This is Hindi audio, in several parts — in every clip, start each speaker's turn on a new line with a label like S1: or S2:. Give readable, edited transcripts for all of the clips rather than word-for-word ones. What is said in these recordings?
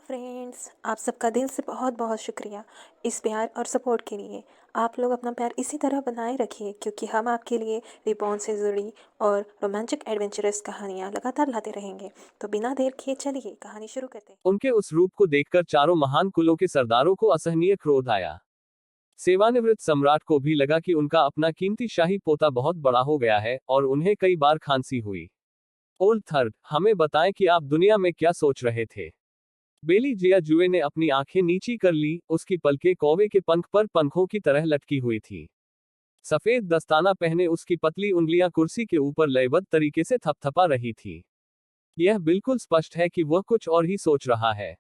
S1: फ्रेंड्स, आप सबका दिल से बहुत बहुत शुक्रिया इस प्यार और सपोर्ट के लिए। आप लोग अपना प्यार इसी तरह बनाए रखिए क्योंकि हम आपके लिए रिबॉर्न से जुड़ी और रोमांचक एडवेंचरस कहानियाँ लगातार लाते रहेंगे। तो बिना देर किए चलिए कहानी शुरू करते हैं।
S2: उनके उस रूप को देखकर चारों महान कुलों के सरदारों को असहनीय क्रोध आया। सेवानिवृत्त सम्राट को भी लगा कि उनका अपना कीमती शाही पोता बहुत बड़ा हो गया है और उन्हें कई बार खांसी हुई। ओल्ड थर्ड, हमें बताएं कि आप दुनिया में क्या सोच रहे थे। बेली जिया जुए ने अपनी आंखें नीची कर ली, उसकी पलकें कौवे के पंख पर पंखों की तरह लटकी हुई थी। सफेद दस्ताना पहने उसकी पतली उंगलियां कुर्सी के ऊपर लयबद्ध तरीके से थपथपा रही थी। यह बिल्कुल स्पष्ट है कि वह कुछ और ही सोच रहा है।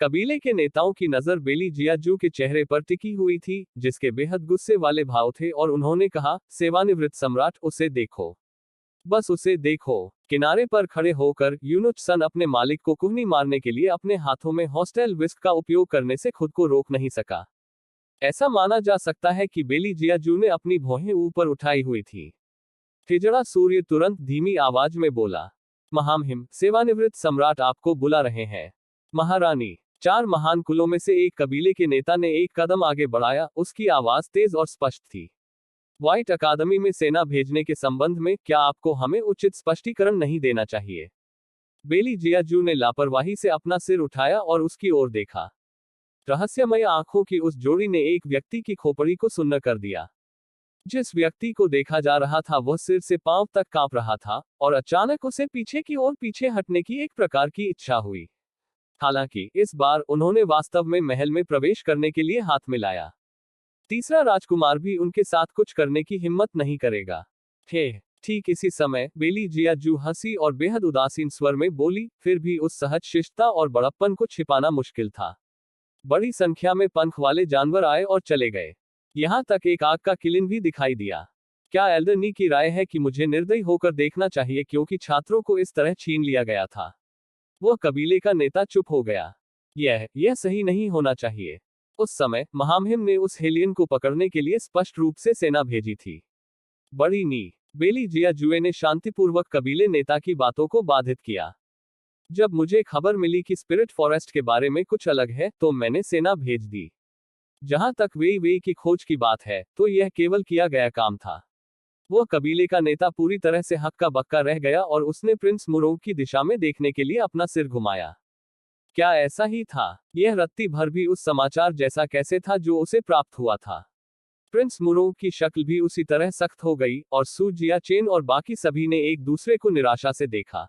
S2: कबीले के नेताओं की नजर बेली जियाजू के चेहरे पर टिकी हुई थी, जिसके बेहद गुस्से वाले भाव थे, और उन्होंने कहा, सेवानिवृत्त सम्राट, उसे देखो। बस उसे देखो। किनारे पर खड़े होकर यूनुच सन अपने मालिक को कुहनी मारने के लिए अपने हाथों में हॉस्टेल विस्क का उपयोग करने से खुद को रोक नहीं सका। ऐसा माना जा सकता है कि बेली जियाजू ने अपनी भौहें ऊपर उठाई हुई थी। ठिजड़ा सूर्य तुरंत धीमी आवाज में बोला, महामहिम, सेवानिवृत्त सम्राट आपको बुला रहे हैं। महारानी। चार महान कुलों में से एक कबीले के नेता ने एक कदम आगे बढ़ाया, उसकी आवाज तेज और स्पष्ट थी। व्हाइट अकादमी में सेना भेजने के संबंध में क्या आपको हमें उचित स्पष्टीकरण नहीं देना चाहिए? बेली जियाजू ने लापरवाही से अपना सिर उठाया और उसकी ओर देखा। रहस्यमय आंखों की उस जोड़ी ने एक व्यक्ति की खोपड़ी को सुन्न कर दिया। जिस व्यक्ति को देखा जा रहा था वह सिर से पांव तक कांप रहा था, और अचानक उसे पीछे की ओर पीछे हटने की एक प्रकार की इच्छा हुई। हालांकि इस बार उन्होंने वास्तव में महल में प्रवेश करने के लिए हाथ मिलाया। तीसरा राजकुमार भी उनके साथ कुछ करने की हिम्मत नहीं करेगा। हे। ठीक इसी समय बेली जियाजू हंसी और बेहद उदासीन स्वर में बोली, फिर भी उस सहज शिष्टता और बड़प्पन को छिपाना मुश्किल था। बड़ी संख्या में पंख वाले जानवर आए और चले गए। यहां तक एक आग का किलिन भी दिखाई दिया। क्या एल्डरनी की राय है कि मुझे निर्दयी होकर देखना चाहिए क्योंकि छात्रों को इस तरह छीन लिया गया था? वह कबीले का नेता चुप हो गया। यह सही नहीं होना चाहिए। उस समय महामहिम ने उस हेलियन को पकड़ने के लिए स्पष्ट रूप से सेना भेजी थी। बड़ी नी। बेली जियाजुए ने शांतिपूर्वक कबीले नेता की बातों को बाधित किया। जब मुझे खबर मिली कि स्पिरिट फॉरेस्ट के बारे में कुछ अलग है तो मैंने सेना भेज दी। जहां तक वे की खोज की बात है तो यह केवल किया गया काम था। वह कबीले का नेता पूरी तरह से हक्का बक्का रह गया और उसने प्रिंस मुरोंग की दिशा में देखने के लिए अपना सिर घुमाया। क्या ऐसा ही था? यह रत्ती भर भी उस समाचार जैसा कैसे था जो उसे प्राप्त हुआ था? प्रिंस मुरोंग की शक्ल भी उसी तरह सख्त हो गई, और सू जिया चेन और बाकी सभी ने एक दूसरे को निराशा से देखा।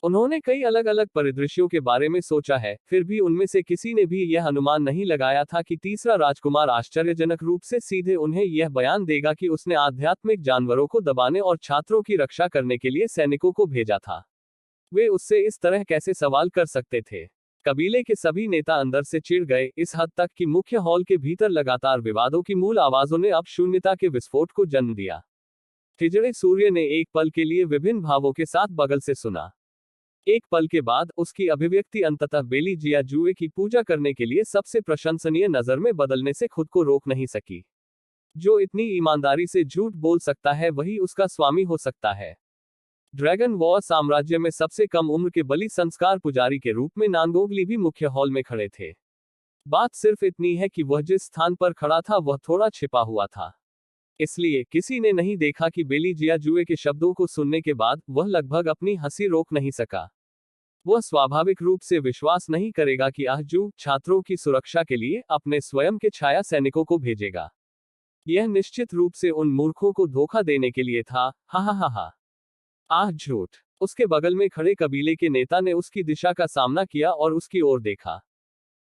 S2: उन्होंने कई अलग अलग परिदृश्यों के बारे में सोचा है, फिर भी उनमें से किसी ने भी यह अनुमान नहीं लगाया था कि तीसरा राजकुमार आश्चर्यजनक रूप से सीधे उन्हें यह बयान देगा कि उसने आध्यात्मिक जानवरों को दबाने और छात्रों की रक्षा करने के लिए सैनिकों को भेजा था। वे उससे इस तरह कैसे सवाल कर सकते थे? कबीले के सभी नेता अंदर से चिढ़ गए, इस हद तक कि मुख्य हॉल के भीतर लगातार विवादों की मूल आवाजों ने अब शून्यता के विस्फोट को जन्म दिया। ठिजड़े सूर्य ने एक पल के लिए विभिन्न भावों के साथ बगल से सुना। एक पल के बाद उसकी अभिव्यक्ति अंततः बेली जियाजुए की पूजा करने के लिए सबसे प्रशंसनीय नजर में बदलने से खुद को रोक नहीं सकी। जो इतनी ईमानदारी से झूठ बोल सकता है वही उसका स्वामी हो सकता है। ड्रैगन वॉर साम्राज्य में सबसे कम उम्र के बलि संस्कार पुजारी के रूप में नानगोगली भी मुख्य हॉल में खड़े थे। बात सिर्फ इतनी है कि वह जिस स्थान पर खड़ा था वह थोड़ा छिपा हुआ था। इसलिए किसी ने नहीं देखा कि बेली जियाजुए के शब्दों को सुनने के बाद वह लगभग अपनी हंसी रोक नहीं सका। वह स्वाभाविक रूप से विश्वास नहीं करेगा कि आहजू छात्रों की सुरक्षा के लिए अपने स्वयं के छाया सैनिकों को भेजेगा। यह निश्चित रूप से उन मूर्खों को धोखा देने के लिए था। हा हा हा हा। आह झूठ। उसके बगल में खड़े कबीले के नेता ने उसकी दिशा का सामना किया और उसकी ओर देखा।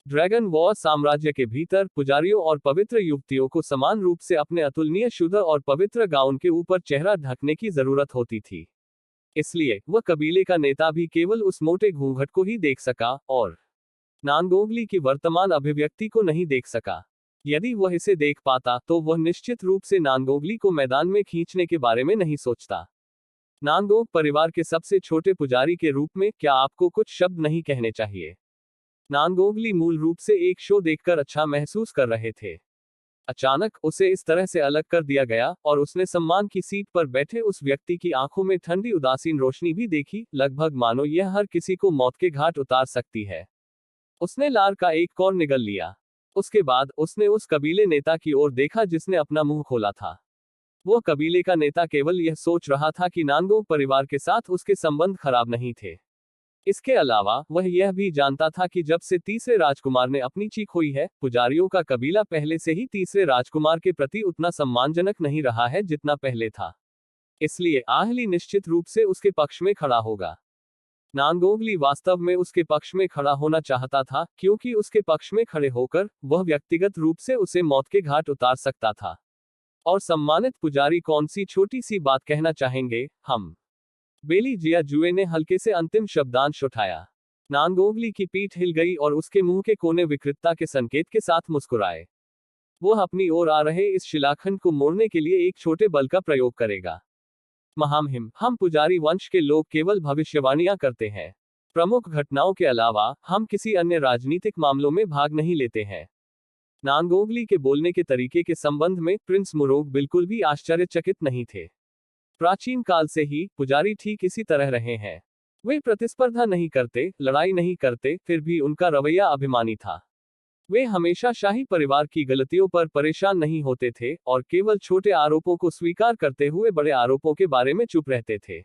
S2: ड्रैगन वॉर साम्राज्य के भीतर पुजारियों और पवित्र युवतियों को समान रूप से अपने अतुलनीय शुद्ध और पवित्र गाउन के ऊपर चेहरा ढकने की जरूरत होती थी। इसलिए वह कबीले का नेता भी केवल उस मोटे घूंघट को ही देख सका और नानगोगली की वर्तमान अभिव्यक्ति को नहीं देख सका। यदि वह इसे देख पाता तो वह निश्चित रूप से नानगोगली को मैदान में खींचने के बारे में नहीं सोचता। नानगोग परिवार के सबसे छोटे पुजारी के रूप में क्या आपको कुछ शब्द नहीं कहने चाहिए? नानगोगली मूल रूप से एक शो देखकर अच्छा महसूस कर रहे थे। अचानक उसे इस तरह से अलग कर दिया गया और उसने सम्मान की सीट पर बैठे उस व्यक्ति की आंखों में ठंडी उदासीन रोशनी भी देखी, लगभग मानो यह हर किसी को मौत के घाट उतार सकती है। उसने लार का एक कौर निगल लिया। उसके बाद उसने उस कबीले नेता की ओर देखा जिसने अपना मुंह खोला था। वह कबीले का नेता केवल यह सोच रहा था कि नानगोंग परिवार के साथ उसके संबंध खराब नहीं थे। इसके अलावा वह यह भी जानता था कि जब से तीसरे राजकुमार ने अपनी चीख हुई है, पुजारियों का कबीला पहले से ही तीसरे राजकुमार के प्रति उतना सम्मानजनक नहीं रहा है जितना पहले था। इसलिए आहली निश्चित रूप से उसके पक्ष में खड़ा होगा। नानगोंगली वास्तव में उसके पक्ष में खड़ा होना चाहता था, क्योंकि उसके पक्ष में खड़े होकर वह व्यक्तिगत रूप से उसे मौत के घाट उतार सकता था। और सम्मानित पुजारी कौन सी छोटी सी बात कहना चाहेंगे, हम। बेली जिया जुए ने हल्के से अंतिम शब्दांश उठाया। नानगोंगली की पीठ हिल गई और उसके मुंह के कोने विकृतता के संकेत के साथ मुस्कुराए। वह अपनी ओर आ रहे इस शिलाखंड को मोड़ने के लिए एक छोटे बल का प्रयोग करेगा। महामहिम, हम पुजारी वंश के लोग केवल भविष्यवाणियां करते हैं। प्रमुख घटनाओं के अलावा हम किसी अन्य राजनीतिक मामलों में भाग नहीं लेते हैं। नानगोंगली के बोलने के तरीके के संबंध में प्रिंस मुरोग बिल्कुल भी आश्चर्यचकित नहीं थे। प्राचीन काल से ही पुजारी ठीक इसी तरह रहे हैं। वे प्रतिस्पर्धा नहीं करते, लड़ाई नहीं करते, फिर भी उनका रवैया अभिमानी था। वे हमेशा शाही परिवार की गलतियों पर परेशान नहीं होते थे और केवल छोटे आरोपों को स्वीकार करते हुए बड़े आरोपों के बारे में चुप रहते थे।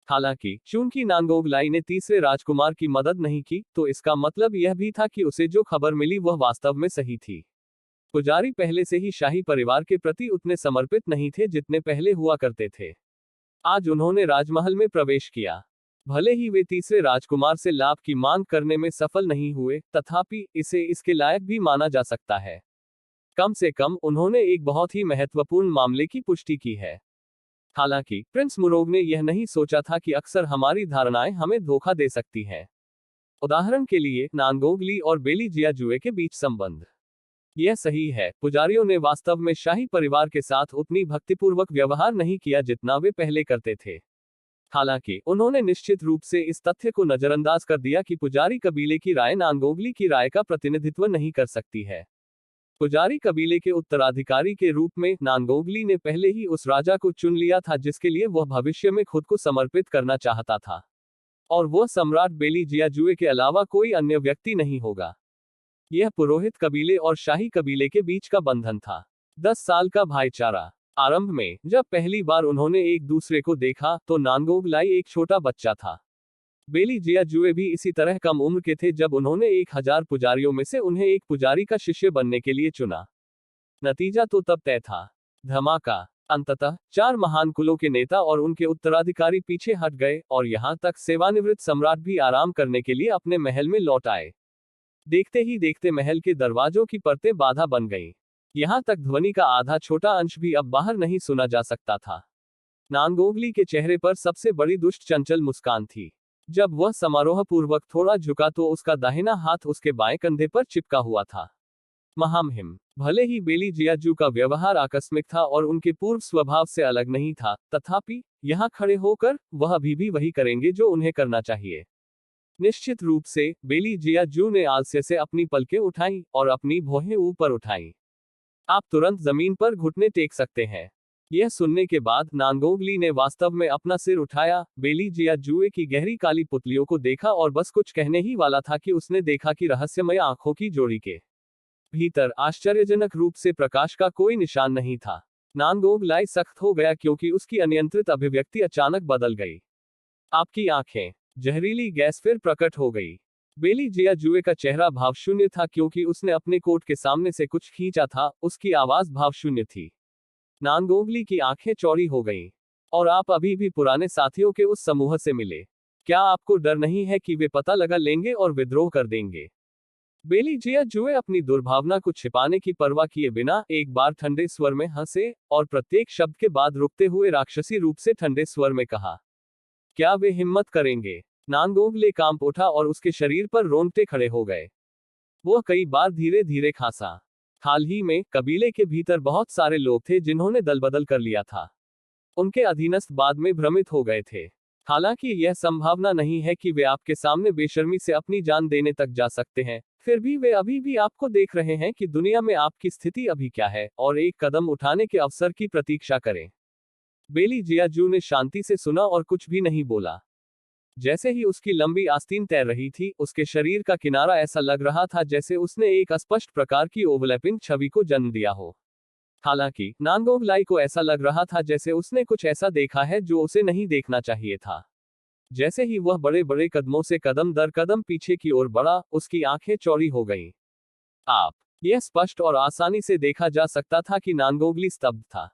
S2: हालांकि चूंकि नानगोंगलाई ने तीसरे राजकुमार की मदद नहीं की, तो इसका मतलब यह भी था कि उसे जो खबर मिली वह वास्तव में सही थी। पुजारी पहले से ही शाही परिवार के प्रति उतने समर्पित नहीं थे जितने पहले हुआ करते थे। आज उन्होंने राजमहल में प्रवेश किया। भले ही वे तीसरे राजकुमार से लाभ की मांग करने में सफल नहीं हुए, तथापि इसे इसके लायक भी माना जा सकता है। कम से कम उन्होंने एक बहुत ही महत्वपूर्ण मामले की पुष्टि की है। हालांकि प्रिंस मुरोग ने यह नहीं सोचा था कि अक्सर हमारी धारणाएं हमें धोखा दे सकती हैं। उदाहरण के लिए नानगोंगली और बेली जिया जुए के बीच संबंध। यह सही है, पुजारियों ने वास्तव में शाही परिवार के साथ उतनी भक्तिपूर्वक व्यवहार नहीं किया जितना वे पहले करते थे। हालांकि उन्होंने निश्चित रूप से इस तथ्य को नजरअंदाज कर दिया कि पुजारी कबीले की राय नानगोंगली की राय का प्रतिनिधित्व नहीं कर सकती है। पुजारी कबीले के उत्तराधिकारी के रूप में नानगोंगली ने पहले ही उस राजा को चुन लिया था जिसके लिए वह भविष्य में खुद को समर्पित करना चाहता था। और वह सम्राट बेली जिया जुए के अलावा कोई अन्य व्यक्ति नहीं होगा। यह पुरोहित कबीले और शाही कबीले के बीच का बंधन था। 10 साल का भाईचारा। आरंभ में जब पहली बार उन्होंने एक दूसरे को देखा तो नानगोंगलाई एक छोटा बच्चा था। बेली जिया जुए भी इसी तरह कम उम्र के थे जब उन्होंने 1000 पुजारियों में से उन्हें एक पुजारी का शिष्य बनने के लिए चुना। नतीजा तो तब तय था। धमाका। अंततः 4 महान कुलों के नेता और उनके उत्तराधिकारी पीछे हट गए और यहां तक सेवानिवृत्त सम्राट भी आराम करने के लिए अपने महल में लौट आए। देखते ही देखते महल के दरवाजों की परतें बाधा बन गईं। यहां तक ध्वनि का आधा छोटा अंश भी अब बाहर नहीं सुना जा सकता था। नानगोंगली के चेहरे पर सबसे बड़ी दुष्ट चंचल मुस्कान थी। जब वह समारोह पूर्वक थोड़ा झुका तो उसका दाहिना हाथ उसके बाएं कंधे पर चिपका हुआ था। महामहिम, भले ही बेली जियाजू का व्यवहार आकस्मिक था और उनके पूर्व स्वभाव से अलग नहीं था, तथापि यहां खड़े होकर वह अभी भी वही करेंगे जो उन्हें करना चाहिए। निश्चित रूप से बेली जियाजू ने आलस्य से अपनी पलकें उठाई और अपनी भौहें ऊपर उठाई। आप तुरंत जमीन पर घुटने टेक सकते हैं। यह सुनने के बाद नानगोंगली ने वास्तव में अपना सिर उठाया, बेली जियाजुए की गहरी काली पुतलियों को देखा और बस कुछ कहने ही वाला था कि उसने देखा कि रहस्यमय आंखों की जोड़ी के भीतर आश्चर्यजनक रूप से प्रकाश का कोई निशान नहीं था। नानगोंगलाई सख्त हो गया क्योंकि उसकी अनियंत्रित अभिव्यक्ति अचानक बदल गई। आपकी आंखें। जहरीली गैस फिर प्रकट हो गई। बेली जियाजुए का चेहरा भावशून्य था क्योंकि उसने अपने कोट के सामने से कुछ खींचा था, उसकी आवाज भावशून्य थी। नानगोंगली की आंखें चौड़ी हो गईं। और आप अभी भी पुराने साथियों के उस समूह से मिले। क्या आपको डर नहीं है कि वे पता लगा लेंगे और विद्रोह कर देंगे? बेली जियाजुए अपनी दुर्भावना को छिपाने की परवाह किए बिना एक बार ठंडे स्वर में हंसे और प्रत्येक शब्द के बाद रुकते हुए राक्षसी रूप से ठंडे स्वर में कहा, क्या वे हिम्मत करेंगे? नानगोंगले कांप उठा और उसके शरीर पर रोंगटे खड़े हो गए। वह कई बार धीरे धीरे खांसा। हाल ही में कबीले के भीतर बहुत सारे लोग थे जिन्होंने दलबदल कर लिया था। उनके अधीनस्थ बाद में भ्रमित हो गए थे। हालांकि यह संभावना नहीं है कि वे आपके सामने बेशर्मी से अपनी जान देने तक जा सकते हैं, फिर भी वे अभी भी आपको देख रहे हैं कि दुनिया में आपकी स्थिति अभी क्या है और एक कदम उठाने के अवसर की प्रतीक्षा करें। बेली जियाजू ने शांति से सुना और कुछ भी नहीं बोला। जैसे ही उसकी लंबी आस्तीन तैर रही थी, उसके शरीर का किनारा ऐसा लग रहा था जैसे उसने एक अस्पष्ट प्रकार की ओवरलैपिंग छवि को जन्म दिया हो। हालांकि नांगोंग लाई को ऐसा लग रहा था जैसे उसने कुछ ऐसा देखा है जो उसे नहीं देखना चाहिए था। जैसे ही वह बड़े बड़े कदमों से कदम दर कदम पीछे की ओर बढ़ा, उसकी आंखें चौड़ी हो गईं। आप यह स्पष्ट और आसानी से देखा जा सकता था कि नांगोंगली स्तब्ध था।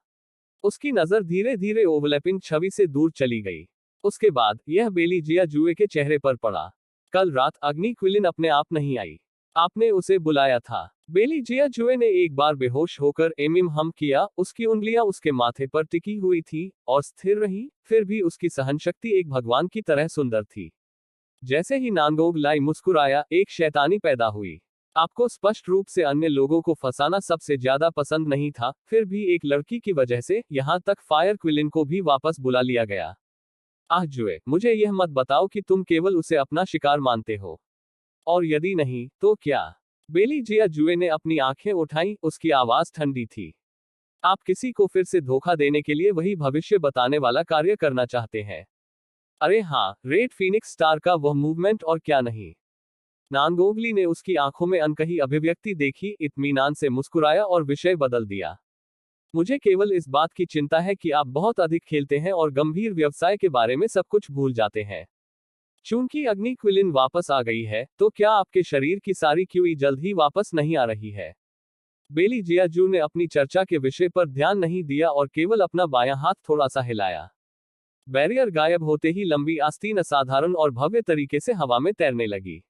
S2: उसकी नजर धीरे धीरे ओवरलैपिंग छवि से दूर चली गई। उसके बाद यह बेली जिया जुए के चेहरे पर पड़ा। कल रात अग्नि क्विलिन अपने आप नहीं आई। आपने उसे बुलाया था। बेली जिया जुए ने एक बार बेहोश होकर एमिम हम किया। उसकी उंगलियां उसके माथे पर टिकी हुई थी और स्थिर रही, फिर भी उसकी सहनशक्ति एक भगवान की तरह सुंदर थी। जैसे ही नांगोंग लाई मुस्कुराया, एक शैतानी पैदा हुई। आपको स्पष्ट रूप से अन्य लोगों को फंसाना सबसे ज्यादा पसंद नहीं था, फिर भी एक लड़की की वजह से यहां तक फायर क्विलिन को भी वापस बुला लिया गया। आह जुए, मुझे यह मत बताओ कि तुम केवल उसे अपना शिकार मानते हो। और यदि नहीं, तो क्या? बेली जिया जुए ने अपनी आंखें उठाई, उसकी आवाज ठंडी थी। आप किसी को फिर से धोखा देने के लिए वही भविष्य बताने वाला कार्य करना चाहते हैं। अरे हाँ, रेड फीनिक्स स्टार का वह मूवमेंट, और क्या नहीं। नांगोंगली ने उसकी आंखों में अनकही अभिव्यक्ति देखी, इत्मीनान से मुस्कुराया और विषय बदल दिया। मुझे केवल इस बात की चिंता है कि आप बहुत अधिक खेलते हैं और गंभीर व्यवसाय के बारे में सब कुछ भूल जाते हैं। चूंकि अग्नि क्विलिन वापस आ गई है, तो क्या आपके शरीर की सारी क्यूई जल्द ही वापस नहीं आ रही है? बेली जियाजू ने अपनी चर्चा के विषय पर ध्यान नहीं दिया और केवल अपना बायां हाथ थोड़ा सा हिलाया। बैरियर गायब होते ही लंबी आस्तीन असाधारण और भव्य तरीके से हवा में तैरने लगी।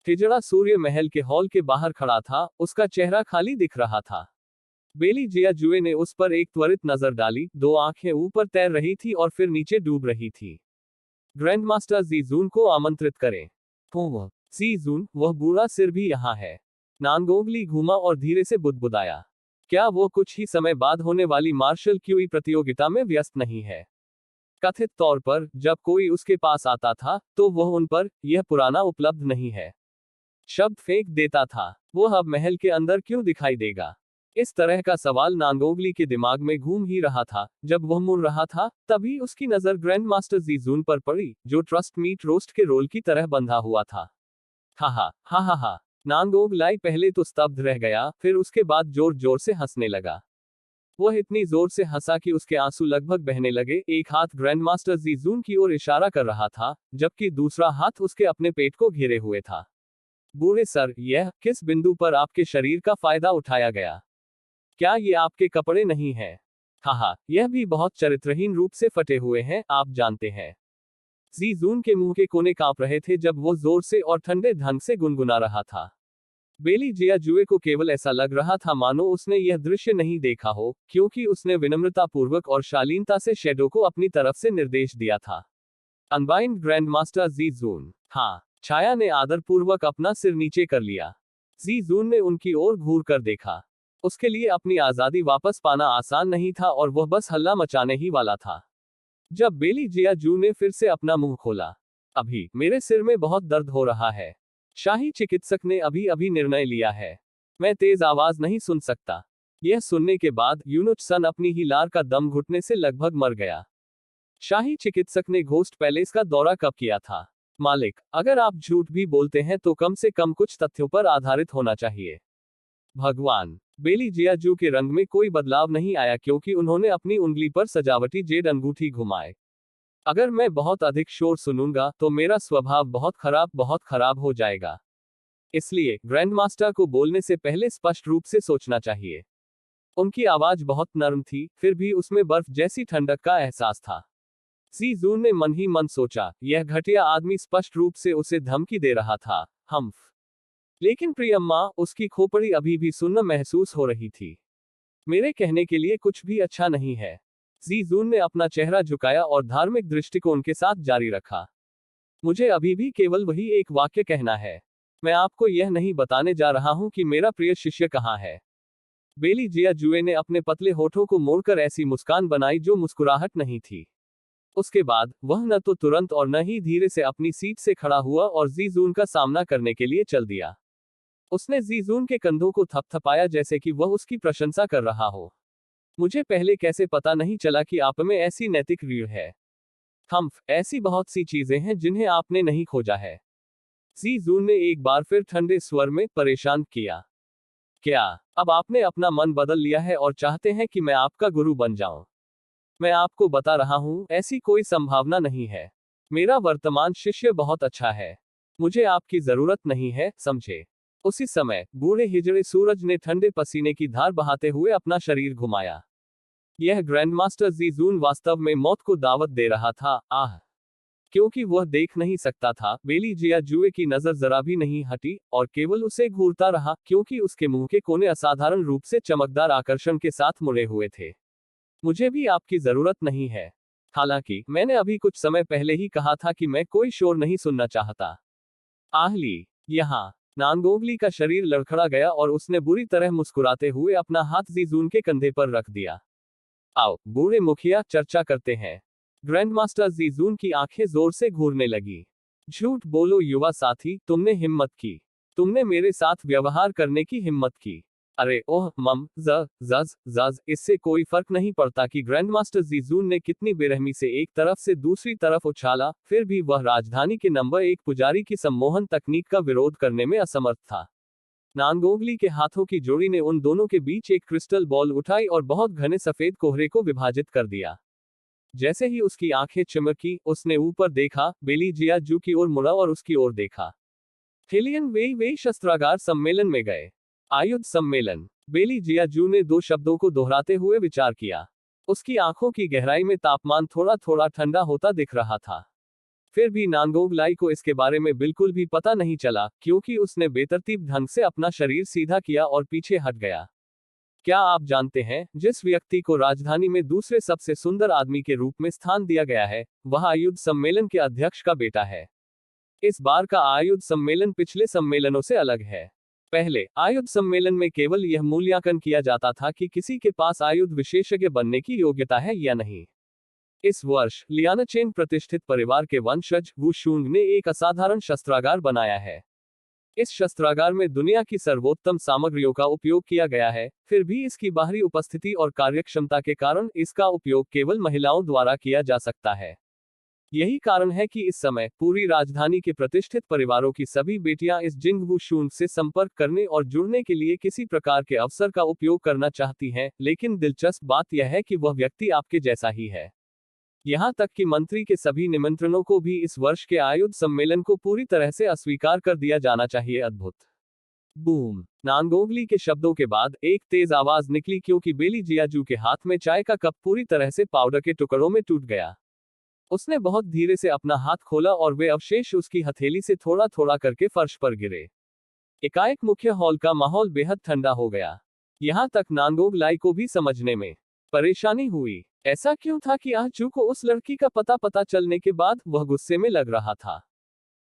S2: हिजड़ा सूर्य महल के हॉल के बाहर खड़ा था, उसका चेहरा खाली दिख रहा था। बेली जियाजुए ने उस पर एक त्वरित नजर डाली, दो आंखें ऊपर तैर रही थी और फिर नीचे डूब रही थी। ग्रैंडमास्टर जीजून को आमंत्रित करें। वह जीजून, वह बूढ़ा सिर भी यहाँ है। नांगोंगली घूमा और धीरे से बुदबुदाया। क्या वो कुछ ही समय बाद होने वाली मार्शल क्यूई प्रतियोगिता में व्यस्त नहीं है? कथित तौर पर, जब कोई उसके पास आता था, तो वह उन पर, यह पुराना उपलब्ध नहीं है, शब्द फेंक देता था। वह अब महल के अंदर क्यों दिखाई देगा? इस तरह का सवाल नांगोंगली के दिमाग में घूम ही रहा था। जब वह मुड़ रहा था, तभी उसकी नजर ग्रैंड मास्टर जीजून पर पड़ी, जो ट्रस्ट मीट रोस्ट के रोल की तरह बंधा हुआ था। हा हा हा हा हा। नांगोंग लाई पहले तो स्तब्ध रह गया, फिर उसके बाद जोर जोर से हंसने लगा। वह इतनी जोर से हंसा कि उसके आंसू लगभग बहने लगे। एक हाथ ग्रैंडमास्टर जीजून की ओर इशारा कर रहा था, जबकि दूसरा हाथ उसके अपने पेट को घेरे हुए था। बूढ़े सर, यह किस बिंदु पर आपके शरीर का फायदा उठाया गया? क्या ये आपके कपड़े नहीं हैं? हाँ, यह भी बहुत चरित्रहीन रूप से फटे हुए हैं, आप जानते हैं। जीजून के मुंह के कोने कांप रहे थे जब वो जोर से और ठंडे ढंग से गुनगुना रहा था। बेली जिया जुए को केवल ऐसा लग रहा था मानो उसने यह दृश्य नहीं देखा हो, क्योंकि उसने विनम्रतापूर्वक और शालीनता से शैडो को अपनी तरफ से निर्देश दिया था। अनबाइंड ग्रैंडमास्टर जीजून। हाँ, छाया ने आदरपूर्वक अपना सिर नीचे कर लिया। जीजून ने उनकी ओर घूर कर देखा। उसके लिए अपनी आजादी वापस पाना आसान नहीं था और वह बस हल्ला मचाने ही वाला था। जब बेली जिया जू ने फिर से अपना मुंह खोला। अभी मेरे सिर में बहुत दर्द हो रहा है। शाही चिकित्सक ने अभी अभी निर्णय लिया है। मैं तेज आवाज नहीं सुन सकता। यह सुनने के बाद यूनुच सन अपनी ही लार का दम घुटने से लगभग मर गया। शाही चिकित्सक ने घोस्ट पैलेस का दौरा कब किया था? मालिक, अगर आप झूठ भी बोलते हैं तो कम से कम कुछ तथ्यों पर आधारित होना चाहिए। भगवान। बेली जियाजू के रंग में कोई बदलाव नहीं आया क्योंकि उन्होंने अपनी उंगली पर सजावटी जेड अंगूठी घुमाए। अगर मैं बहुत अधिक शोर सुनूंगा तो मेरा स्वभाव बहुत खराब हो जाएगा। इसलिए ग्रैंडमास्टर को बोलने से पहले स्पष्ट रूप से सोचना चाहिए। उनकी आवाज बहुत नरम थी, फिर भी उसमें बर्फ जैसी ठंडक का एहसास था। जीजून ने मन ही मन सोचा, यह घटिया आदमी स्पष्ट रूप से उसे धमकी दे रहा था। हम्फ। लेकिन प्रियम्मा, उसकी खोपड़ी अभी भी सुन्न महसूस हो रही थी। मेरे कहने के लिए कुछ भी अच्छा नहीं है। जीजून ने अपना चेहरा झुकाया और धार्मिक दृष्टिकोण के साथ जारी रखा। मुझे अभी भी केवल वही एक वाक्य कहना है। मैं आपको यह नहीं बताने जा रहा हूं कि मेरा प्रिय शिष्य कहाँ है। बेली जिया जुए ने अपने पतले होठों को मोड़कर ऐसी मुस्कान बनाई जो मुस्कुराहट नहीं थी। उसके बाद वह न तो तुरंत और न ही धीरे से अपनी सीट से खड़ा हुआ और जीजून का सामना करने के लिए चल दिया। उसने जीजून के कंधों को थपथपाया जैसे कि वह उसकी प्रशंसा कर रहा हो। मुझे पहले कैसे पता नहीं चला कि आप में ऐसी नैतिक रीढ़ है। हम्फ, ऐसी बहुत सी चीजें हैं जिन्हें आपने नहीं खोजा है। जी जून ने एक बार फिर ठंडे स्वर में परेशान किया। क्या अब आपने अपना मन बदल लिया है और चाहते हैं कि मैं आपका गुरु बन जाऊं? मैं आपको बता रहा हूं, ऐसी कोई संभावना नहीं है। मेरा वर्तमान शिष्य बहुत अच्छा है। मुझे आपकी जरूरत नहीं है, समझे? उसी समय बूढ़े हिजड़े सूरज ने ठंडे पसीने की धार बहाते हुए अपना शरीर घुमाया। यह ग्रैंडमास्टर जीजून वास्तव में मौत को दावत दे रहा था। आह! क्योंकि वह देख नहीं सकता था, बेली जिया जुए की नजर जरा भी नहीं हटी और केवल उसे घूरता रहा, क्योंकि उसके मुंह के कोने असाधारण रूप से चमकदार आकर्षण के साथ मुड़े हुए थे। मुझे भी आपकी जरूरत नहीं है। हालांकि मैंने अभी कुछ समय पहले ही कहा था कि मैं कोई शोर नहीं सुनना चाहता। आहली, यहाँ। नांगोगली का शरीर लड़खड़ा गया और उसने बुरी तरह मुस्कुराते हुए अपना हाथ जीजून के कंधे पर रख दिया। आओ, बूढ़े मुखिया, चर्चा करते हैं। ग्रैंडमास्टर जीजून की आंखें जोर से घूरने लगी। झूठ बोलो युवा साथी, तुमने हिम्मत की। तुमने मेरे साथ व्यवहार करने की हिम्मत की। अरे ओह मम, जज जज, इससे कोई फर्क नहीं पड़ता कि ग्रैंडमास्टर जीजून ने कितनी बेरहमी से एक तरफ से दूसरी तरफ उछाला, फिर भी वह राजधानी के नंबर 1 पुजारी की सम्मोहन तकनीक का विरोध करने में असमर्थ था। नांगोगली के हाथों की जोड़ी ने उन दोनों के बीच एक क्रिस्टल बॉल उठाई और बहुत घने सफेद कोहरे को विभाजित कर दिया। जैसे ही उसकी आंखें चमकी, उसने ऊपर देखा, बेली जिया जू की ओर मुड़ा और उसकी ओर देखा। हेलियन वे शस्त्रागार सम्मेलन में गए। आयुध सम्मेलन। बेली जिया जू ने दो शब्दों को दोहराते हुए विचार किया। उसकी आंखों की गहराई में तापमान थोड़ा थोड़ा ठंडा होता दिख रहा था। फिर भी नांगोगलाई को इसके बारे में बिल्कुल भी पता नहीं चला, क्योंकि उसने बेतरतीब ढंग से अपना शरीर सीधा किया और पीछे हट गया। क्या आप जानते हैं, जिस व्यक्ति को राजधानी में दूसरे सबसे सुंदर आदमी के रूप में स्थान दिया गया है, वह आयुध सम्मेलन के अध्यक्ष का बेटा है। इस बार का आयुध सम्मेलन पिछले सम्मेलनों से अलग है। पहले आयुध सम्मेलन में केवल यह मूल्यांकन किया जाता था कि किसी के पास आयुध विशेषज्ञ बनने की योग्यता है या नहीं। इस वर्ष लियानाचेन प्रतिष्ठित परिवार के वंशज वू शूंग ने एक असाधारण शस्त्रागार बनाया है। इस शस्त्रागार में दुनिया की सर्वोत्तम सामग्रियों का उपयोग किया गया है, फिर भी इसकी बाहरी उपस्थिति और कार्यक्षमता के कारण इसका उपयोग केवल महिलाओं द्वारा किया जा सकता है। यही कारण है कि इस समय पूरी राजधानी के प्रतिष्ठित परिवारों की सभी बेटियां इस जिंग वू शूंग से संपर्क करने और जुड़ने के लिए किसी प्रकार के अवसर का उपयोग करना चाहती हैं, लेकिन दिलचस्प बात यह है कि वह व्यक्ति आपके जैसा ही है। यहाँ तक कि मंत्री के सभी निमंत्रणों को भी इस वर्ष के आयुध सम्मेलन को पूरी तरह से अस्वीकार कर दिया जाना चाहिए। अद्भुत। बूम! नांगोगली के शब्दों के बाद एक तेज आवाज निकली, क्योंकि बेली जियाजू के हाथ में चाय का कप पूरी तरह से पाउडर के टुकड़ों में टूट गया। उसने बहुत धीरे से अपना हाथ खोला और वे अवशेष उसकी हथेली से थोड़ा थोड़ा करके फर्श पर गिरे। एकाएक मुख्य हॉल का माहौल बेहद ठंडा हो गया। यहाँ तक नांगोगलाई को भी समझने में परेशानी हुई। ऐसा क्यों था कि आहजू को उस लड़की का पता चलने के बाद वह गुस्से में लग रहा था?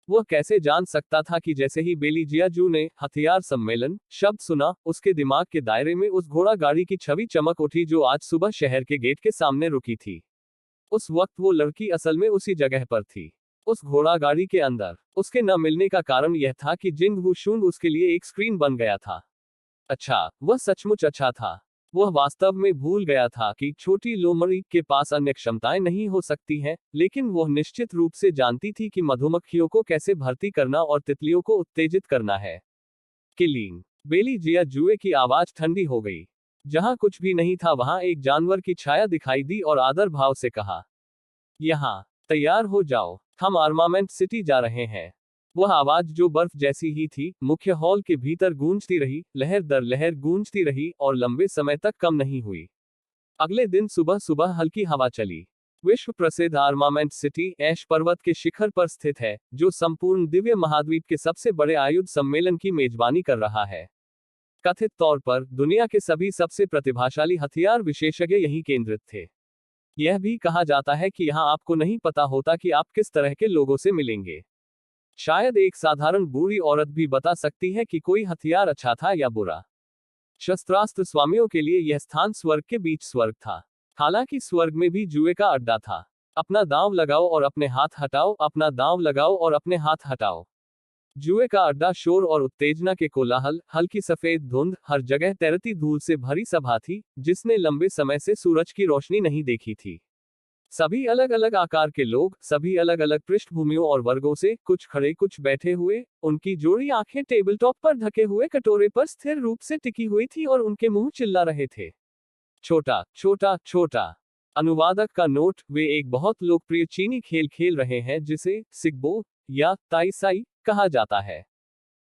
S2: वह कैसे जान सकता था कि जैसे ही बेली जियाजू ने हथियार सम्मेलन शब्द सुना, उसके दिमाग के दायरे में उस घोड़ा गाड़ी की छवि चमक उठी जो आज सुबह शहर के गेट के सामने रुकी थी। उस वक्त वो लड़की असल में उसी जगह पर थी, उस घोड़ा गाड़ी के अंदर। उसके न मिलने का कारण यह था कि जिंग वू शूंग उसके लिए एक स्क्रीन बन गया था। अच्छा, वह सचमुच अच्छा था। वह वास्तव में भूल गया था कि छोटी लोमड़ी के पास अन्य क्षमताएं नहीं हो सकती हैं, लेकिन वह निश्चित रूप से जानती थी कि मधुमक्खियों को कैसे भर्ती करना और तितलियों को उत्तेजित करना है। किलिंग! बेली जिया जुए की आवाज ठंडी हो गई। जहां कुछ भी नहीं था वहां एक जानवर की छाया दिखाई दी और आदर भाव से कहा, यहाँ तैयार हो जाओ, हम आर्मामेंट सिटी जा रहे हैं। वह आवाज जो बर्फ जैसी ही थी, मुख्य हॉल के भीतर गूंजती रही, लहर दर लहर गूंजती रही और लंबे समय तक कम नहीं हुई। अगले दिन सुबह सुबह हल्की हवा चली। विश्व प्रसिद्ध आर्मामेंट सिटी ऐश पर्वत के शिखर पर स्थित है, जो संपूर्ण दिव्य महाद्वीप के सबसे बड़े आयुध सम्मेलन की मेजबानी कर रहा है। कथित तौर पर दुनिया के सभी सबसे प्रतिभाशाली हथियार विशेषज्ञ यहीं केंद्रित थे। यह भी कहा जाता है कि यहाँ आपको नहीं पता होता कि आप किस तरह के लोगों से मिलेंगे। शायद एक साधारण बूढ़ी औरत भी बता सकती है कि कोई हथियार अच्छा था या बुरा। शस्त्रास्त्र स्वामियों के लिए यह स्थान स्वर्ग के बीच स्वर्ग था। हालांकि स्वर्ग में भी जुए का अड्डा था। अपना दांव लगाओ और अपने हाथ हटाओ, अपना दांव लगाओ और अपने हाथ हटाओ। जुए का अड्डा शोर और उत्तेजना के कोलाहल, हल्की सफेद धुंध, हर जगह तैरती धूल से भरी सभा थी, जिसने लंबे समय से सूरज की रोशनी नहीं देखी थी। सभी अलग अलग आकार के लोग, सभी अलग अलग पृष्ठभूमियों और वर्गों से, कुछ खड़े कुछ बैठे हुए। उनकी जोड़ी आंखें टेबल टॉप पर ढके हुए कटोरे पर स्थिर रूप से टिकी हुई थी और उनके मुंह चिल्ला रहे थे, छोटा छोटा छोटा। अनुवादक का नोट, वे एक बहुत लोकप्रिय चीनी खेल खेल रहे हैं जिसे सिगबो या ताइसाई कहा जाता है।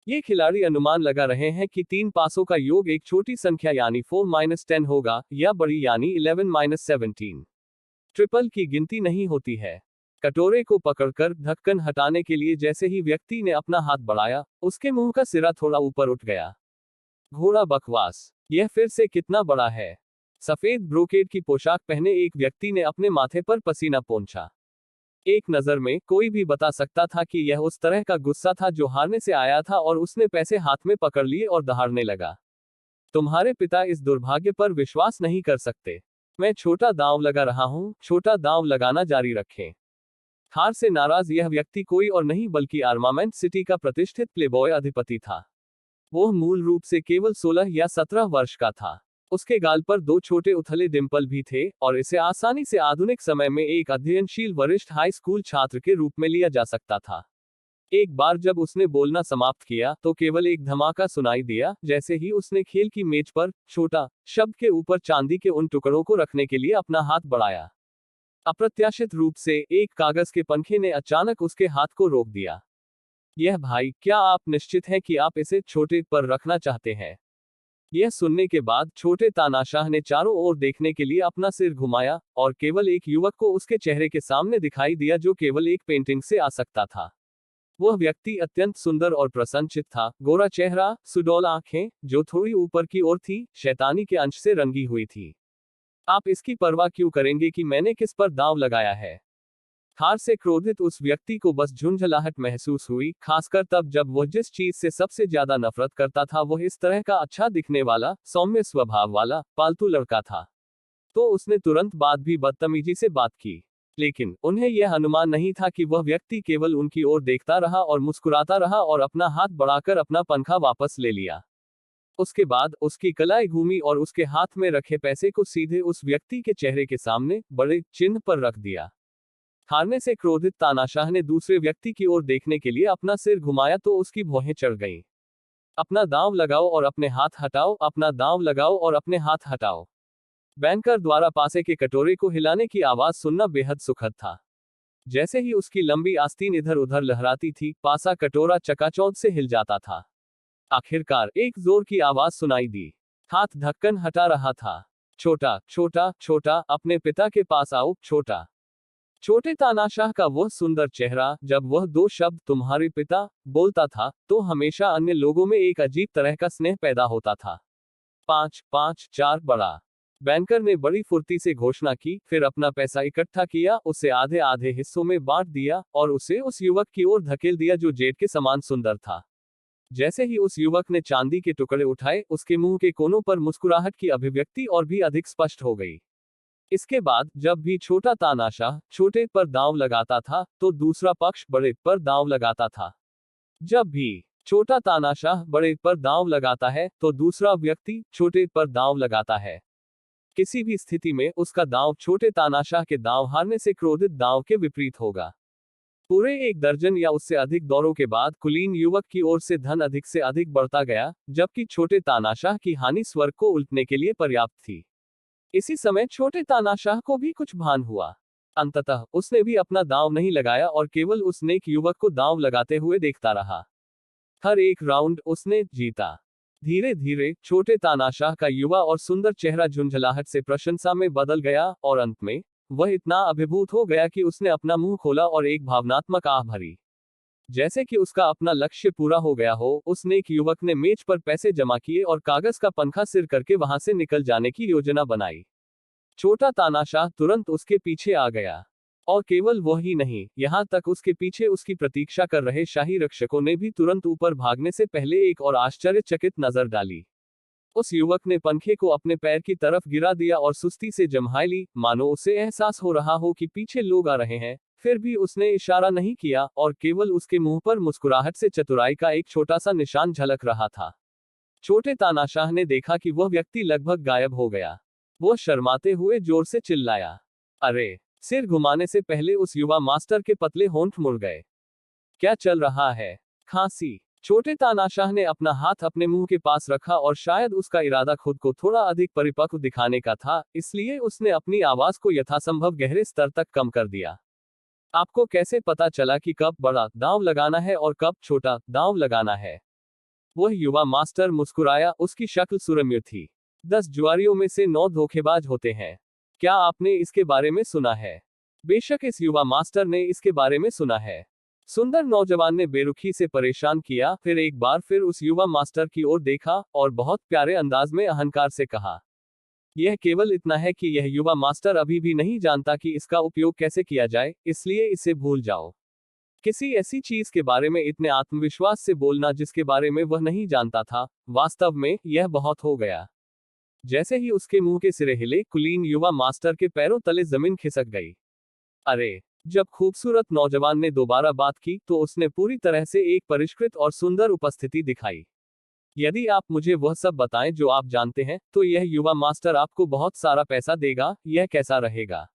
S2: ये खिलाड़ी अनुमान लगा रहे हैं कि 3 पासों का योग एक छोटी संख्या यानी 4-10 होगा या बड़ी यानी 11-17। ट्रिपल की गिनती नहीं होती है। कटोरे को पकड़कर ढक्कन हटाने के लिए जैसे ही व्यक्ति ने अपना हाथ बढ़ाया, उसके मुंह का सिरा थोड़ा ऊपर उठ गया। घोड़ा बकवास, यह फिर से कितना बड़ा है। सफेद ब्रोकेड की पोशाक पहने एक व्यक्ति ने अपने माथे पर पसीना पोंछा। एक नजर में कोई भी बता सकता था कि यह उस तरह का गुस्सा था जो हारने से आया था और उसने पैसे हाथ में पकड़ लिए और दहाड़ने लगा। तुम्हारे पिता इस दुर्भाग्य पर विश्वास नहीं कर सकते। मैं छोटा दांव लगा रहा हूं, छोटा दांव लगाना जारी रखें। हार से नाराज यह व्यक्ति कोई और नहीं बल्कि आर्मामेंट सिटी का प्रतिष्ठित प्लेबॉय अधिपति था। वो मूल रूप से केवल 16 या 17 वर्ष का था। उसके गाल पर 2 छोटे उथले डिंपल भी थे और इसे आसानी से आधुनिक समय में एक अध्ययनशील वरिष्ठ हाई स्कूल छात्र के रूप में लिया जा सकता था। एक बार जब उसने बोलना समाप्त किया तो केवल एक धमाका सुनाई दिया जैसे ही उसने खेल की मेज पर छोटा शब्द के ऊपर चांदी के उन टुकड़ों को रखने के लिए अपना हाथ बढ़ाया। अप्रत्याशित रूप से एक कागज के पंखे ने अचानक उसके हाथ को रोक दिया। यह भाई, क्या आप निश्चित हैं कि आप इसे छोटे पर रखना चाहते हैं? यह सुनने के बाद छोटे तानाशाह ने चारों ओर देखने के लिए अपना सिर घुमाया और केवल एक युवक को उसके चेहरे के सामने दिखाई दिया जो केवल एक पेंटिंग से आ सकता था। वह व्यक्ति अत्यंत सुंदर और प्रसन्नचित्त था, गोरा चेहरा, सुडौल आंखें, जो थोड़ी ऊपर की ओर थी, शैतानी के अंश से रंगी हुई थी। आप इसकी परवाह क्यों करेंगे कि मैंने किस पर दांव लगाया है? हार से क्रोधित उस व्यक्ति को बस झुंझलाहट महसूस हुई, खासकर तब जब वह जिस चीज से सबसे ज्यादा नफरत करता था वह इस तरह का अच्छा दिखने वाला, सौम्य स्वभाव वाला, पालतू लड़का था। तो उसने तुरंत बाद भी बदतमीजी से बात की। लेकिन उन्हें यह अनुमान नहीं था कि वह व्यक्ति केवल उनकी ओर देखता रहा और मुस्कुराता रहा और अपना हाथ बढ़ाकर अपना पंखा वापस ले लिया। उसके बाद उसकी कलाई घूमी और उसके हाथ में रखे पैसे को सीधे उस व्यक्ति के चेहरे के सामने बड़े चिन्ह पर रख दिया। हारने से क्रोधित तानाशाह ने दूसरे व्यक्ति की ओर देखने के लिए अपना सिर घुमाया तो उसकी भौहें चढ़ गईं। अपना दांव लगाओ और अपने हाथ हटाओ, अपना दांव लगाओ और अपने हाथ हटाओ। बैंकर द्वारा पासे के कटोरे को हिलाने की आवाज सुनना बेहद सुखद था। जैसे ही उसकी लंबी आस्तीन इधर उधर लहराती थी, पासा कटोरा चकाचौंध से हिल जाता था। आखिरकार एक जोर की आवाज सुनाई दी। हाथ ढक्कन हटा रहा था। छोटा छोटा छोटा, अपने पिता के पास आओ, छोटा। छोटे तानाशाह का वह सुंदर चेहरा, जब वह 2 शब्द तुम्हारे पिता बोलता था तो हमेशा अन्य लोगों में एक अजीब तरह का स्नेह पैदा होता था। 5-5-4 बड़ा। बैंकर ने बड़ी फुर्ती से घोषणा की, फिर अपना पैसा इकट्ठा किया, उसे आधे आधे हिस्सों में बांट दिया और उसे उस युवक की ओर धकेल दिया जो जेड के समान सुंदर था। जैसे ही उस युवक ने चांदी के टुकड़े उठाए, उसके मुंह के कोनों पर मुस्कुराहट की अभिव्यक्ति और भी अधिक स्पष्ट हो गई। इसके बाद जब भी छोटा तानाशाह छोटे पर दांव लगाता था तो दूसरा पक्ष बड़े पर दांव लगाता था। जब भी छोटा तानाशाह बड़े पर दांव लगाता है तो दूसरा व्यक्ति छोटे पर दांव लगाता है। किसी भी स्थिति में उसका दांव छोटे तानाशाह के दांव हारने से क्रोधित दांव के विपरीत होगा। पूरे 1 दर्जन या उससे अधिक दौरों के बाद कुलीन युवक की ओर से धन अधिक से अधिक बढ़ता गया, जबकि छोटे तानाशाह की हानि स्वर्ग को उल्टने के लिए पर्याप्त थी। इसी समय छोटे तानाशाह को भी कुछ भान हुआ। अंततः उसने भी अपना दांव नहीं लगाया और केवल उस नेक युवक को दांव लगाते हुए देखता रहा। हर एक राउंड उसने जीता। धीरे धीरे छोटे तानाशाह का युवा और सुंदर चेहरा झुंझलाहट से प्रशंसा में बदल गया और अंत में वह इतना अभिभूत हो गया कि उसने अपना मुंह खोला और एक भावनात्मक आह भरी। जैसे कि उसका अपना लक्ष्य पूरा हो गया हो, उस नेक युवक ने मेज पर पैसे जमा किए और कागज का पंखा सिर करके वहां से निकल जाने की योजना बनाई। छोटा तानाशाह तुरंत उसके पीछे आ गया। और केवल वह ही नहीं, यहां तक उसके पीछे उसकी प्रतीक्षा कर रहे शाही रक्षकों ने भी तुरंत ऊपर भागने से पहले एक और आश्चर्यचकित नजर डाली। उस युवक ने पंखे को अपने पैर की तरफ गिरा दिया और सुस्ती से जम्हाई ली, मानो उसे एहसास हो रहा हो कि पीछे लोग आ रहे हैं। फिर भी उसने इशारा नहीं किया और केवल उसके मुंह पर मुस्कुराहट से चतुराई का एक छोटा सा निशान झलक रहा था। छोटे तानाशाह ने देखा कि वह व्यक्ति लगभग गायब हो गया। वह शर्माते हुए जोर से चिल्लाया, अरे सिर घुमाने से पहले उस युवा मास्टर के पतले होंठ मुड़ गए। क्या चल रहा है? खांसी। छोटे तानाशाह ने अपना हाथ अपने मुंह के पास रखा और शायद उसका इरादा खुद को थोड़ा अधिक परिपक्व दिखाने का था, इसलिए उसने अपनी आवाज को यथासंभव गहरे स्तर तक कम कर दिया। आपको कैसे पता चला कि कब बड़ा दांव लगाना है और कब छोटा दांव लगाना है? वह युवा मास्टर मुस्कुराया, उसकी शक्ल सुरम्य थी। 10 जुआरियों में से 9 धोखेबाज होते हैं। क्या आपने इसके बारे में सुना है? बेशक इस युवा मास्टर ने इसके बारे में सुना है। सुंदर नौजवान ने बेरुखी से परेशान किया, फिर एक बार फिर उस युवा मास्टर की ओर देखा और बहुत प्यारे अंदाज में अहंकार से कहा, यह केवल इतना है कि यह युवा मास्टर अभी भी नहीं जानता कि इसका उपयोग कैसे किया जाए, इसलिए इसे भूल जाओ। किसी ऐसी चीज के बारे में इतने आत्मविश्वास से बोलना जिसके बारे में वह नहीं जानता था, वास्तव में यह बहुत हो गया। जैसे ही उसके मुंह के सिरे हिले, कुलीन युवा मास्टर के पैरों तले जमीन खिसक गई। अरे! जब खूबसूरत नौजवान ने दोबारा बात की तो उसने पूरी तरह से एक परिष्कृत और सुंदर उपस्थिति दिखाई। यदि आप मुझे वह सब बताएं जो आप जानते हैं, तो यह युवा मास्टर आपको बहुत सारा पैसा देगा। यह कैसा रहेगा?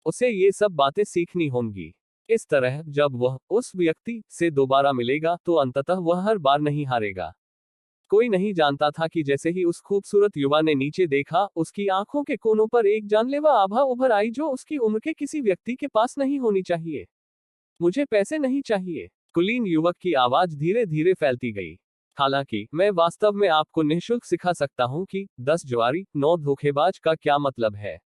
S2: उसे ये सब बातें सीखनी होंगी। इस तरह जब वह उस व्यक्ति से दोबारा मिलेगा तो अंततः वह हर बार नहीं हारेगा। कोई नहीं जानता था कि जैसे ही उस खूबसूरत युवा ने नीचे देखा, उसकी आंखों के कोनों पर एक जानलेवा आभा उभर आई जो उसकी उम्र के किसी व्यक्ति के पास नहीं होनी चाहिए। मुझे पैसे नहीं चाहिए। कुलीन युवक की आवाज धीरे धीरे फैलती गई। हालांकि मैं वास्तव में आपको निःशुल्क सिखा सकता हूं कि 10 जुआरी 9 धोखेबाज का क्या मतलब है।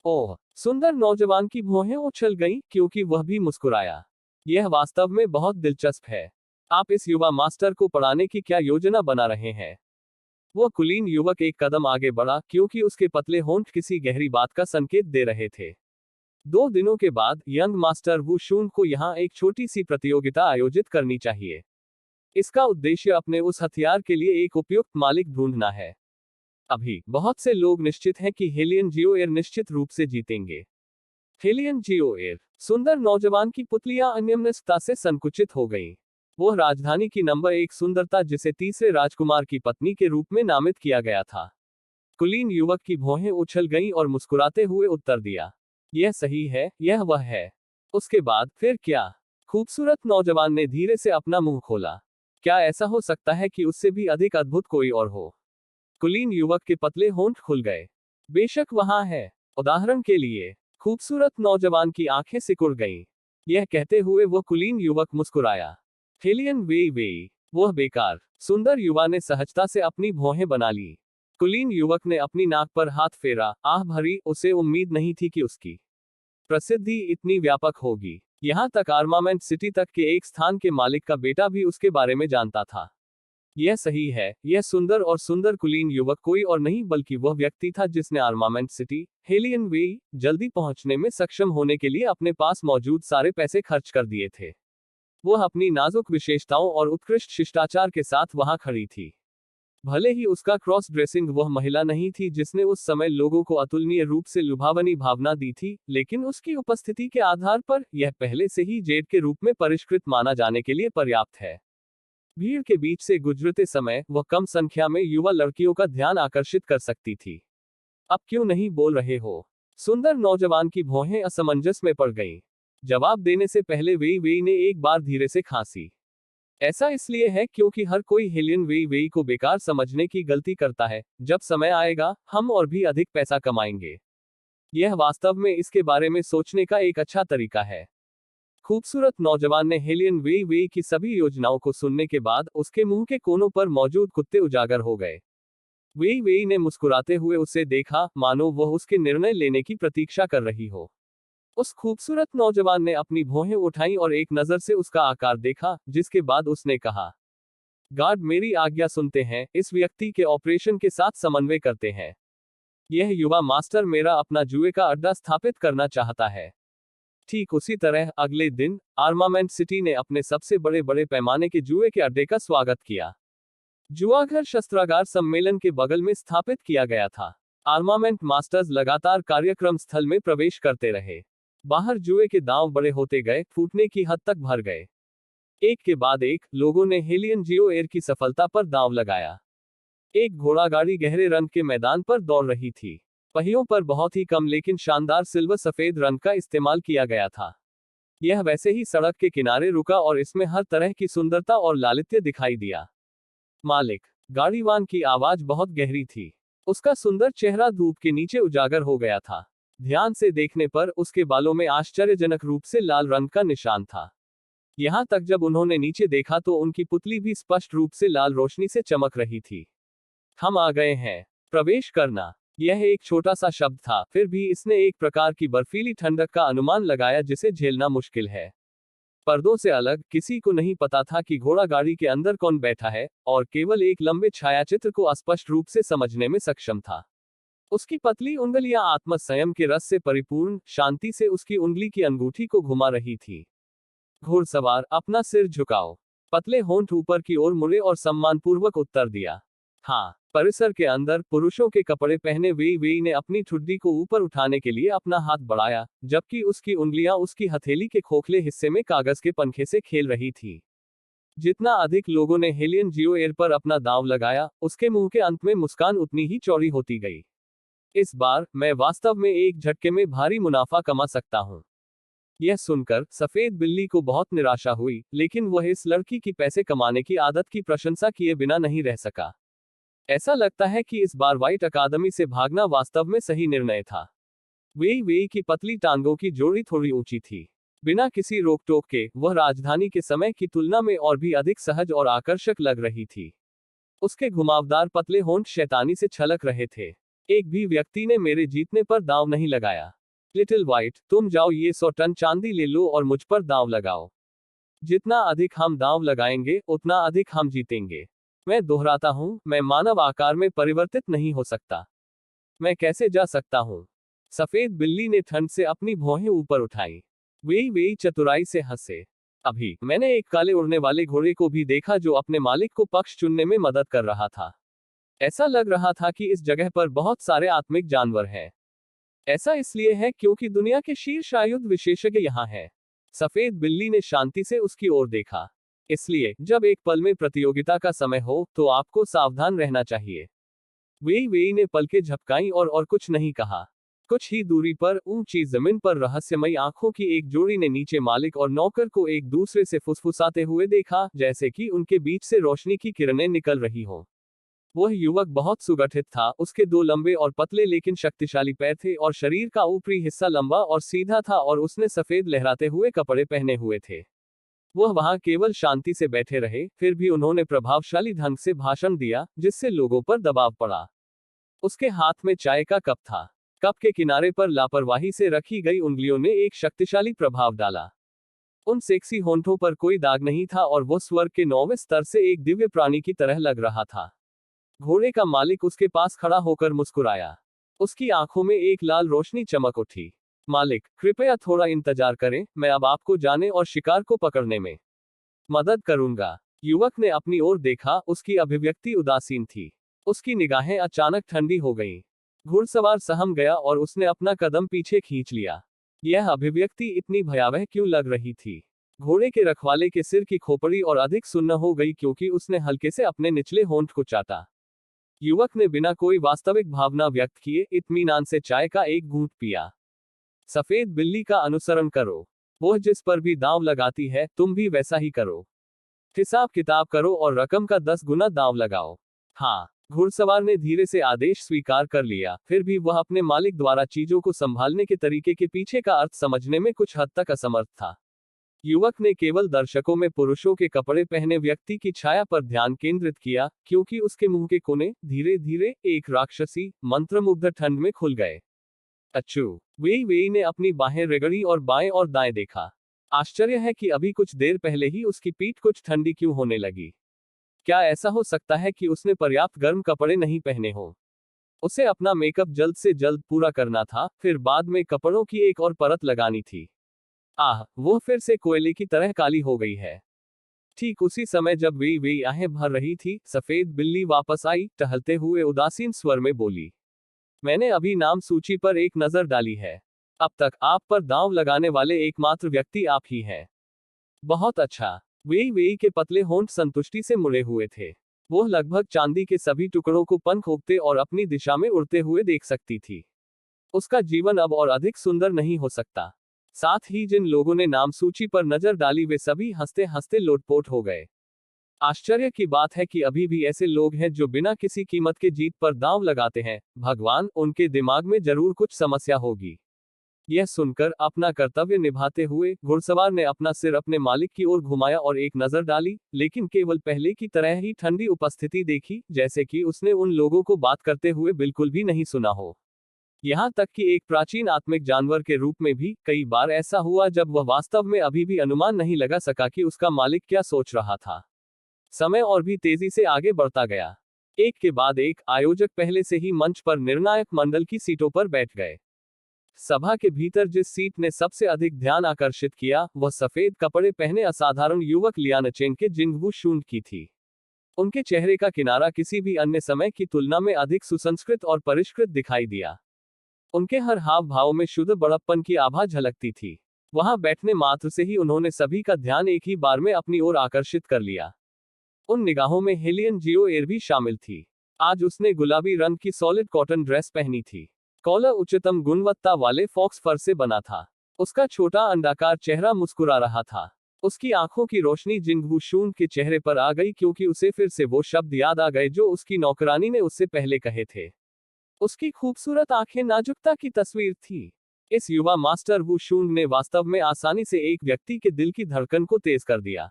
S2: ओह! सुंदर नौजवान की भौहें उछल गईं क्योंकि वह भी मुस्कुराया। यह वास्तव में बहुत दिलचस्प है। आप इस युवा मास्टर को पढ़ाने की क्या योजना बना रहे हैं? वह कुलीन युवक एक कदम आगे बढ़ा क्योंकि उसके पतले होंठ किसी गहरी बात का संकेत दे रहे थे। 2 दिनों के बाद यंग मास्टर वू शून को यहाँ एक छोटी सी प्रतियोगिता आयोजित करनी चाहिए। इसका उद्देश्य अपने उस हथियार के लिए एक उपयुक्त मालिक ढूंढना है। अभी बहुत से लोग निश्चित हैं कि हेलियन जियो एयर निश्चित रूप से जीतेंगे। हेलियन जियो एयर। सुंदर नौजवान की पुतलियां अन्यमनस्कता से संकुचित हो गईं। वह राजधानी की नंबर 1 सुंदरता, जिसे तीसरे राजकुमार की पत्नी के रूप में नामित किया गया था। कुलीन युवक की भौहें उछल गईं और मुस्कुराते हुए उत्तर दिया, यह सही है, यह वह है। उसके बाद फिर क्या? खूबसूरत नौजवान ने धीरे से अपना मुंह खोला। क्या ऐसा हो सकता है कि उससे भी अधिक अद्भुत कोई और हो? कुलीन युवक के पतले होंठ खुल गए। बेशक वहां है। उदाहरण के लिए, खूबसूरत नौजवान की आंखें सिकुड़ गईं। यह कहते हुए वह कुलीन युवक मुस्कुराया। हेलियन वेई वेई। वह बेकार। सुंदर युवा ने सहजता से अपनी भौहें बना ली। कुलीन युवक ने अपनी नाक पर हाथ फेरा। आह भरी, उसे उम्मीद नहीं थी कि उसकी प्रसिद्धि इतनी व्यापक होगी। यहां तक आर्मामेंट सिटी तक के एक स्थान के मालिक का बेटा भी उसके बारे में जानता था। यह सही है, यह सुंदर और सुंदर कुलीन युवक कोई और नहीं बल्कि वह व्यक्ति था जिसने आर्मामेंट सिटी, हेलियन वेई, जल्दी पहुंचने में सक्षम होने के लिए अपने पास मौजूद सारे पैसे खर्च कर दिए थे। वह अपनी नाजुक विशेषताओं और उत्कृष्ट शिष्टाचार के साथ वहां खड़ी थी। भले ही उसका क्रॉस ड्रेसिंग वह महिला नहीं थी जिसने उस समय लोगों को अतुलनीय रूप से लुभावनी भावना दी थी, लेकिन उसकी उपस्थिति के आधार पर यह पहले से ही जेड के रूप में परिष्कृत माना जाने के लिए पर्याप्त है। भीड़ के बीच से गुजरते समय वह कम संख्या में युवा लड़कियों का ध्यान आकर्षित कर सकती थी। अब क्यों नहीं बोल रहे हो? सुंदर नौजवान की भौहें असमंजस में पड़ गईं। जवाब देने से पहले वेई वेई ने एक बार धीरे से खांसी। ऐसा इसलिए है क्योंकि हर कोई हेलियन वेई वेई को बेकार समझने की गलती करता है। जब समय आएगा, हम और भी अधिक पैसा कमाएंगे। यह वास्तव में इसके बारे में सोचने का एक अच्छा तरीका है। खूबसूरत नौजवान ने हेलियन वेई वेई की सभी योजनाओं को सुनने के बाद उसके मुंह के कोनों पर मौजूद कुत्ते उजागर हो गए। वेई वेई ने मुस्कुराते हुए उसे देखा, मानो वह उसके निर्णय लेने की प्रतीक्षा कर रही हो। उस खूबसूरत नौजवान ने अपनी भौहें उठाईं और एक नजर से उसका आकार देखा, जिसके बाद उसने कहा, गार्ड मेरी आज्ञा सुनते हैं, इस व्यक्ति के ऑपरेशन के साथ समन्वय करते हैं। यह युवा मास्टर मेरा अपना जुए का अड्डा स्थापित करना चाहता है। ठीक उसी तरह अगले दिन आर्मामेंट सिटी ने अपने सबसे बड़े पैमाने के जुए के अड्डे का स्वागत किया। जुआघर शस्त्रागार सम्मेलन के बगल में स्थापित किया गया था। आर्मामेंट मास्टर्स लगातार कार्यक्रम स्थल में प्रवेश करते रहे। बाहर जुए के दांव बड़े होते गए, फूटने की हद तक भर गए। एक के बाद एक लोगों ने हेलियन जियो एयर की सफलता पर दांव लगाया। एक घोड़ागाड़ी गहरे रंग के मैदान पर दौड़ रही थी। पहियों पर बहुत ही कम लेकिन शानदार सिल्वर सफेद रंग का इस्तेमाल किया गया था। यह वैसे ही सड़क के किनारे रुका और इसमें हर तरह की सुंदरता और लालित्य दिखाई दिया। मालिक, गाड़ीवान की आवाज बहुत गहरी थी। उसका सुंदर चेहरा धूप के नीचे उजागर हो गया था। ध्यान से देखने पर उसके बालों में आश्चर्यजनक रूप से लाल रंग का निशान था। यहां तक जब उन्होंने नीचे देखा तो उनकी पुतली भी स्पष्ट रूप से लाल रोशनी से चमक रही थी। हम आ गए हैं। प्रवेश करना। यह एक छोटा सा शब्द था, फिर भी इसने एक प्रकार की बर्फीली ठंडक का अनुमान लगाया जिसे झेलना मुश्किल है। पर्दों से अलग किसी को नहीं पता था कि घोड़ा गाड़ी के अंदर कौन बैठा है, और केवल एक लंबे छायाचित्र को अस्पष्ट रूप से समझने में सक्षम था। उसकी पतली उंगलियां आत्म संयम के रस से परिपूर्ण, शांति से उसकी उंगली की अंगूठी को घुमा रही थी। घुड़सवार, अपना सिर झुकाओ। पतले होंठ ऊपर की ओर मुड़े और सम्मानपूर्वक उत्तर दिया। हाँ। परिसर के अंदर पुरुषों के कपड़े पहने वेई वेई ने अपनी ठुड्डी को ऊपर उठाने के लिए अपना हाथ बढ़ाया, जबकि उसकी उंगलियां उसकी हथेली के खोखले हिस्से में कागज के पंखे से खेल रही थी। जितना अधिक लोगों ने हेलियन जियो एयर पर अपना दांव लगाया, उसके मुंह के अंत में मुस्कान उतनी ही चौड़ी होती गई। इस बार मैं वास्तव में एक झटके में भारी मुनाफा कमा सकता हूं। यह सुनकर सफेद बिल्ली को बहुत निराशा हुई, लेकिन वह इस लड़की की पैसे कमाने की आदत की प्रशंसा किए बिना नहीं रह सका। ऐसा लगता है कि इस बार व्हाइट अकादमी से भागना वास्तव में सही निर्णय था। वेई वेई की पतली टांगों की जोड़ी थोड़ी ऊंची थी। बिना किसी रोक टोक के वह राजधानी के समय की तुलना में और भी अधिक सहज और आकर्षक लग रही थी। उसके घुमावदार पतले होंठ शैतानी से छलक रहे थे। एक भी व्यक्ति ने मेरे जीतने पर दांव नहीं लगाया। लिटिल व्हाइट, तुम जाओ ये 100 टन चांदी ले लो और मुझ पर दांव लगाओ। जितना अधिक हम दांव लगाएंगे उतना अधिक हम जीतेंगे। मैं दोहराता हूं, मैं मानव आकार में परिवर्तित नहीं हो सकता। मैं कैसे जा सकता हूं? सफेद बिल्ली ने ठंड से अपनी भौहें ऊपर उठाई। वेई वेई चतुराई से हंसे। अभी मैंने एक काले उड़ने वाले घोड़े को भी देखा जो अपने मालिक को पक्ष चुनने में मदद कर रहा था। ऐसा लग रहा था कि इस जगह पर बहुत सारे आत्मिक जानवर हैं। ऐसा इसलिए है क्योंकि दुनिया के शीर्ष आयुध विशेषज्ञ यहाँ हैं। सफेद बिल्ली ने शांति से उसकी ओर देखा। इसलिए जब एक पल में प्रतियोगिता का समय हो तो आपको सावधान रहना चाहिए। वेई वेई ने पलकें झपकाई और कुछ नहीं कहा। कुछ ही दूरी पर ऊंची जमीन पर रहस्यमयी आंखों की एक जोड़ी ने नीचे मालिक और नौकर को एक दूसरे से फुसफुसाते हुए देखा, जैसे कि उनके बीच से रोशनी की किरणें निकल रही हों। वह युवक बहुत सुगठित था। उसके 2 लंबे और पतले लेकिन शक्तिशाली पैर थे और शरीर का ऊपरी हिस्सा लंबा और सीधा था और उसने सफेद लहराते हुए कपड़े पहने हुए थे। वह वहां केवल शांति से बैठे रहे, फिर भी उन्होंने प्रभावशाली ढंग से भाषण दिया, जिससे लोगों पर दबाव पड़ा। उसके हाथ में चाय का कप था। कप के किनारे पर लापरवाही से रखी गई उंगलियों ने एक शक्तिशाली प्रभाव डाला। उन सेक्सी होंठों पर कोई दाग नहीं था और वह स्वर्ग के 9वें स्तर से एक दिव्य प्राणी की तरह लग रहा था। घोड़े का मालिक उसके पास खड़ा होकर मुस्कुराया। उसकी आंखों में एक लाल रोशनी चमक उठी। मालिक, कृपया थोड़ा इंतजार करें, मैं अब आपको जाने और शिकार को पकड़ने में मदद करूंगा। युवक ने अपनी ओर देखा, उसकी अभिव्यक्ति उदासीन थी। उसकी निगाहें अचानक ठंडी हो गईं। घुड़सवार सहम गया और उसने अपना कदम पीछे खींच लिया। यह अभिव्यक्ति इतनी भयावह क्यों लग रही थी? घोड़े के रखवाले के सिर की खोपड़ी और अधिक सुन्न हो गई क्योंकि उसने हल्के से अपने निचले होंठ को चाटा। युवक ने बिना कोई वास्तविक भावना व्यक्त किए इत्मीनान से चाय का एक घूंट पिया। सफेद बिल्ली का अनुसरण करो। वह जिस पर भी दांव लगाती है, तुम भी वैसा ही करो। हिसाब किताब करो और रकम का 10 गुना दांव लगाओ। हाँ। घुड़सवार ने धीरे से आदेश स्वीकार कर लिया, फिर भी वह अपने मालिक द्वारा चीजों को संभालने के तरीके के पीछे का अर्थ समझने में कुछ हद तक असमर्थ था। युवक ने केवल दर्शकों में पुरुषों के कपड़े पहने व्यक्ति की छाया पर ध्यान केंद्रित किया, क्योंकि उसके मुंह के कोने धीरे धीरे एक राक्षसी मंत्रमुग्ध ठंड में खुल गए। अच्छू। वेई वेई ने अपनी बाहें रगड़ी और बाएं और दाएं देखा। आश्चर्य है कि अभी कुछ देर पहले ही उसकी पीठ कुछ ठंडी क्यों होने लगी। क्या ऐसा हो सकता है कि उसने पर्याप्त गर्म कपड़े नहीं पहने हों? उसे अपना मेकअप जल्द से जल्द पूरा करना था, फिर बाद में कपड़ों की एक और परत लगानी थी। आह, वो फिर से कोयले की तरह काली हो गई है। ठीक उसी समय जब वेई वेई आहें भर रही थी, सफेद बिल्ली वापस आई, टहलते हुए उदासीन स्वर में बोली। मैंने अभी नाम सूची पर एक नजर डाली है। अब तक आप पर दांव लगाने वाले एकमात्र व्यक्ति आप ही हैं। बहुत अच्छा। वेई वेई के पतले होंठ संतुष्टि से मुड़े हुए थे। वो लगभग चांदी के सभी टुकड़ों को पंख उगते और अपनी दिशा में उड़ते हुए देख सकती थी। उसका जीवन अब और अधिक सुंदर नहीं हो सकता। साथ ही जिन लोगों ने नाम सूची पर नजर डाली वे सभी हंसते हंसते लोटपोट हो गए। आश्चर्य की बात है कि अभी भी ऐसे लोग हैं जो बिना किसी कीमत के जीत पर दांव लगाते हैं। भगवान, उनके दिमाग में जरूर कुछ समस्या होगी। यह सुनकर अपना कर्तव्य निभाते हुए घुड़सवार ने अपना सिर अपने मालिक की ओर घुमाया और एक नजर डाली, लेकिन केवल पहले की तरह ही ठंडी उपस्थिति देखी, जैसे कि उसने उन लोगों को बात करते हुए बिल्कुल भी नहीं सुना हो। यहाँ तक कि एक प्राचीन आत्मिक जानवर के रूप में भी कई बार ऐसा हुआ जब वह वास्तव में अभी भी अनुमान नहीं लगा सका कि उसका मालिक क्या सोच रहा था। समय और भी तेजी से आगे बढ़ता गया। एक के बाद एक आयोजक पहले से ही मंच पर निर्णायक मंडल की सीटों पर बैठ गए। सभा के भीतर जिस सीट ने सबसे अधिक ध्यान आकर्षित किया वह सफेद कपड़े पहने असाधारण युवक लियानचेन के जिंगवू शूंड की थी। उनके चेहरे का किनारा किसी भी अन्य समय की तुलना में अधिक सुसंस्कृत और परिष्कृत दिखाई दिया। उनके हर हाव भाव में शुद्ध बड़प्पन की आभा झलकती थी। वहां बैठने मात्र से ही उन्होंने सभी का ध्यान एक ही बार में अपनी ओर आकर्षित कर लिया। उन निगाहों में हेलियन जियो एयर भी शामिल थी। आज उसने गुलाबी रंग की सॉलिड कॉटन ड्रेस पहनी थी। कॉलर उच्चतम गुणवत्ता वाले फॉक्स फर से बना था। उसका छोटा अंडाकार चेहरा मुस्कुरा रहा था। उसकी आंखों की रोशनी जिंगवू शून के चेहरे पर आ गई क्योंकि उसे फिर से वो शब्द याद आ गए जो उसकी नौकरानी ने उससे पहले कहे थे। उसकी खूबसूरत आंखें नाजुकता की तस्वीर थी। इस युवा मास्टर वू शून ने वास्तव में आसानी से एक व्यक्ति के दिल की धड़कन को तेज कर दिया।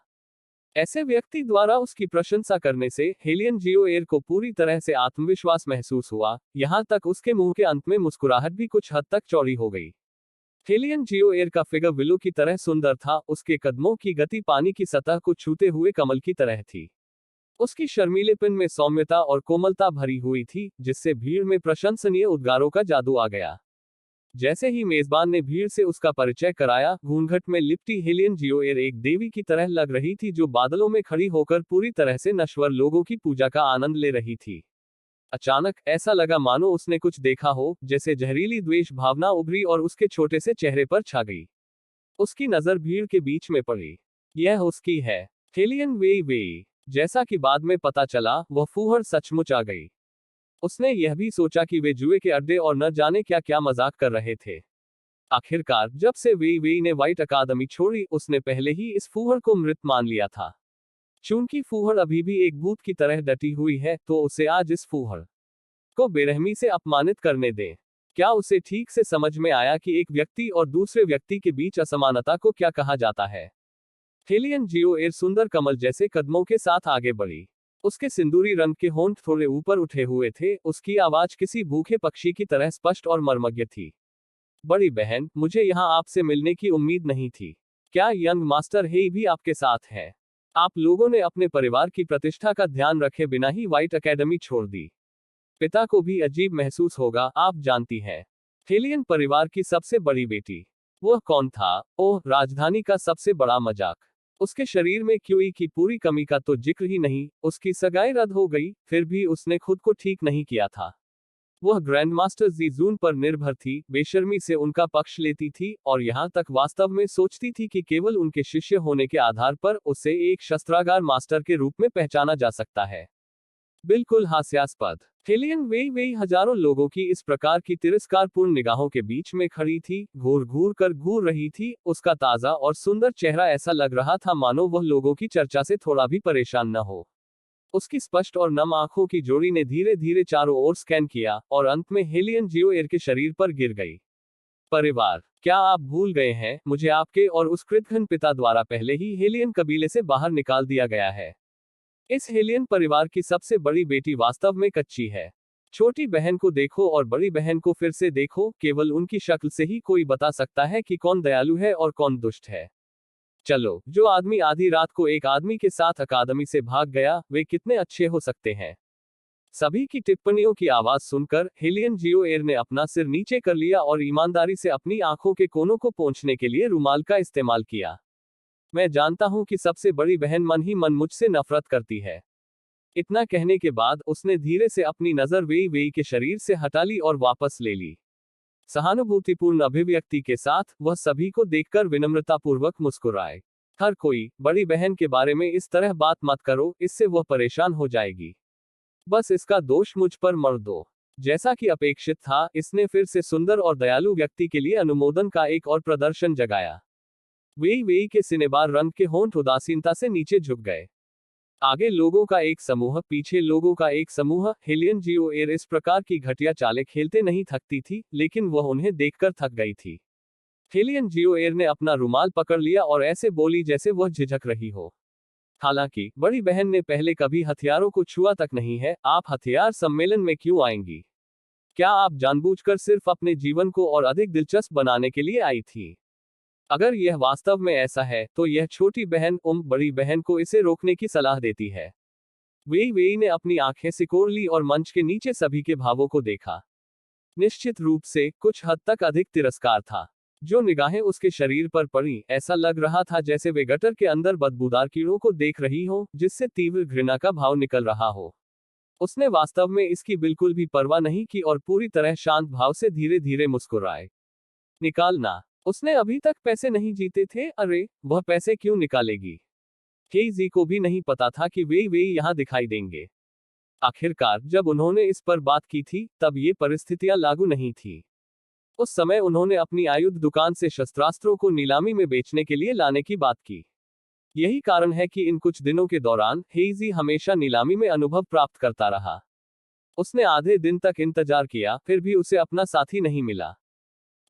S2: ऐसे व्यक्ति द्वारा उसकी प्रशंसा करने से हेलियन जियो एयर को पूरी तरह से आत्मविश्वास महसूस हुआ, यहाँ तक उसके मुंह के अंत में मुस्कुराहट भी कुछ हद तक चौड़ी हो गई। हेलियन जियो एयर का फिगर विलो की तरह सुंदर था। उसके कदमों की गति पानी की सतह को छूते हुए कमल की तरह थी। उसकी शर्मीलेपन में सौम्यता और कोमलता भरी हुई थी, जिससे भीड़ में प्रशंसनीय उद्गारों का जादू आ गया। जैसे ही मेजबान ने भीड़ से उसका परिचय कराया, घूंघट में लिपटी हेलियन जियो एयर एक देवी की तरह लग रही थी जो बादलों में खड़ी होकर पूरी तरह से नश्वर लोगों की पूजा का आनंद ले रही थी। अचानक ऐसा लगा मानो उसने कुछ देखा हो, जैसे जहरीली द्वेष भावना उभरी और उसके छोटे से चेहरे पर छा गई। उसकी नजर भीड़ के बीच में पड़ी। यह उसकी है, हेलियन वेई वेई। जैसा कि बाद में पता चला, वह फूहड़ सचमुच आ गई। उसने यह भी सोचा कि वे जुए के अड्डे और न जाने क्या क्या मजाक कर रहे थे। आखिरकार जब से वेई वेई ने व्हाइट अकादमी छोड़ी, उसने पहले ही इस फूहड़ को मृत मान लिया था। चूंकि फूहड़ अभी भी एक भूत की तरह डटी हुई है, तो उसे आज इस फूहड़ को बेरहमी से अपमानित करने दें। क्या उसे ठीक से समझ में आया कि एक व्यक्ति और दूसरे व्यक्ति के बीच असमानता को क्या कहा जाता है? हेलियन जियो एयर सुंदर कमल जैसे कदमों के साथ आगे बढ़ी। उसके सिंदूरी रंग के होंठ थोड़े ऊपर उठे हुए थे। उसकी आवाज किसी भूखे पक्षी की तरह स्पष्ट और मर्मज्ञ थी। बड़ी बहन, मुझे यहाँ आपसे मिलने की उम्मीद नहीं थी। क्या यंग मास्टर हेई भी आपके साथ है? आप लोगों ने अपने परिवार की प्रतिष्ठा का ध्यान रखे बिना ही व्हाइट एकेडमी छोड़ दी। पिता को भी अजीब महसूस होगा, आप जानती हैं। हेलियन परिवार की सबसे बड़ी बेटी। वह कौन था? ओह, राजधानी का सबसे बड़ा मजाक। उसके शरीर में क्यूई की पूरी कमी का तो जिक्र ही नहीं। उसकी सगाई रद्द हो गई, फिर भी उसने खुद को ठीक नहीं किया था। वह ग्रैंड मास्टर जीजून पर निर्भर थी, बेशर्मी से उनका पक्ष लेती थी और यहाँ तक वास्तव में सोचती थी कि केवल उनके शिष्य होने के आधार पर उसे एक शस्त्रागार मास्टर के रूप में पहचाना जा सकता है। बिल्कुल हास्यास्पद। हेलियन वेई वेई हजारों लोगों की इस प्रकार की तिरस्कारपूर्ण निगाहों के बीच में खड़ी थी, घूर घूर कर घूर रही थी। उसका ताजा और सुंदर चेहरा ऐसा लग रहा था मानो वह लोगों की चर्चा से थोड़ा भी परेशान न हो। उसकी स्पष्ट और नम आंखों की जोड़ी ने धीरे धीरे चारों ओर स्कैन किया और अंत में हेलियन जियो एयर के शरीर पर गिर गई। परिवार, क्या आप भूल गए हैं? मुझे आपके और उस कृतघ्न पिता द्वारा पहले ही हेलियन कबीले से बाहर निकाल दिया गया है। इस हेलियन परिवार की सबसे बड़ी बेटी वास्तव में कच्ची है। छोटी बहन को देखो और बड़ी बहन को फिर से देखो, केवल उनकी शक्ल से ही कोई बता सकता है कि कौन दयालु है और कौन दुष्ट है। चलो, जो आदमी आधी रात को एक आदमी के साथ अकादमी से भाग गया, वे कितने अच्छे हो सकते हैं? सभी की टिप्पणियों की आवाज सुनकर हेलियन जियो एयर ने अपना सिर नीचे कर लिया और ईमानदारी से अपनी आंखों के कोनों को पोंछने के लिए रुमाल का इस्तेमाल किया। मैं जानता हूं कि सबसे बड़ी बहन मन ही मन मुझसे नफरत करती है। इतना कहने के बाद उसने धीरे से अपनी नजर वेई वेई के शरीर से हटा ली और वापस ले ली। सहानुभूतिपूर्ण अभिव्यक्ति के साथ वह सभी को देखकर विनम्रतापूर्वक मुस्कुराए। हर कोई, बड़ी बहन के बारे में इस तरह बात मत करो, इससे वह परेशान हो जाएगी। बस इसका दोष मुझ पर मत दो। जैसा कि अपेक्षित था, इसने फिर से सुंदर और दयालु व्यक्ति के लिए अनुमोदन का एक और प्रदर्शन जगाया। वेई वेई के सिनेबार रंग के होंठ उदासीनता से नीचे झुक गए। आगे लोगों का एक समूह, पीछे लोगों का एक समूह। हेलियन जियोएर इस प्रकार की घटिया चालें खेलते नहीं थकती थी, लेकिन वह उन्हें देखकर थक गई थी। हेलियन जियोएर ने अपना रुमाल पकड़ लिया और ऐसे बोली जैसे वह झिझक रही हो। हालांकि बड़ी बहन ने पहले कभी हथियारों को छुआ तक नहीं है। आप हथियार सम्मेलन में क्यों आएंगी? क्या आप जानबूझकर सिर्फ अपने जीवन को और अधिक दिलचस्प बनाने के लिए आई थी? अगर यह वास्तव में ऐसा है, तो यह छोटी बहन बड़ी बहन को इसे रोकने की सलाह देती है। वेई वेई ने अपनी आंखें सिकोड़ ली और मंच के नीचे सभी के भावों को देखा। निश्चित रूप से कुछ हद तक अधिक तिरस्कार था। जो निगाहें उसके शरीर पर पड़ी, ऐसा लग रहा था जैसे वे गटर के अंदर बदबूदार कीड़ों को देख रही हो, जिससे तीव्र घृणा का भाव निकल रहा हो। उसने वास्तव में इसकी बिल्कुल भी परवाह नहीं की और पूरी तरह शांत भाव से धीरे धीरे मुस्कुराए। निकालना। उसने अभी तक पैसे नहीं जीते थे। अरे, वह पैसे क्यों निकालेगी? हेजी को भी नहीं पता था कि वे यहाँ दिखाई देंगे। आखिरकार जब उन्होंने इस पर बात की थी, तब ये परिस्थितियां लागू नहीं थी। उस समय उन्होंने अपनी आयुध दुकान से शस्त्रास्त्रों को नीलामी में बेचने के लिए लाने की बात की। यही कारण है कि इन कुछ दिनों के दौरान हेजी हमेशा नीलामी में अनुभव प्राप्त करता रहा। उसने आधे दिन तक इंतजार किया, फिर भी उसे अपना साथी नहीं मिला।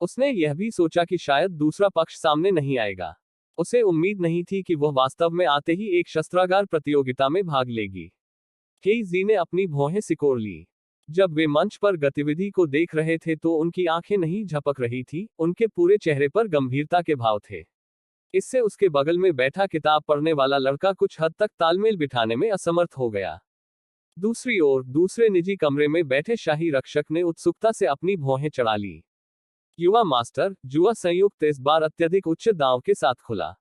S2: उसने यह भी सोचा कि शायद दूसरा पक्ष सामने नहीं आएगा। उसे उम्मीद नहीं थी कि वह वास्तव में आते ही एक शस्त्रागार प्रतियोगिता में भाग लेगी। हेजी ने अपनी भौहें सिकोड़ ली। जब वे मंच पर गतिविधि को देख रहे थे तो उनकी आंखें नहीं झपक रही थी, उनके पूरे चेहरे पर गंभीरता के भाव थे। इससे उसके बगल में बैठा किताब पढ़ने वाला लड़का कुछ हद तक तालमेल बिठाने में असमर्थ हो गया। दूसरी ओर, दूसरे निजी कमरे में बैठे शाही रक्षक ने उत्सुकता से अपनी भौहें चढ़ा ली। युवा मास्टर, जुआ संयुक्त इस बार अत्यधिक उच्च दांव के साथ खुला।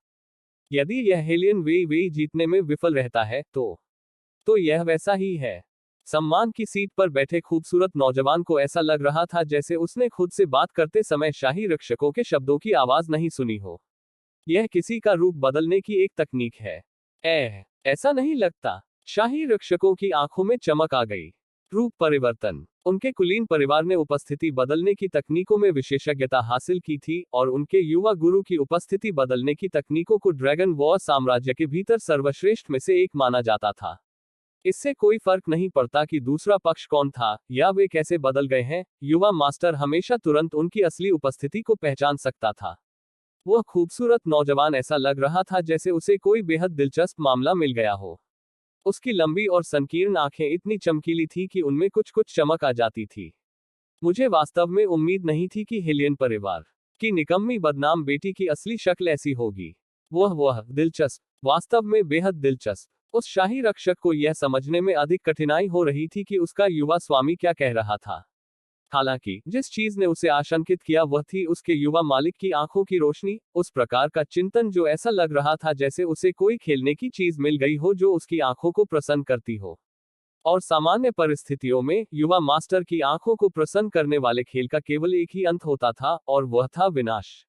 S2: यदि यह हेलियन वेई जीतने में विफल रहता है, तो यह वैसा ही है। सम्मान की सीट पर बैठे खूबसूरत नौजवान को ऐसा लग रहा था जैसे उसने खुद से बात करते समय शाही रक्षकों के शब्दों की आवाज नहीं सुनी हो। यह किसी का रूप बदलने की एक तकनीक है। ऐसा नहीं लगता। शाही रक्षकों की आंखों में चमक आ गई। रूप परिवर्तन। उनके कुलीन परिवार ने उपस्थिति बदलने की तकनीकों में विशेषज्ञता हासिल की थी और उनके युवा गुरु की उपस्थिति बदलने की तकनीकों को ड्रैगन वॉर साम्राज्य के भीतर सर्वश्रेष्ठ में से एक माना जाता था। इससे कोई फर्क नहीं पड़ता कि दूसरा पक्ष कौन था या वे कैसे बदल गए हैं, युवा मास्टर हमेशा तुरंत उनकी असली उपस्थिति को पहचान सकता था। वह खूबसूरत नौजवान ऐसा लग रहा था जैसे उसे कोई बेहद दिलचस्प मामला मिल गया हो। उसकी लंबी और संकीर्ण आंखें इतनी चमकीली थी कि उनमें कुछ कुछ चमक आ जाती थी। मुझे वास्तव में उम्मीद नहीं थी कि हेलियन परिवार की निकम्मी बदनाम बेटी की असली शक्ल ऐसी होगी। वह दिलचस्प, वास्तव में बेहद दिलचस्प। उस शाही रक्षक को यह समझने में अधिक कठिनाई हो रही थी कि उसका युवा स्वामी क्या कह रहा था। हालांकि जिस चीज ने उसे आशंकित किया वह थी उसके युवा मालिक की आंखों की रोशनी, उस प्रकार का चिंतन जो ऐसा लग रहा था जैसे उसे कोई खेलने की चीज मिल गई हो जो उसकी आंखों को प्रसन्न करती हो। और सामान्य परिस्थितियों में युवा मास्टर की आंखों को प्रसन्न करने वाले खेल का केवल एक ही अंत होता था, और वह था विनाश।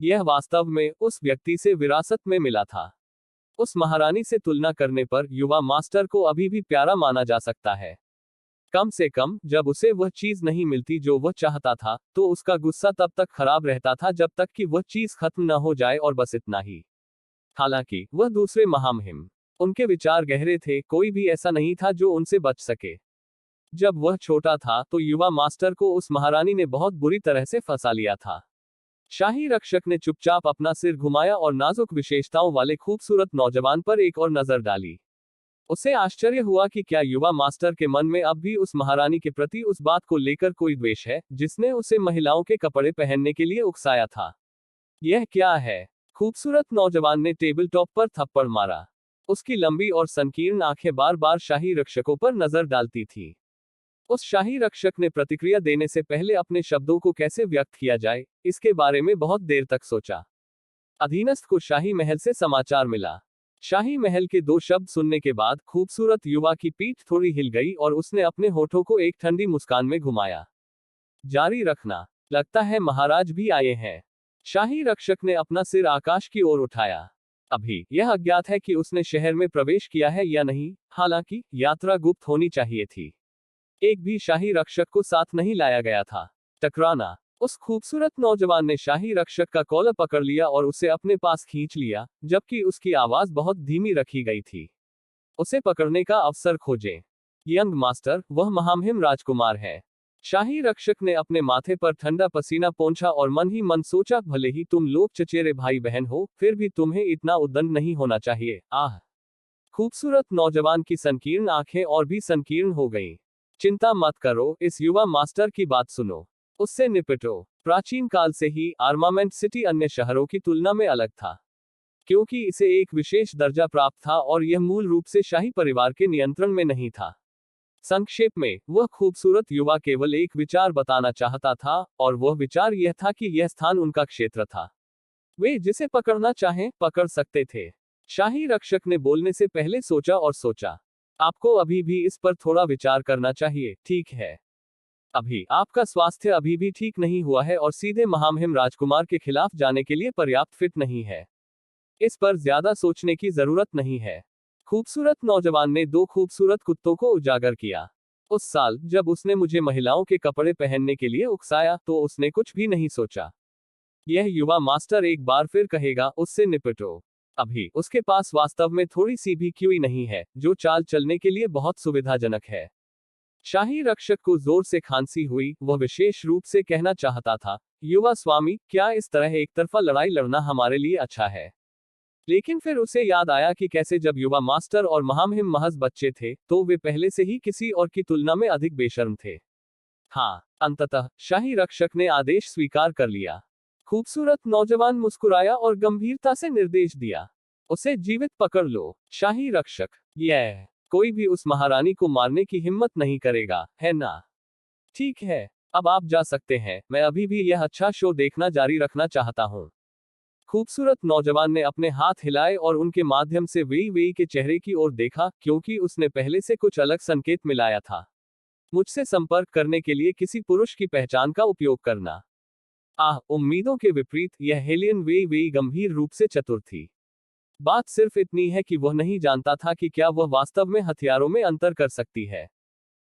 S2: यह वास्तव में उस व्यक्ति से विरासत में मिला था। उस महारानी से तुलना करने पर युवा मास्टर को अभी भी प्यारा माना जा सकता है। कम से कम जब उसे वह चीज नहीं मिलती जो वह चाहता था, तो उसका गुस्सा तब तक खराब रहता था जब तक कि वह चीज खत्म न हो जाए, और बस इतना ही। हालांकि वह दूसरे महामहिम, उनके विचार गहरे थे, कोई भी ऐसा नहीं था जो उनसे बच सके। जब वह छोटा था तो युवा मास्टर को उस महारानी ने बहुत बुरी तरह से फंसा लिया था। शाही रक्षक ने चुपचाप अपना सिर घुमाया और नाजुक विशेषताओं वाले खूबसूरत नौजवान पर एक और नजर डाली। उसे आश्चर्य हुआ कि क्या युवा मास्टर के मन में अब भी उस महारानी के प्रति उस बात को लेकर कोई द्वेष है जिसने उसे महिलाओं के कपड़े पहनने के लिए उकसाया था। यह क्या है? खूबसूरत नौजवान ने टेबल टॉप पर थप्पड़ मारा। उसकी लंबी और संकीर्ण आंखें बार बार शाही रक्षकों पर नजर डालती थी। उस शाही रक्षक ने प्रतिक्रिया देने से पहले अपने शब्दों को कैसे व्यक्त किया जाए, इसके बारे में बहुत देर तक सोचा। अधीनस्थ को शाही महल से समाचार मिला। शाही महल के 2 शब्द सुनने के बाद खूबसूरत युवा की पीठ थोड़ी हिल गई और उसने अपने होठों को एक ठंडी मुस्कान में घुमाया। जारी रखना, लगता है महाराज भी आए हैं। शाही रक्षक ने अपना सिर आकाश की ओर उठाया। अभी यह अज्ञात है कि उसने शहर में प्रवेश किया है या नहीं, हालांकि यात्रा गुप्त होनी चाहिए थी। एक भी शाही रक्षक को साथ नहीं लाया गया था। टकराना। उस खूबसूरत नौजवान ने शाही रक्षक का कॉलर पकड़ लिया और उसे अपने पास खींच लिया, जबकि उसकी आवाज बहुत धीमी रखी गई थी। उसे पकड़ने का अवसर खोजें। यंग मास्टर, वह महामहिम राजकुमार है। शाही रक्षक ने अपने माथे पर ठंडा पसीना पोंछा और मन ही मन सोचा, भले ही तुम लोग चचेरे भाई बहन हो, फिर भी तुम्हें इतना उद्दंड नहीं होना चाहिए। आह। खूबसूरत नौजवान की संकीर्ण आंखें और भी संकीर्ण हो गईं। चिंता मत करो, इस युवा मास्टर की बात सुनो। उससे निपटो। प्राचीन काल से ही आर्मामेंट सिटी अन्य शहरों की तुलना में अलग था, क्योंकि इसे एक विशेष दर्जा प्राप्त था और यह मूल रूप से शाही परिवार के नियंत्रण में नहीं था। संक्षेप में, वह खूबसूरत युवा केवल एक विचार बताना चाहता था, और वह विचार यह था कि यह स्थान उनका क्षेत्र था। वे जिसे पकड़ना चाहें, पकड़ सकते थे। शाही रक्षक ने बोलने से पहले सोचा और सोचा। आपको अभी भी इस पर थोड़ा विचार करना चाहिए, ठीक है? अभी आपका स्वास्थ्य अभी भी ठीक नहीं हुआ है और सीधे महामहिम राजकुमार के खिलाफ जाने के लिए पर्याप्त फिट नहीं है। इस पर ज्यादा सोचने की जरूरत नहीं है। खूबसूरत नौजवान ने दो खूबसूरत कुत्तों को उजागर किया। उस साल जब उसने मुझे महिलाओं के कपड़े पहनने के लिए उकसाया, तो उसने कुछ भी नहीं सोचा। यह युवा मास्टर एक बार फिर कहेगा, उससे निपटो। अभी उसके पास वास्तव में थोड़ी सी भी क्यूई नहीं है, जो चाल चलने के लिए बहुत सुविधाजनक है। शाही रक्षक को जोर से खांसी हुई। वह विशेष रूप से कहना चाहता था, युवा स्वामी, क्या इस तरह एक तरफा लड़ाई लड़ना हमारे लिए अच्छा है? लेकिन फिर उसे याद आया कि कैसे जब युवा मास्टर और महामहिम महज बच्चे थे, तो वे पहले से ही किसी और की तुलना में अधिक बेशर्म थे। हाँ, अंततः शाही रक्षक ने आदेश स्वीकार कर लिया। खूबसूरत नौजवान मुस्कुराया और गंभीरता से निर्देश दिया, उसे जीवित पकड़ लो। शाही रक्षक, यह कोई भी उस महारानी को मारने की हिम्मत नहीं करेगा, है ना? ठीक है, अब आप जा सकते हैं, मैं अभी भी यह अच्छा शो देखना जारी रखना चाहता हूँ। खूबसूरत नौजवान ने अपने हाथ हिलाए और उनके माध्यम से वेई वेई के चेहरे की ओर देखा, क्योंकि उसने पहले से कुछ अलग संकेत मिलाया था। मुझसे संपर्क करने के लिए किसी पुरुष की पहचान का उपयोग करना। उम्मीदों के विपरीत, यह हेलियन वेई वेई गंभीर रूप से चतुर थी। बात सिर्फ इतनी है कि वह नहीं जानता था कि क्या वह वास्तव में हथियारों में अंतर कर सकती है,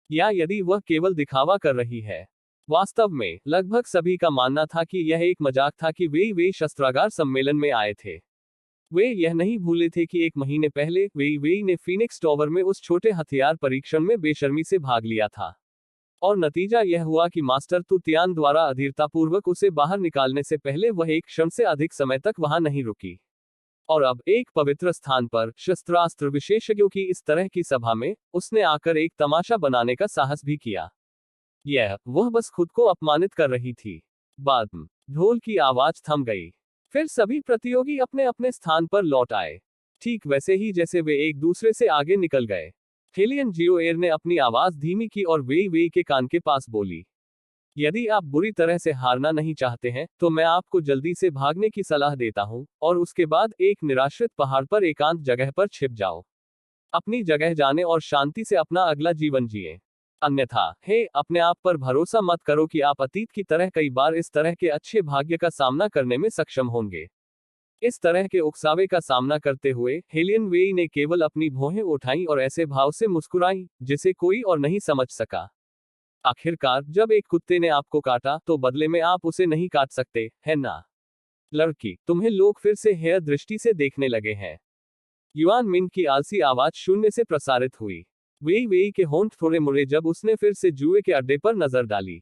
S2: या यदि वह केवल दिखावा कर रही है। वास्तव में, लगभग सभी का मानना था कि यह एक मजाक था कि वे शस्त्रागार सम्मेलन में आए थे। वे यह नहीं भूले थे कि एक महीने पहले वे ने फीनिक्स टॉवर में उस छोटे हथियार परीक्षण में बेशर्मी से भाग लिया था। और नतीजा यह हुआ कि मास्टर तु तियान द्वारा अधीरतापूर्वक उसे बाहर निकालने से पहले वह एक क्षण से अधिक समय तक वहां नहीं रुकी। और अब एक पवित्र स्थान पर शस्त्रास्त्र विशेषज्ञों की इस तरह की सभा में उसने आकर एक तमाशा बनाने का साहस भी किया। वह बस खुद को अपमानित कर रही थी। बाद में ढोल की आवाज थम गई। फिर सभी प्रतियोगी अपने अपने स्थान पर लौट आए, ठीक वैसे ही जैसे वे एक दूसरे से आगे निकल गए। हेलियन जियोएयर ने अपनी आवाज धीमी की और वेई के कान के पास बोली, यदि आप बुरी तरह से हारना नहीं चाहते हैं, तो मैं आपको जल्दी से भागने की सलाह देता हूं, और उसके बाद एक निराश्रित पहाड़ पर एकांत जगह पर छिप जाओ। अपनी जगह जाने और शांति से अपना अगला जीवन जिए। अन्यथा, अपने आप पर भरोसा मत करो कि आप अतीत की तरह कई बार इस तरह के अच्छे भाग्य का सामना करने में सक्षम होंगे। इस तरह के उकसावे का सामना करते हुए, हेलियन वेई ने केवल अपनी भौहें उठाई और ऐसे भाव से मुस्कुराई, जिसे कोई और नहीं समझ सका। आखिरकार, जब एक कुत्ते ने आपको काटा, तो बदले में आप उसे नहीं काट सकते, है ना? लड़की, तुम्हें लोग फिर से हेय दृष्टि से देखने लगे हैं। युआन मिंग की आलसी आवाज शून्य से प्रसारित हुई। वेई वेई के होंठ थोड़े मुड़े जब उसने फिर से जुए के अड्डे पर नजर डाली।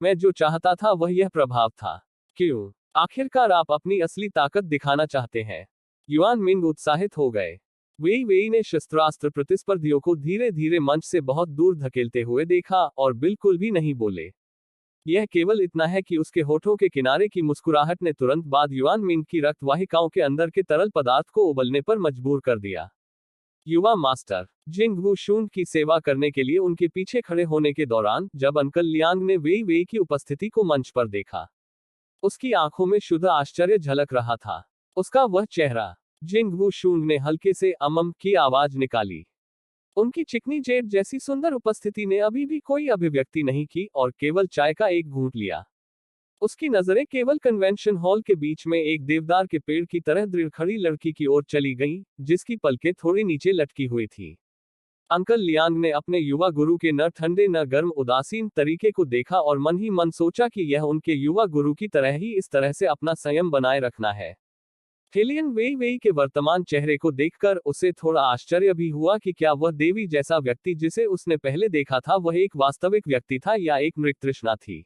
S2: मैं जो चाहता था वह यह प्रभाव था। क्यों? आखिरकार आप अपनी असली ताकत दिखाना चाहते हैं। युआन मिंग उत्साहित हो गए। वेई वेई ने शस्त्रास्त्र प्रतिस्पर्धियों को धीरे धीरे मंच से बहुत दूर धकेलते हुए देखा, और बिल्कुल भी नहीं बोले। यह केवल इतना है कि उसके होठों के किनारे की मुस्कुराहट ने तुरंत बाद युआन मिंग की रक्त वाहिकाओं के अंदर के तरल पदार्थ को उबलने पर मजबूर कर दिया। युवा मास्टर जिंग वू शून की सेवा करने के लिए उनके पीछे खड़े होने के दौरान, जब अंकल लियांग ने वेई वेई की उपस्थिति को मंच पर देखा, उसकी आंखों में शुद्ध आश्चर्य झलक रहा था। उसका वह चेहरा। जिंग वू शून ने हल्के से अमम की आवाज निकाली। उनकी चिकनी जेब जैसी सुंदर उपस्थिति ने अभी भी कोई अभिव्यक्ति नहीं की, और केवल चाय का एक घूंट लिया। उसकी नजरें केवल कन्वेंशन हॉल के बीच में एक देवदार के पेड़ की तरह दृढ़ खड़ी लड़की की ओर चली गईं, जिसकी पलकें थोड़ी नीचे लटकी हुई थी। अंकल लियांग ने अपने युवा गुरु के न ठंडे न गर्म उदासीन तरीके को देखा और मन ही मन सोचा कि यह उनके युवा गुरु की तरह ही इस तरह से अपना संयम बनाए रखना है। हेलियन वेई वेई के वर्तमान चेहरे को देखकर उसे थोड़ा आश्चर्य भी हुआ कि क्या वह देवी जैसा व्यक्ति जिसे उसने पहले देखा था वह एक वास्तविक व्यक्ति था या एक मृगतृष्णा थी।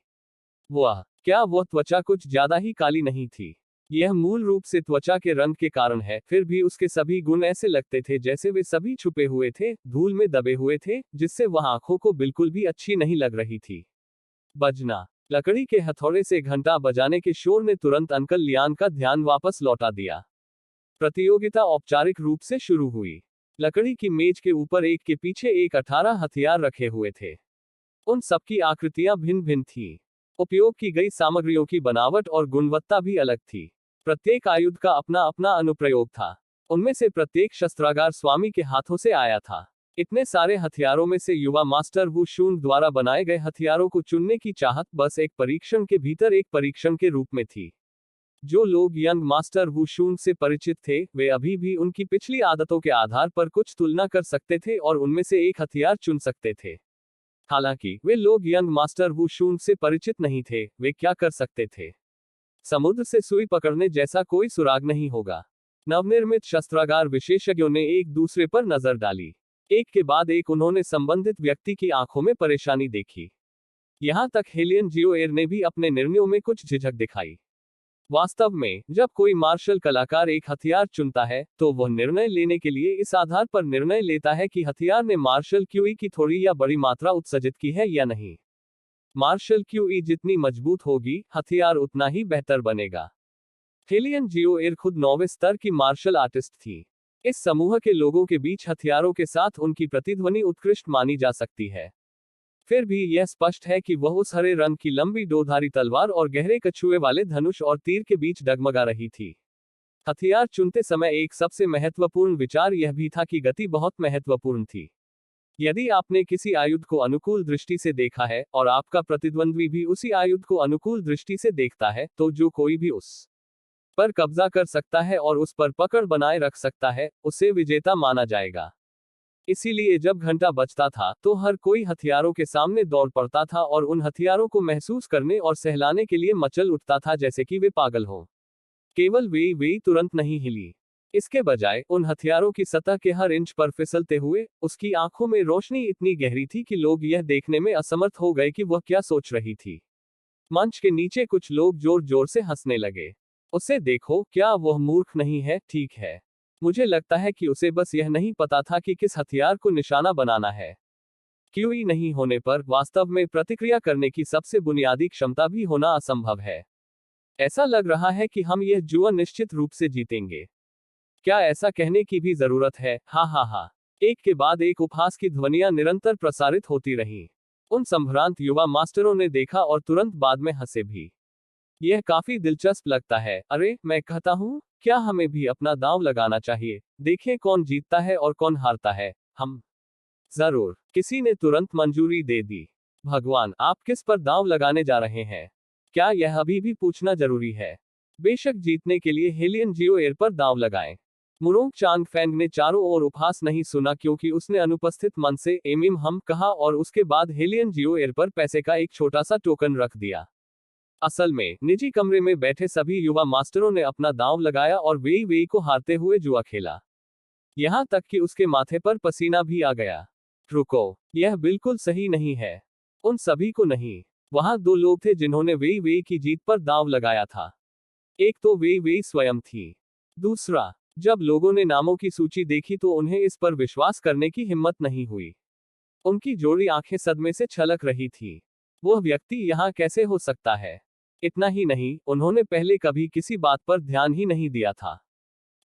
S2: क्या वह त्वचा कुछ ज्यादा ही काली नहीं थी? यह मूल रूप से त्वचा के रंग के कारण है, फिर भी उसके सभी गुण ऐसे लगते थे जैसे वे सभी छुपे हुए थे, धूल में दबे हुए थे, जिससे वह आंखों को बिल्कुल भी अच्छी नहीं लग रही थी। बजना। लकड़ी के हथौड़े से घंटा बजाने के शोर ने तुरंत अंकल लियान का ध्यान वापस लौटा दिया। प्रतियोगिता औपचारिक रूप से शुरू हुई। लकड़ी की मेज के ऊपर एक के पीछे एक 18 हथियार रखे हुए थे। उन सबकी आकृतियां भिन्न भिन्न थीं। उपयोग की गई सामग्रियों की बनावट और गुणवत्ता भी अलग थी। प्रत्येक आयुध का अपना अपना अनुप्रयोग था। उनमें से प्रत्येक शस्त्रागार स्वामी के हाथों से आया था। इतने सारे हथियारों में से युवा मास्टर वू शून द्वारा बनाए गए हथियारों को चुनने की चाहत बस एक परीक्षण के भीतर एक परीक्षण के रूप में थी। जो लोग यंग मास्टर वू शून से परिचित थे, वे अभी भी उनकी पिछली आदतों के आधार पर कुछ तुलना कर सकते थे और उनमें से एक हथियार चुन सकते थे। हालांकि वे लोग यंग मास्टर वू शून से परिचित नहीं थे, वे क्या कर सकते थे? समुद्र से सुई पकड़ने जैसा कोई सुराग नहीं होगा। नवनिर्मित शस्त्रागार विशेषज्ञों ने एक दूसरे पर नजर डाली। एक के बाद एक उन्होंने संबंधित व्यक्ति की आंखों में परेशानी देखी। यहां तक हेलियन जियोएर ने भी अपने निर्णयों में कुछ झिझक दिखाई। वास्तव में, जब कोई मार्शल कलाकार एक हथियार चुनता है, तो वह निर्णय लेने के लिए इस आधार पर निर्णय लेता है कि हथियार ने मार्शल क्यूई की थोड़ी या बड़ी मात्रा उत्सर्जित की है या नहीं। मार्शल क्यूई जितनी मजबूत होगी, हथियार उतना ही बेहतर बनेगा। हेलियन जियोएर खुद 9वें स्तर की मार्शल आर्टिस्ट थी। इस समूह के लोगों के बीच हथियारों के साथ उनकी प्रतिध्वनि उत्कृष्ट मानी जा सकती है। फिर भी यह स्पष्ट है कि वह उस हरे रंग की लंबी दोधारी तलवार और गहरे कछुए वाले धनुष और तीर के बीच डगमगा रही थी। हथियार चुनते समय एक सबसे महत्वपूर्ण विचार यह भी था कि गति बहुत महत्वपूर्ण थी। यदि आपने किसी आयुध को अनुकूल दृष्टि से देखा है और आपका प्रतिद्वंद्वी भी उसी आयुध को अनुकूल दृष्टि से देखता है, तो जो कोई भी उस पर कब्जा कर सकता है और उस पर पकड़ बनाए रख सकता है, उसे विजेता माना जाएगा। इसीलिए जब घंटा बजता था, तो हर कोई हथियारों के सामने दौड़ पड़ता था और उन हथियारों को महसूस करने और सहलाने के लिए मचल उठता था जैसे कि वे पागल हों। केवल वे तुरंत नहीं हिली। इसके बजाय उन हथियारों की सतह के हर इंच पर फिसलते हुए, उसकी आंखों में रोशनी इतनी गहरी थी कि लोग यह देखने में असमर्थ हो गए कि वह क्या सोच रही थी। मंच के नीचे कुछ लोग जोर जोर से हंसने लगे। उसे देखो, क्या वह मूर्ख नहीं है? ठीक है। मुझे लगता है कि उसे बस यह नहीं पता था कि किस हथियार को निशाना बनाना है। क्यूई नहीं होने पर वास्तव में प्रतिक्रिया करने की सबसे बुनियादी क्षमता भी होना असंभव है। ऐसा लग रहा है कि हम यह जुआ निश्चित रूप से जीतेंगे। क्या ऐसा कहने की भी जरूरत है? हा हा हा। एक के बाद एक उपहास की ध्वनियां निरंतर प्रसारित होती रहीं। उन संभ्रांत युवा मास्टरों ने देखा और तुरंत बाद में हंसे भी। यह काफी दिलचस्प लगता है। अरे, मैं कहता हूं, क्या हमें भी अपना दांव लगाना चाहिए? देखें कौन जीतता है और कौन हारता है। हम जरूर। किसी ने तुरंत मंजूरी दे दी। भगवान, आप किस पर दांव लगाने जा रहे हैं? क्या यह अभी भी पूछना जरूरी है? बेशक जीतने के लिए हेलियन जियोएर पर दांव लगाएं। मुरोंग चांग फेंग ने चारों ओर उपहास नहीं सुना क्योंकि उसने अनुपस्थित मन से एमिम हम कहा और उसके बाद हेलियन जियोएर पर पैसे का एक छोटा सा टोकन रख दिया। असल में, निजी कमरे में बैठे सभी युवा मास्टरों ने अपना दांव लगाया और वेई को हारते हुए जुआ खेला। यहां तक कि उसके माथे पर पसीना भी आ गया। रुको, यह बिल्कुल सही नहीं है। उन सभी को नहीं। वहां दो लोग थे जिन्होंने वेई की जीत पर दांव लगाया था। एक तो वेई स्वयं थी। दूसरा, जब लोगों ने नामों की सूची देखी तो उन्हें इस पर विश्वास करने की हिम्मत नहीं हुई। उनकी जोड़ी आंखें सदमे से छलक रही थी। वह व्यक्ति यहां कैसे हो सकता है? इतना ही नहीं, उन्होंने पहले कभी किसी बात पर ध्यान ही नहीं दिया था।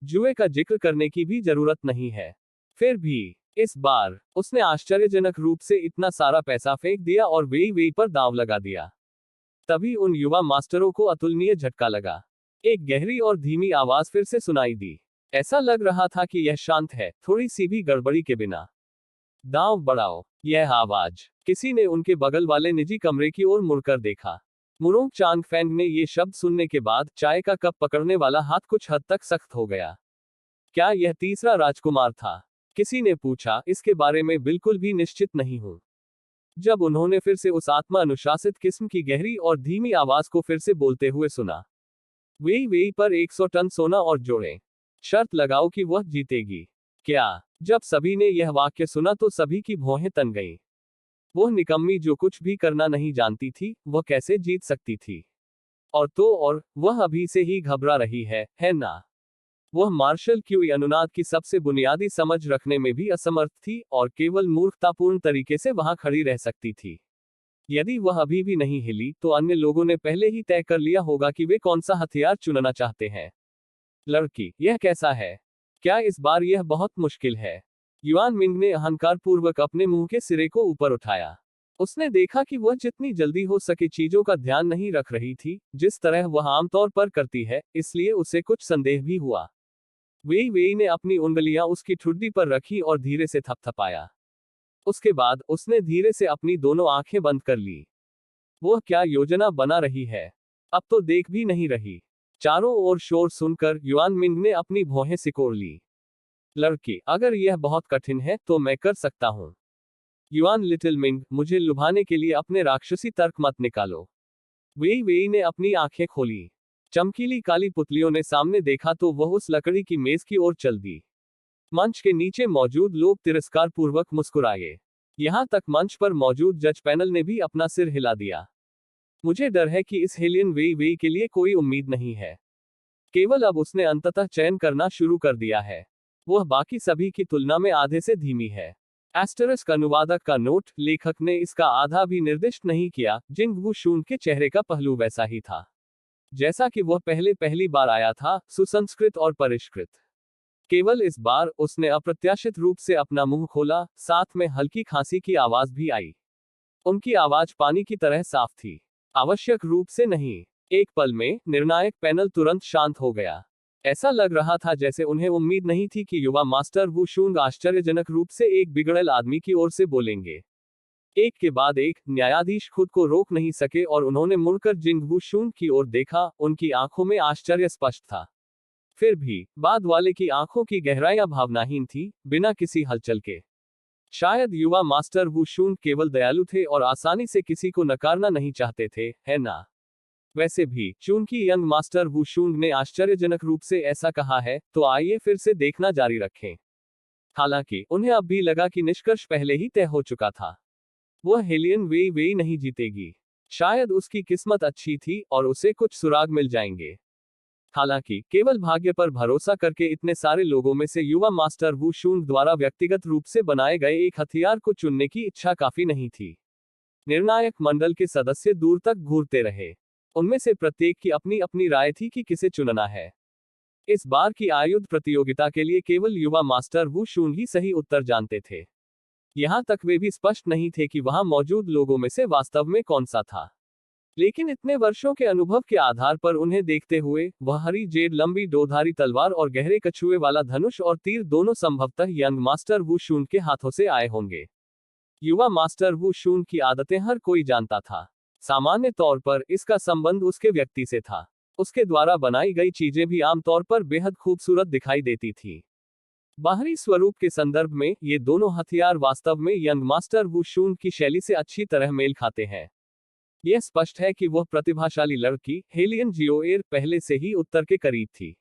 S2: जुए का जिक्र करने की भी जरूरत नहीं है। फिर भी, इस बार, उसने आश्चर्यजनक रूप से इतना सारा पैसा फेंक दिया और वेई पर दांव लगा दिया। तभी उन युवा मास्टरों को अतुलनीय झटका लगा। एक गहरी और धीमी आवाज फिर से सुनाई दी। ऐसा लग रहा था कि यह शांत है, थोड़ी सी भी गड़बड़ी के बिना। दांव बढ़ाओ। यह आवाज। किसी ने उनके बगल वाले निजी कमरे की ओर मुड़कर देखा। मुरोंग चांग फेंग ने ये शब्द सुनने के बाद चाय का कप पकड़ने वाला हाथ कुछ हद तक सख्त हो गया। क्या यह तीसरा राजकुमार था? किसी ने पूछा, इसके बारे में बिल्कुल भी निश्चित नहीं हूं। जब उन्होंने फिर से उस आत्मा अनुशासित किस्म की गहरी और धीमी आवाज को फिर से बोलते हुए सुना, वेई वेई पर 100 टन सोना और जोड़ें। शर्त लगाओ कि वह जीतेगी। क्या? जब सभी ने यह वाक्य सुना तो सभी की भौहें तन गईं। वह निकम्मी जो कुछ भी करना नहीं जानती थी, वह कैसे जीत सकती थी? और वह अभी से ही घबरा रही है ना? वह मार्शल क्यूई अनुनाद की सबसे बुनियादी समझ रखने में भी असमर्थ थी और केवल मूर्खतापूर्ण तरीके से वहां खड़ी रह सकती थी। यदि वह अभी भी नहीं हिली, तो अन्य लोगों ने पहले ही तय कर लिया होगा कि वे कौन सा हथियार चुनना चाहते हैं। लड़की, यह कैसा है? क्या इस बार यह बहुत मुश्किल है? युआन मिंग ने अहंकारपूर्वक अपने मुंह के सिरे को ऊपर उठाया। उसने देखा कि वह जितनी जल्दी हो सके चीजों का ध्यान नहीं रख रही थी, जिस तरह वह आमतौर पर करती है, इसलिए उसे कुछ संदेह भी हुआ। वेई वेई ने अपनी उंगलियां उसकी ठुड्डी पर रखी और धीरे से थपथपाया। उसके बाद उसने धीरे से अपनी दोनों आंखें बंद कर ली। वह क्या योजना बना रही है? अब तो देख भी नहीं रही। चारों ओर शोर सुनकर युआन मिंग ने अपनी भौहें सिकोड़ ली। लड़की, अगर यह बहुत कठिन है तो मैं कर सकता हूं। युआन लिटिल मिंग, मुझे लुभाने के लिए अपने राक्षसी तर्क मत निकालो। वेई वेई ने अपनी आंखें खोली। चमकीली काली पुतलियों ने सामने देखा तो वह उस लकड़ी की मेज की ओर चल दी। मंच के नीचे मौजूद लोग तिरस्कारपूर्वक मुस्कुराए। यहां तक मंच पर मौजूद जज पैनल ने भी अपना सिर हिला दिया। मुझे डर है कि इस हेलियन वेई वेई के लिए कोई उम्मीद नहीं है। केवल अब उसने अंततः चयन करना शुरू कर दिया है। वह बाकी सभी की तुलना में आधे से धीमी है। एस्टरिस्क अनुवादक का नोट, लेखक ने इसका आधा भी निर्दिष्ट नहीं किया। जिंग वू शून के चेहरे का पहलू वैसा ही था जैसा कि वह पहली बार आया था, सुसंस्कृत और परिष्कृत। केवल इस बार उसने अप्रत्याशित रूप से अपना मुंह खोला, साथ में हल्की खांसी की आवाज भी आई। उनकी आवाज पानी की तरह साफ थी। आवश्यक रूप से नहीं। एक पल में निर्णायक पैनल तुरंत शांत हो गया। ऐसा लग रहा था जैसे उन्हें उम्मीद नहीं थी कि युवा मास्टर वू शूंग आश्चर्यजनक रूप से एक बिगड़ेल आदमी की ओर से बोलेंगे। एक के बाद एक, न्यायाधीश खुद को रोक नहीं सके और उन्होंने मुड़कर जिंग वू शूंग की ओर देखा। उनकी आंखों में आश्चर्य स्पष्ट था। फिर भी, बाद वाले की आंखों की गहराइयां भावनाहीन थी, बिना किसी हलचल के। शायद युवा मास्टर वू शूंग केवल दयालु थे और आसानी से किसी को नकारना नहीं चाहते थे, है ना? वैसे भी, चूंकि यंग मास्टर वू शूंग ने आश्चर्यजनक रूप से ऐसा कहा है, तो आइए फिर से देखना जारी रखें। हालांकि, उन्हें अब भी लगा कि निष्कर्ष पहले ही तय हो चुका था। वह हेलियन वेई वेई नहीं जीतेगी। शायद उसकी किस्मत अच्छी थी और उसे कुछ सुराग मिल जाएंगे। हालांकि, केवल भाग्य पर भरोसा करके इतने सारे लोगों में से युवा मास्टर वू शूंग द्वारा व्यक्तिगत रूप से बनाए गए एक हथियार को चुनने की इच्छा काफी नहीं थी। निर्णायक मंडल के सदस्य दूर तक घूरते रहे। उनमें से प्रत्येक की अपनी अपनी राय थी कि किसे चुनना है। इस बार की आयुध प्रतियोगिता के लिए केवल युवा मास्टर वू शूंग ही सही उत्तर जानते थे। यहां तक वे भी स्पष्ट नहीं थे कि वहां मौजूद लोगों में से वास्तव में कौन सा था। लेकिन इतने वर्षों के अनुभव के आधार पर उन्हें देखते हुए, वह हरी जेड लंबी दोधारी तलवार और गहरे कछुए वाला धनुष और तीर दोनों संभवतः यंग मास्टर वू शून के हाथों से आए होंगे। युवा मास्टर वू शून की आदतें हर कोई जानता था। सामान्य तौर पर इसका संबंध उसके व्यक्ति से था। उसके द्वारा बनाई गई चीजें भी आमतौर पर बेहद खूबसूरत दिखाई देती थी। बाहरी स्वरूप के संदर्भ में ये दोनों हथियार वास्तव में यंग मास्टर वू शून की शैली से अच्छी तरह मेल खाते हैं। यह स्पष्ट है कि वह प्रतिभाशाली लड़की, हेलियन जियोएर, पहले से ही उत्तर के करीब थी।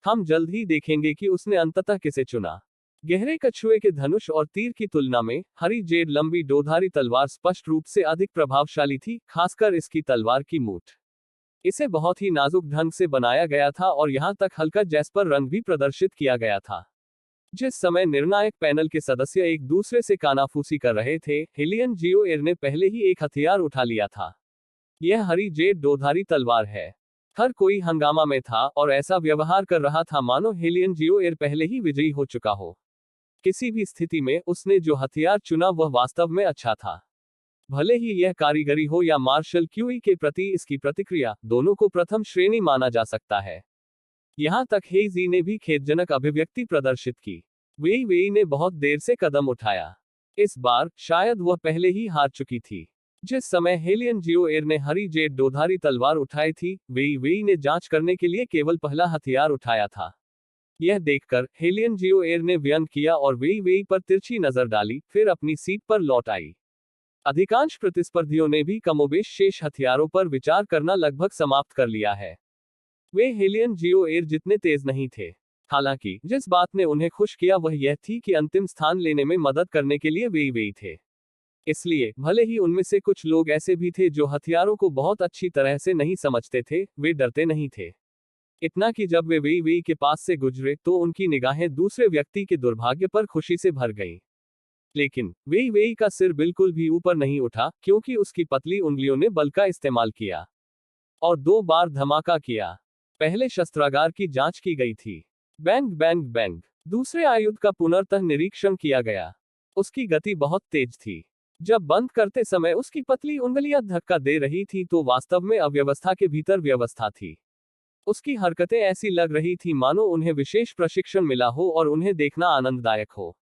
S2: हम जल्द ही देखेंगे कि उसने अंततः किसे चुना। गहरे कछुए के धनुष और तीर की तुलना में हरी जेड लंबी दोधारी तलवार स्पष्ट रूप से अधिक प्रभावशाली थी, खासकर इसकी तलवार की मूठ। इसे बहुत ही नाजुक ढंग से बनाया गया था और यहां तक हल्का जैस्पर रंग भी प्रदर्शित किया गया था। जिस समय निर्णायक पैनल के सदस्य एक दूसरे से कानाफूसी कर रहे थे, हेलियन जियोएर ने पहले ही एक हथियार उठा लिया था। यह हरी जेड दोधारी तलवार है। हर कोई हंगामा में था और ऐसा व्यवहार कर रहा था मानो हेलियन जियोएर पहले ही विजयी हो चुका हो। किसी भी स्थिति में उसने जो हथियार चुना वह वास्तव में अच्छा था। भले ही यह कारीगरी हो या मार्शल क्यूई के प्रति इसकी प्रतिक्रिया, दोनों को प्रथम श्रेणी माना जा सकता है। यहां तक हेजी ने भी खेदजनक अभिव्यक्ति प्रदर्शित की। वेई वेई ने बहुत देर से कदम उठाया। इस बार शायद वह पहले ही हार चुकी थी। जिस समय हेलियन जियोएर ने हरी जेड दोधारी तलवार उठाई थी, वेई वेई ने जांच करने के लिए केवल पहला हथियार उठाया था। यह देखकर हेलियन जियो एयर ने व्यंग किया और वेई वेई पर तिरछी नजर डाली, फिर अपनी सीट पर लौट आई। अधिकांश प्रतिस्पर्धियों ने भी कमोबेश शेष हथियारों पर विचार करना लगभग समाप्त कर लिया है। वे हेलियन जियो एयर जितने तेज नहीं थे। हालांकि जिस बात ने उन्हें खुश किया वह यह थी कि अंतिम स्थान लेने में मदद करने के लिए वेई वेई थे। इसलिए भले ही उनमें से कुछ लोग ऐसे भी थे जो हथियारों को बहुत अच्छी तरह से नहीं समझते थे, वे डरते नहीं थे। इतना कि जब वे वेई वेई के पास से गुजरे तो उनकी निगाहें दूसरे व्यक्ति के दुर्भाग्य पर खुशी से भर गईं। लेकिन वेई वेई का सिर बिल्कुल भी ऊपर नहीं उठा, क्योंकि उसकी पतली उंगलियों ने बल का इस्तेमाल किया और 2 बार धमाका किया। पहले शस्त्रागार की जांच की गई थी। Bang bang bang. दूसरे आयुध का पुनर्तः निरीक्षण किया गया। उसकी गति बहुत तेज थी। जब बंद करते समय उसकी पतली उंगलियां धक्का दे रही थी तो वास्तव में अव्यवस्था के भीतर व्यवस्था थी। उसकी हरकतें ऐसी लग रही थी मानो उन्हें विशेष प्रशिक्षण मिला हो और उन्हें देखना आनंददायक हो।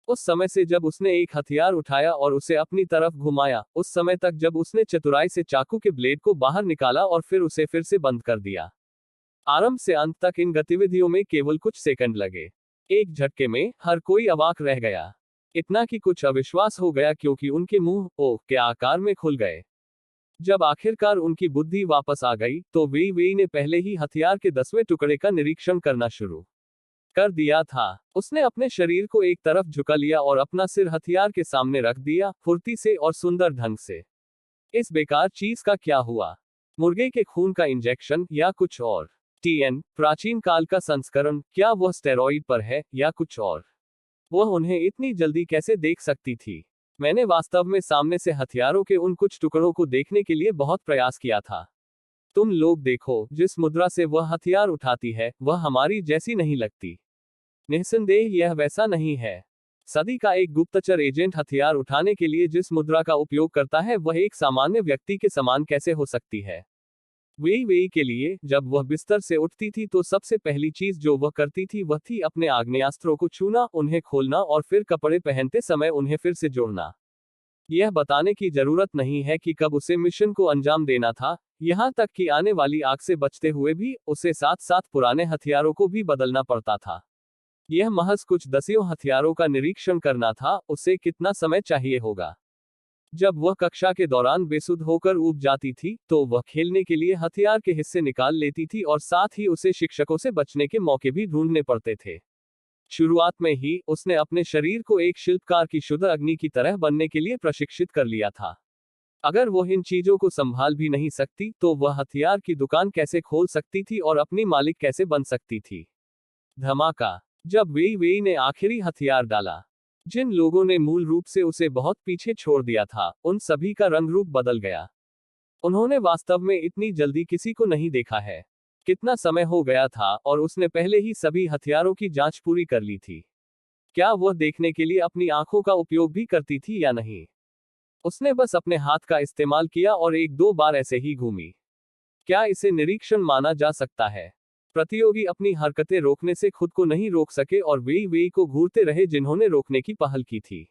S2: उस समय से जब उसने एक हथियार उठाया और उसे अपनी तरफ घुमाया, उस समय तक जब उसने चतुराई से चाकू के ब्लेड को बाहर निकाला और फिर उसे फिर से बंद कर दिया। आरंभ से अंत तक इन गतिविधियों में केवल कुछ सेकंड लगे। एक झटके में हर कोई अवाक रह गया। इतना कि कुछ अविश्वास हो गया, क्योंकि उनके मुंह ओ के आकार में खुल गए। जब आखिरकार उनकी बुद्धि वापस आ गई तो वेई वेई ने पहले ही हथियार के 10वें टुकड़े का निरीक्षण करना शुरू कर दिया था। उसने अपने शरीर को एक तरफ झुका लिया और अपना सिर हथियार के सामने रख दिया, फुर्ती से और सुंदर ढंग से। इस बेकार चीज का क्या हुआ? मुर्गे के खून का इंजेक्शन या कुछ और? टीएन, प्राचीन काल का संस्करण, क्या वह स्टेरॉइड पर है या कुछ और? वह उन्हें इतनी जल्दी कैसे देख सकती थी? मैंने वास्तव में सामने से हथियारों के उन कुछ टुकड़ों को देखने के लिए बहुत प्रयास किया था। तुम लोग देखो, जिस मुद्रा से वह हथियार उठाती है वह हमारी जैसी नहीं लगती। निस्संदेह यह वैसा नहीं है। सदी का एक गुप्तचर एजेंट हथियार उठाने के लिए जिस मुद्रा का उपयोग करता है वह एक सामान्य व्यक्ति के समान कैसे हो सकती है? वेई वेई के लिए, जब वह बिस्तर से उठती थी तो सबसे पहली चीज जो वह करती थी वह थी अपने आग्नेयास्त्रों को छूना, उन्हें खोलना और फिर कपड़े पहनते समय उन्हें फिर से जोड़ना। यह बताने की जरूरत नहीं है कि कब उसे मिशन को अंजाम देना था, यहां तक कि आने वाली आग से बचते हुए भी उसे साथ साथ पुराने हथियारों को भी बदलना पड़ता था। यह महज कुछ दसियों हथियारों का निरीक्षण करना था। उसे कितना समय चाहिए होगा? जब वह कक्षा के दौरान बेसुध होकर ऊब जाती थी तो वह खेलने के लिए हथियार के हिस्से निकाल लेती थी और साथ ही उसे शिक्षकों से बचने के मौके भी ढूंढने पड़ते थे। शुरुआत में ही उसने अपने शरीर को एक शिल्पकार की शुद्ध अग्नि की तरह बनने के लिए प्रशिक्षित कर लिया था। अगर वह इन चीजों को संभाल भी नहीं सकती तो वह हथियार की दुकान कैसे खोल सकती थी और अपनी मालिक कैसे बन सकती थी? धमाका। जब वेई वेई ने आखिरी हथियार डाला, जिन लोगों ने मूल रूप से उसे बहुत पीछे छोड़ दिया था, उन सभी का रंग रूप बदल गया। उन्होंने वास्तव में इतनी जल्दी किसी को नहीं देखा है। कितना समय हो गया था और उसने पहले ही सभी हथियारों की जांच पूरी कर ली थी। क्या वह देखने के लिए अपनी आंखों का उपयोग भी करती थी या नहीं? उसने बस अपने हाथ का इस्तेमाल किया और 1-2 बार ऐसे ही घूमी। क्या इसे निरीक्षण माना जा सकता है? प्रतियोगी अपनी हरकतें रोकने से खुद को नहीं रोक सके और वेई वेई को घूरते रहे जिन्होंने रोकने की पहल की थी।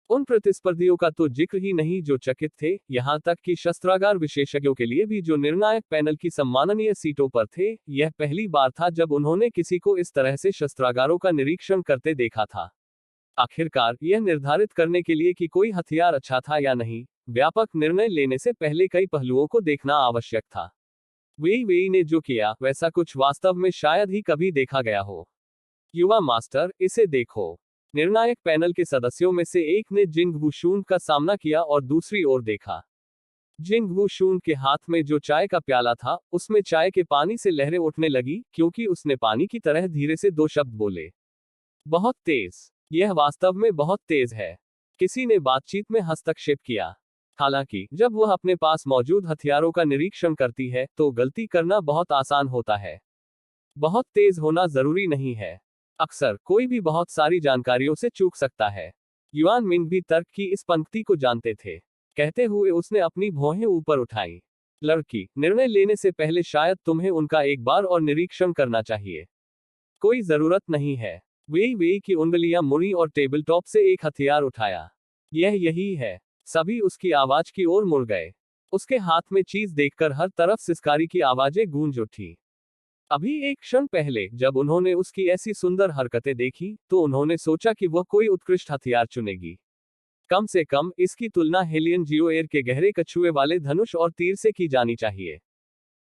S2: उन प्रतिस्पर्धियों का तो जिक्र ही नहीं जो चकित थे, यहां तक कि शस्त्रागार विशेषज्ञों के लिए भी जो निर्णायक पैनल की सम्माननीय सीटों पर थे। यह पहली बार था जब उन्होंने किसी को इस तरह से शस्त्रागारों का निरीक्षण करते देखा था। आखिरकार यह निर्धारित करने के लिए कि कोई हथियार अच्छा था या नहीं, व्यापक निर्णय लेने से पहले कई पहलुओं को देखना आवश्यक था। वेई वेई ने जो किया वैसा कुछ वास्तव में शायद ही कभी देखा गया हो। युवा मास्टर, इसे देखो। निर्णायक पैनल के सदस्यों में से एक ने जिंग वुशून का सामना किया और दूसरी ओर देखा। जिंग वुशून के हाथ में जो चाय का प्याला था उसमें चाय के पानी से लहरें उठने लगी, क्योंकि उसने पानी की तरह धीरे से 2 शब्द बोले। बहुत तेज। यह वास्तव में बहुत तेज है। किसी ने बातचीत में हस्तक्षेप किया। हालांकि जब वह अपने पास मौजूद हथियारों का निरीक्षण करती है तो गलती करना बहुत आसान होता है। बहुत तेज होना जरूरी नहीं है। अक्सर कोई भी बहुत सारी जानकारियों से चूक सकता है। युआन मिंग भी तर्क की इस पंक्ति को जानते थे। कहते हुए उसने अपनी भौहें ऊपर उठाई। लड़की, निर्णय लेने से पहले शायद तुम्हें उनका एक बार और निरीक्षण करना चाहिए। कोई जरूरत नहीं है। वेई वेई की उंगलियां मुड़ी और टेबल टॉप से एक हथियार उठाया। यह यही है। सभी उसकी आवाज की ओर मुड़ गए। उसके हाथ में चीज देखकर हर तरफ सिसकारी की आवाजें गूंज उठी। अभी एक क्षण पहले जब उन्होंने उसकी ऐसी सुंदर हरकतें देखी तो उन्होंने सोचा कि वह कोई उत्कृष्ट हथियार चुनेगी। कम से कम इसकी तुलना हेलियन जियोएयर के गहरे कछुए वाले धनुष और तीर से की जानी चाहिए।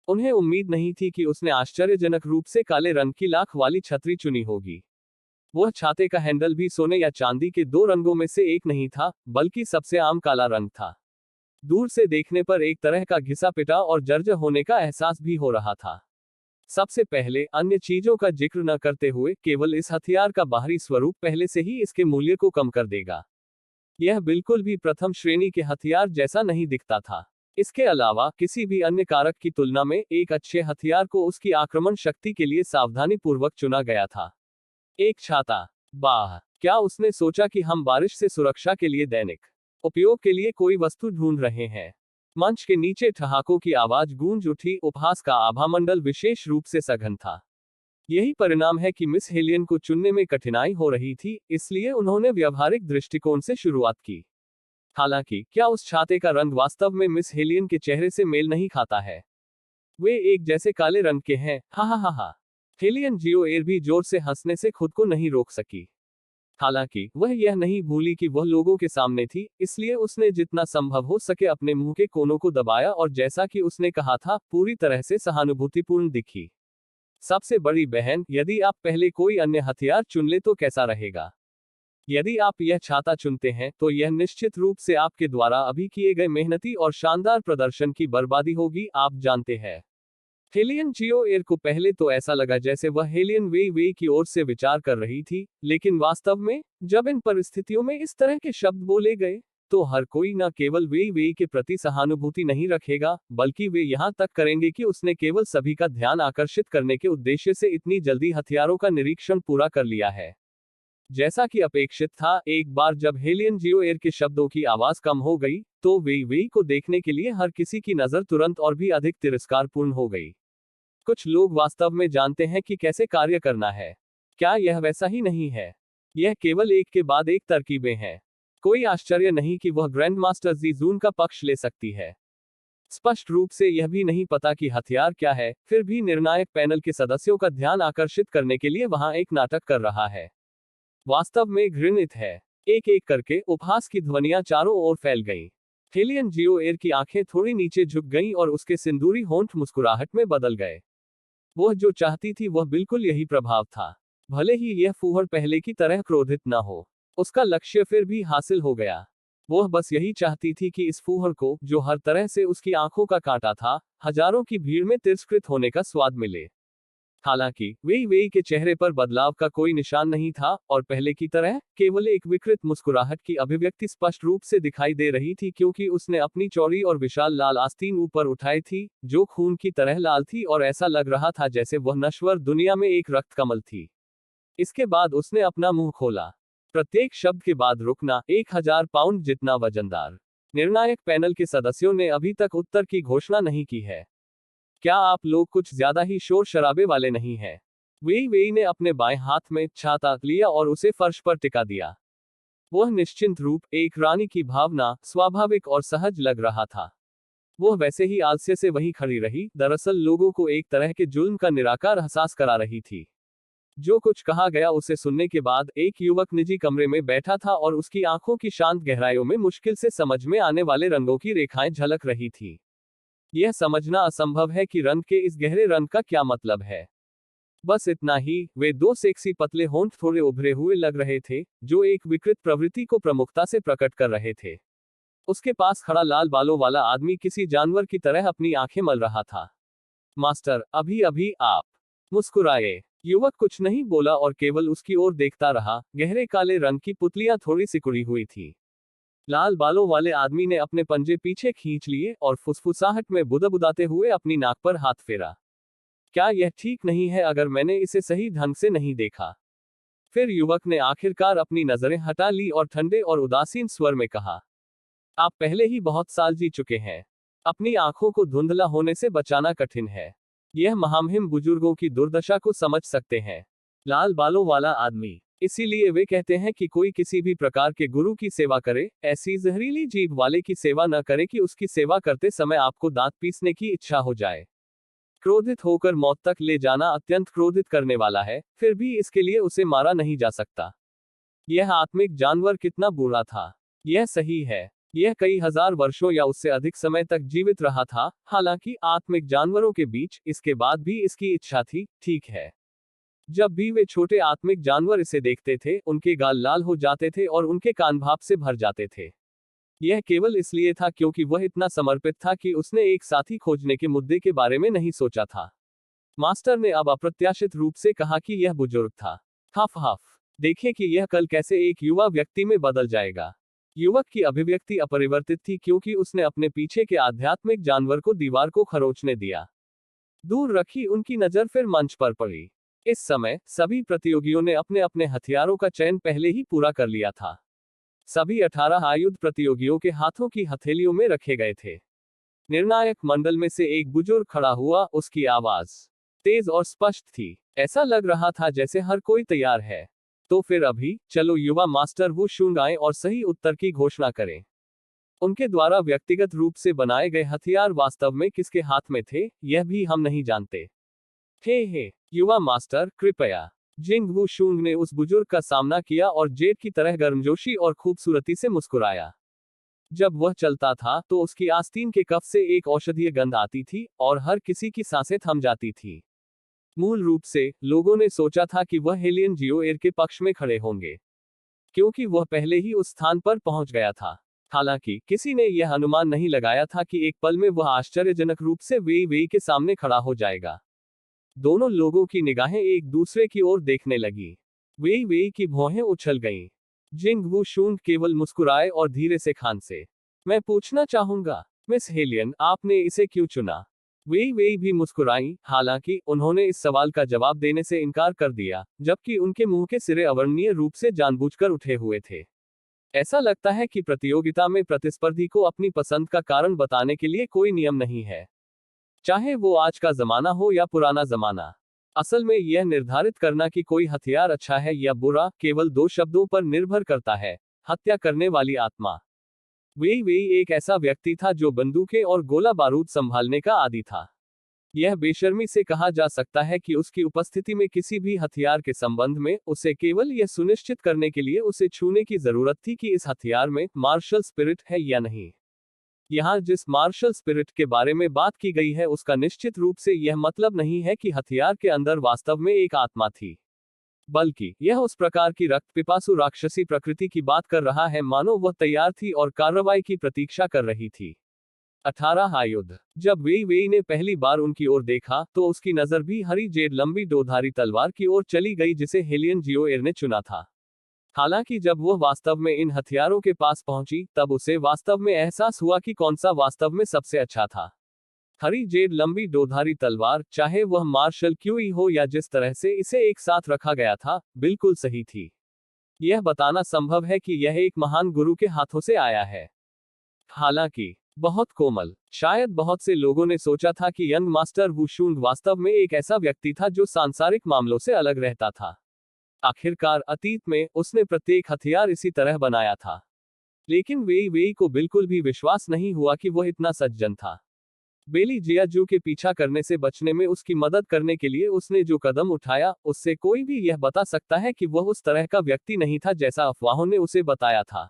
S2: उन्हें उम्मीद नहीं थी कि उसने आश्चर्यजनक रूप से काले रंग की लाख वाली छतरी चुनी होगी। वह छाते का हैंडल भी सोने या चांदी के दो रंगों में से एक नहीं था, बल्कि सबसे आम काला रंग था। दूर से देखने पर एक तरह का घिसा पिटा और जर्जर होने का एहसास भी हो रहा था। सबसे पहले अन्य चीजों का जिक्र न करते हुए केवल इस हथियार का बाहरी स्वरूप पहले से ही इसके मूल्य को कम कर देगा। यह बिल्कुल भी प्रथम श्रेणी के हथियार जैसा नहीं दिखता था। इसके अलावा किसी भी अन्य कारक की तुलना में एक अच्छे हथियार को उसकी आक्रमण शक्ति के लिए सावधानी पूर्वक चुना गया था। एक छाता। बाह, क्या उसने सोचा कि हम बारिश से सुरक्षा के लिए दैनिक उपयोग के लिए कोई वस्तु ढूंढ रहे हैं। मंच के नीचे ठहाकों की आवाज गूंज उठी। उपहास का आभामंडल विशेष रूप से सघन था। यही परिणाम है कि मिस हेलियन को चुनने में कठिनाई हो रही थी, इसलिए उन्होंने व्यवहारिक दृष्टिकोण से शुरुआत की। हालांकि क्या उस छाते का रंग वास्तव में मिस हेलियन के चेहरे से मेल नहीं खाता है? वे एक जैसे काले रंग के हैं। हा हा हा हा। हेलियन जियोएयर भी जोर से हंसने से खुद को नहीं रोक सकी। हालांकि वह यह नहीं भूली कि वह लोगों के सामने थी, इसलिए उसने जितना संभव हो सके अपने मुंह के कोनों को दबाया और जैसा कि उसने कहा था, पूरी तरह से सहानुभूतिपूर्ण दिखी। सबसे बड़ी बहन, यदि आप पहले कोई अन्य हथियार चुन ले तो कैसा रहेगा? यदि आप यह छाता चुनते हैं तो यह निश्चित रूप से आपके द्वारा अभी किए गए मेहनती और शानदार प्रदर्शन की बर्बादी होगी, आप जानते हैं। हेलियन जियोएयर को पहले तो ऐसा लगा जैसे वह हेलियन वेई वेई की ओर से विचार कर रही थी, लेकिन वास्तव में जब इन परिस्थितियों में इस तरह के शब्द बोले गए तो हर कोई न केवल वेई वेई के प्रति सहानुभूति नहीं रखेगा, बल्कि वे यहां तक करेंगे कि उसने केवल सभी का ध्यान आकर्षित करने के उद्देश्य से इतनी जल्दी हथियारों का निरीक्षण पूरा कर लिया है। जैसा कि अपेक्षित था, एक बार जब हेलियन जियोएयर के शब्दों की आवाज कम हो गई तो वेई वेई को देखने के लिए हर किसी की नजर तुरंत और भी अधिक तिरस्कारपूर्ण हो गई। कुछ लोग वास्तव में जानते हैं कि कैसे कार्य करना है। क्या यह वैसा ही नहीं है? यह केवल एक के बाद एक तरकीबें हैं। कोई आश्चर्य नहीं कि वह ग्रैंड मास्टर जी जून का पक्ष ले सकती है। स्पष्ट रूप से यह भी नहीं पता कि हथियार क्या है, फिर भी निर्णायक पैनल के सदस्यों का ध्यान आकर्षित करने के लिए वहां एक नाटक कर रहा है। वास्तव में घृणित है। एक एक करके उपहास की ध्वनियां चारों ओर फैल गईं। हेलियन जियोएयर की आंखें थोड़ी नीचे झुक गईं और उसके सिंदूरी होंठ मुस्कुराहट में बदल गए। वह जो चाहती थी वह बिल्कुल यही प्रभाव था। भले ही यह फूहड़ पहले की तरह क्रोधित न हो, उसका लक्ष्य फिर भी हासिल हो गया। वह बस यही चाहती थी कि इस फूहड़ को, जो हर तरह से उसकी आंखों का कांटा था, हजारों की भीड़ में तिरस्कृत होने का स्वाद मिले। हालांकि वेई वेई के चेहरे पर बदलाव का कोई निशान नहीं था और पहले की तरह केवल एक विकृत मुस्कुराहट की अभिव्यक्ति स्पष्ट रूप से दिखाई दे रही थी, क्योंकि उसने अपनी चौड़ी और विशाल लाल आस्तीन ऊपर उठाई थी, जो खून की तरह लाल थी और ऐसा लग रहा था जैसे वह नश्वर दुनिया में एक रक्त कमल थी। इसके बाद उसने अपना मुंह खोला। प्रत्येक शब्द के बाद रुकना, 1000 पाउंड जितना वजनदार। निर्णायक पैनल के सदस्यों ने अभी तक उत्तर की घोषणा नहीं की है। क्या आप लोग कुछ ज्यादा ही शोर शराबे वाले नहीं हैं? वेई वेई ने अपने बाएं हाथ में छाता लिया और उसे फर्श पर टिका दिया। वह निश्चिंत रूप, एक रानी की भावना, स्वाभाविक और सहज लग रहा था। वह वैसे ही आलस्य से वहीं खड़ी रही, दरअसल लोगों को एक तरह के जुल्म का निराकार एहसास करा रही थी। जो कुछ कहा गया उसे सुनने के बाद एक युवक निजी कमरे में बैठा था और उसकी आंखों की शांत गहराइयों में मुश्किल से समझ में आने वाले रंगों की रेखाएं झलक रही थी। यह समझना असंभव है कि रंग के इस गहरे रंग का क्या मतलब है। बस इतना ही, वे दो सेक्सी पतले होंठ थोड़े उभरे हुए लग रहे थे, जो एक विकृत प्रवृत्ति को प्रमुखता से प्रकट कर रहे थे। उसके पास खड़ा लाल बालों वाला आदमी किसी जानवर की तरह अपनी आंखें मल रहा था। मास्टर, अभी अभी आप मुस्कुराए। युवक कुछ नहीं बोला और केवल उसकी ओर देखता रहा। गहरे काले रंग की पुतलियां थोड़ी सिकुड़ी हुई थी। लाल बालों वाले आदमी ने अपने पंजे पीछे खींच लिए और फुसफुसाहट में बुदबुदाते हुए अपनी नाक पर हाथ फेरा। क्या यह ठीक नहीं है अगर मैंने इसे सही ढंग से नहीं देखा? फिर युवक ने आखिरकार अपनी नजरें हटा ली और ठंडे और उदासीन स्वर में कहा, आप पहले ही बहुत साल जी चुके हैं। अपनी आंखों को धुंधला होने से बचाना कठिन है। यह महामहिम बुजुर्गों की दुर्दशा को समझ सकते हैं। लाल बालों वाला आदमी, इसीलिए वे कहते हैं कि कोई किसी भी प्रकार के गुरु की सेवा करे, ऐसी जहरीली जीभ वाले की सेवा न करे कि उसकी सेवा करते समय आपको दांत पीसने की इच्छा हो जाए। क्रोधित होकर मौत तक ले जाना अत्यंत क्रोधित करने वाला है, फिर भी इसके लिए उसे मारा नहीं जा सकता। यह आत्मिक जानवर कितना बुरा था। यह सही है, यह कई हजार वर्षों या उससे अधिक समय तक जीवित रहा था, हालांकि आत्मिक जानवरों के बीच इसके बाद भी इसकी इच्छा थी, ठीक है। जब भी वे छोटे आत्मिक जानवर इसे देखते थे, उनके गाल लाल हो जाते थे और उनके कान भाप से भर जाते थे। यह केवल इसलिए था क्योंकि वह इतना समर्पित था कि उसने एक साथी खोजने के मुद्दे के बारे में नहीं सोचा था। मास्टर ने अब अप्रत्याशित रूप से कहा कि यह बुजुर्ग था। हफ हफ, देखें कि यह कल कैसे एक युवा व्यक्ति में बदल जाएगा। युवक की अभिव्यक्ति अपरिवर्तित थी क्योंकि उसने अपने पीछे के आध्यात्मिक जानवर को दीवार को खरोंचने दिया। दूर रखी उनकी नजर फिर मंच पर पड़ी। इस समय सभी प्रतियोगियों ने अपने अपने हथियारों का चयन पहले ही पूरा कर लिया था। सभी 18 आयुध प्रतियोगियों के हाथों की हथेलियों में रखे गए थे। निर्णायक मंडल में से एक बुजुर्ग खड़ा हुआ, उसकी आवाज तेज और स्पष्ट थी। ऐसा लग रहा था जैसे हर कोई तैयार है। तो फिर अभी चलो युवा मास्टर वु शूंग आए और सही उत्तर की घोषणा करें। उनके द्वारा व्यक्तिगत रूप से बनाए गए हथियार वास्तव में किसके हाथ में थे, यह भी हम नहीं जानते। हे युवा मास्टर, कृपया। जिंग वू शूंग ने उस बुजुर्ग का सामना किया और जेड की तरह गर्मजोशी और खूबसूरती से मुस्कुराया। जब वह चलता था तो उसकी आस्तीन के कफ से एक औषधीय गंध आती थी और हर किसी की सांसें थम जाती थी। मूल रूप से लोगों ने सोचा था कि वह हेलियन जियोएर के पक्ष में खड़े होंगे, क्योंकि वह पहले ही उस स्थान पर पहुंच गया था। हालांकि किसी ने यह अनुमान नहीं लगाया था कि एक पल में वह आश्चर्यजनक रूप से वेई वेई के सामने खड़ा हो जाएगा। दोनों लोगों की निगाहें एक दूसरे की ओर देखने लगी। वेई वेई की भौहें उछल गईं। जिंग वू शूंग केवल मुस्कुराए और धीरे से खांसे। मैं पूछना चाहूंगा, मिस हेलियन, आपने इसे क्यों चुना? वेई वेई भी मुस्कुराई, हालांकि उन्होंने इस सवाल का जवाब देने से इनकार कर दिया, जबकि उनके मुंह के सिरे अवर्णनीय रूप से जानबूझकर उठे हुए थे। ऐसा लगता है कि प्रतियोगिता में प्रतिस्पर्धी को अपनी पसंद का कारण बताने के लिए कोई नियम नहीं है, चाहे वो आज का जमाना हो या पुराना जमाना। असल में यह निर्धारित करना कि कोई हथियार अच्छा है या बुरा, केवल 2 शब्दों पर निर्भर करता है: हत्या करने वाली आत्मा। वेई वेई एक ऐसा व्यक्ति था जो बंदूकें और गोला बारूद संभालने का आदी था। यह बेशर्मी से कहा जा सकता है कि उसकी उपस्थिति में किसी भी हथियार के संबंध में उसे केवल यह सुनिश्चित करने के लिए उसे छूने की जरूरत थी कि इस हथियार में मार्शल स्पिरिट है या नहीं। यहाँ जिस मार्शल स्पिरिट के बारे में बात की गई है उसका निश्चित रूप से यह मतलब नहीं है कि हथियार के अंदर वास्तव में एक आत्मा थी, बल्कि यह उस प्रकार की रक्त पिपासु राक्षसी प्रकृति की बात कर रहा है मानो वह तैयार थी और कार्रवाई की प्रतीक्षा कर रही थी। 18 आयुध। जब वेई वेई ने पहली बार उनकी ओर देखा तो उसकी नजर भी हरी जेड लंबी दोधारी तलवार की ओर चली गई जिसे हेलियन जियोएर ने चुना था। हालांकि जब वह वास्तव में इन हथियारों के पास पहुंची तब उसे वास्तव में एहसास हुआ कि कौन सा वास्तव में सबसे अच्छा था। हरी जेड लंबी दोधारी तलवार, चाहे वह मार्शल क्यूई हो या जिस तरह से इसे एक साथ रखा गया था, बिल्कुल सही थी। यह बताना संभव है कि यह एक महान गुरु के हाथों से आया है। हालांकि बहुत कोमल। शायद बहुत से लोगों ने सोचा था कि यंग मास्टर वू शूंग वास्तव में एक ऐसा व्यक्ति था जो सांसारिक मामलों से अलग रहता था। आखिरकार अतीत में उसने प्रत्येक हथियार इसी तरह बनाया था। लेकिन वेई वेई को बिल्कुल भी विश्वास नहीं हुआ कि वह इतना सज्जन था। बेली जियाजू के पीछा करने से बचने में उसकी मदद करने के लिए उसने जो कदम उठाया, उससे कोई भी यह बता सकता है कि वह उस तरह का व्यक्ति नहीं था जैसा अफवाहों ने उसे बताया था।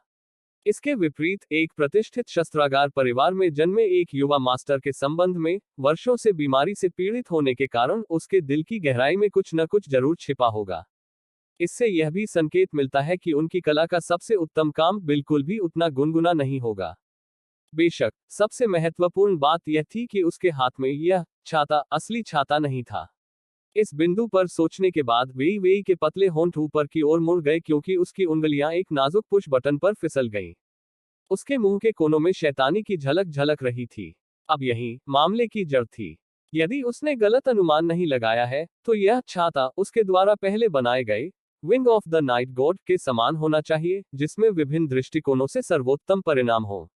S2: इसके विपरीत, एक प्रतिष्ठित शस्त्रागार परिवार में जन्मे एक युवा मास्टर के संबंध में वर्षों से बीमारी से पीड़ित होने के कारण उसके दिल की गहराई में कुछ न कुछ जरूर छिपा होगा। इससे यह भी संकेत मिलता है कि उनकी कला का सबसे उत्तम काम बिल्कुल भी उतना गुनगुना नहीं होगा। बेशक सबसे महत्वपूर्ण बात यह थी कि उसके हाथ में यह छाता असली छाता नहीं था। इस बिंदु पर सोचने के बाद वेई वेई के पतले होंठ ऊपर की ओर मुड़ गए क्योंकि उसकी उंगलियां एक नाजुक पुश बटन पर फिसल गईं। उसके मुंह के कोनों में शैतानी की झलक झलक रही थी। अब यही मामले की जड़ थी। यदि उसने गलत अनुमान नहीं लगाया है तो यह छाता उसके द्वारा पहले बनाए गए wing of the night God के समान होना चाहिए, जिसमें विभिन्न दृष्टिकोणों से सर्वोत्तम परिणाम हो।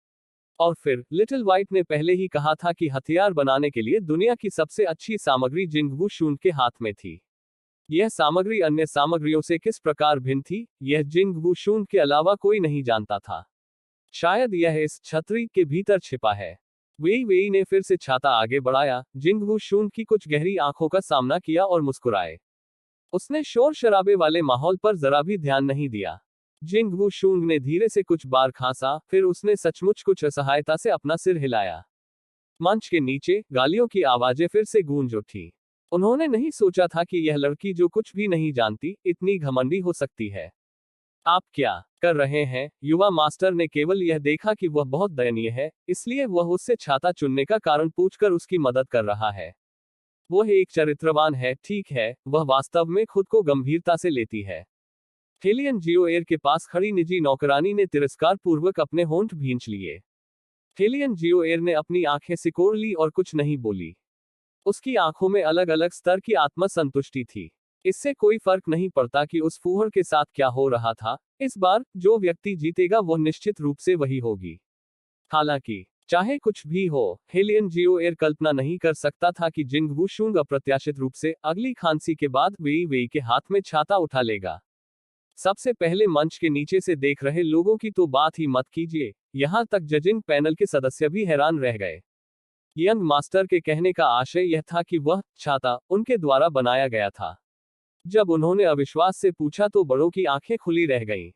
S2: और फिर लिटिल व्हाइट ने पहले ही कहा था कि हथियार बनाने के लिए दुनिया की सबसे अच्छी सामग्री जिंग वू शून के हाथ में थी। यह सामग्री अन्य सामग्रियों से किस प्रकार भिन्न थी, यह जिंग वू शून के अलावा कोई नहीं जानता था। शायद यह इस छतरी के भीतर छिपा है। वेई वेई ने फिर से छाता आगे बढ़ाया। जिंगवू शून की कुछ गहरी आंखों का सामना किया और मुस्कुराए। उसने शोर शराबे वाले माहौल पर जरा भी ध्यान नहीं दिया। जिंगवू शूंग ने धीरे से कुछ बार खांसा, फिर उसने सचमुच कुछ असहायता से अपना सिर हिलाया। मंच के नीचे गालियों की आवाजें फिर से गूंज उठी। उन्होंने नहीं सोचा था कि यह लड़की जो कुछ भी नहीं जानती इतनी घमंडी हो सकती है। आप क्या कर रहे हैं? युवा मास्टर ने केवल यह देखा कि वह बहुत दयनीय है, इसलिए वह उससे छाता चुनने का कारण पूछकर उसकी मदद कर रहा है। वह एक चरित्रवान है, ठीक है, वह वास्तव में खुद को गंभीरता से लेती है। हेलियन जियो एयर के पास खड़ी निजी नौकरानी ने तिरस्कार पूर्वक अपने होंठ भींच लिए। हेलियन जियो एयर ने अपनी आंखें सिकोड़ ली और कुछ नहीं बोली। उसकी आंखों में अलग अलग स्तर की आत्मसंतुष्टि थी। इससे कोई फर्क नहीं पड़ता कि उस फूहड़ के साथ क्या हो रहा था, इस बार जो व्यक्ति जीतेगा वह निश्चित रूप से वही होगी। हालांकि चाहे कुछ भी हो, हेलियन जियो एयर कल्पना नहीं कर सकता था कि जिंगवू शूंग अप्रत्याशित रूप से अगली खांसी के बाद वेई वेई के हाथ में छाता उठा लेगा। सबसे पहले मंच के नीचे से देख रहे लोगों की तो बात ही मत कीजिए, यहां तक जजिंग पैनल के सदस्य भी हैरान रह गए। यंग मास्टर के कहने का आशय यह था कि वह छाता उनके द्वारा बनाया गया था। जब उन्होंने अविश्वास से पूछा तो बड़ों की आंखें खुली रह गईं।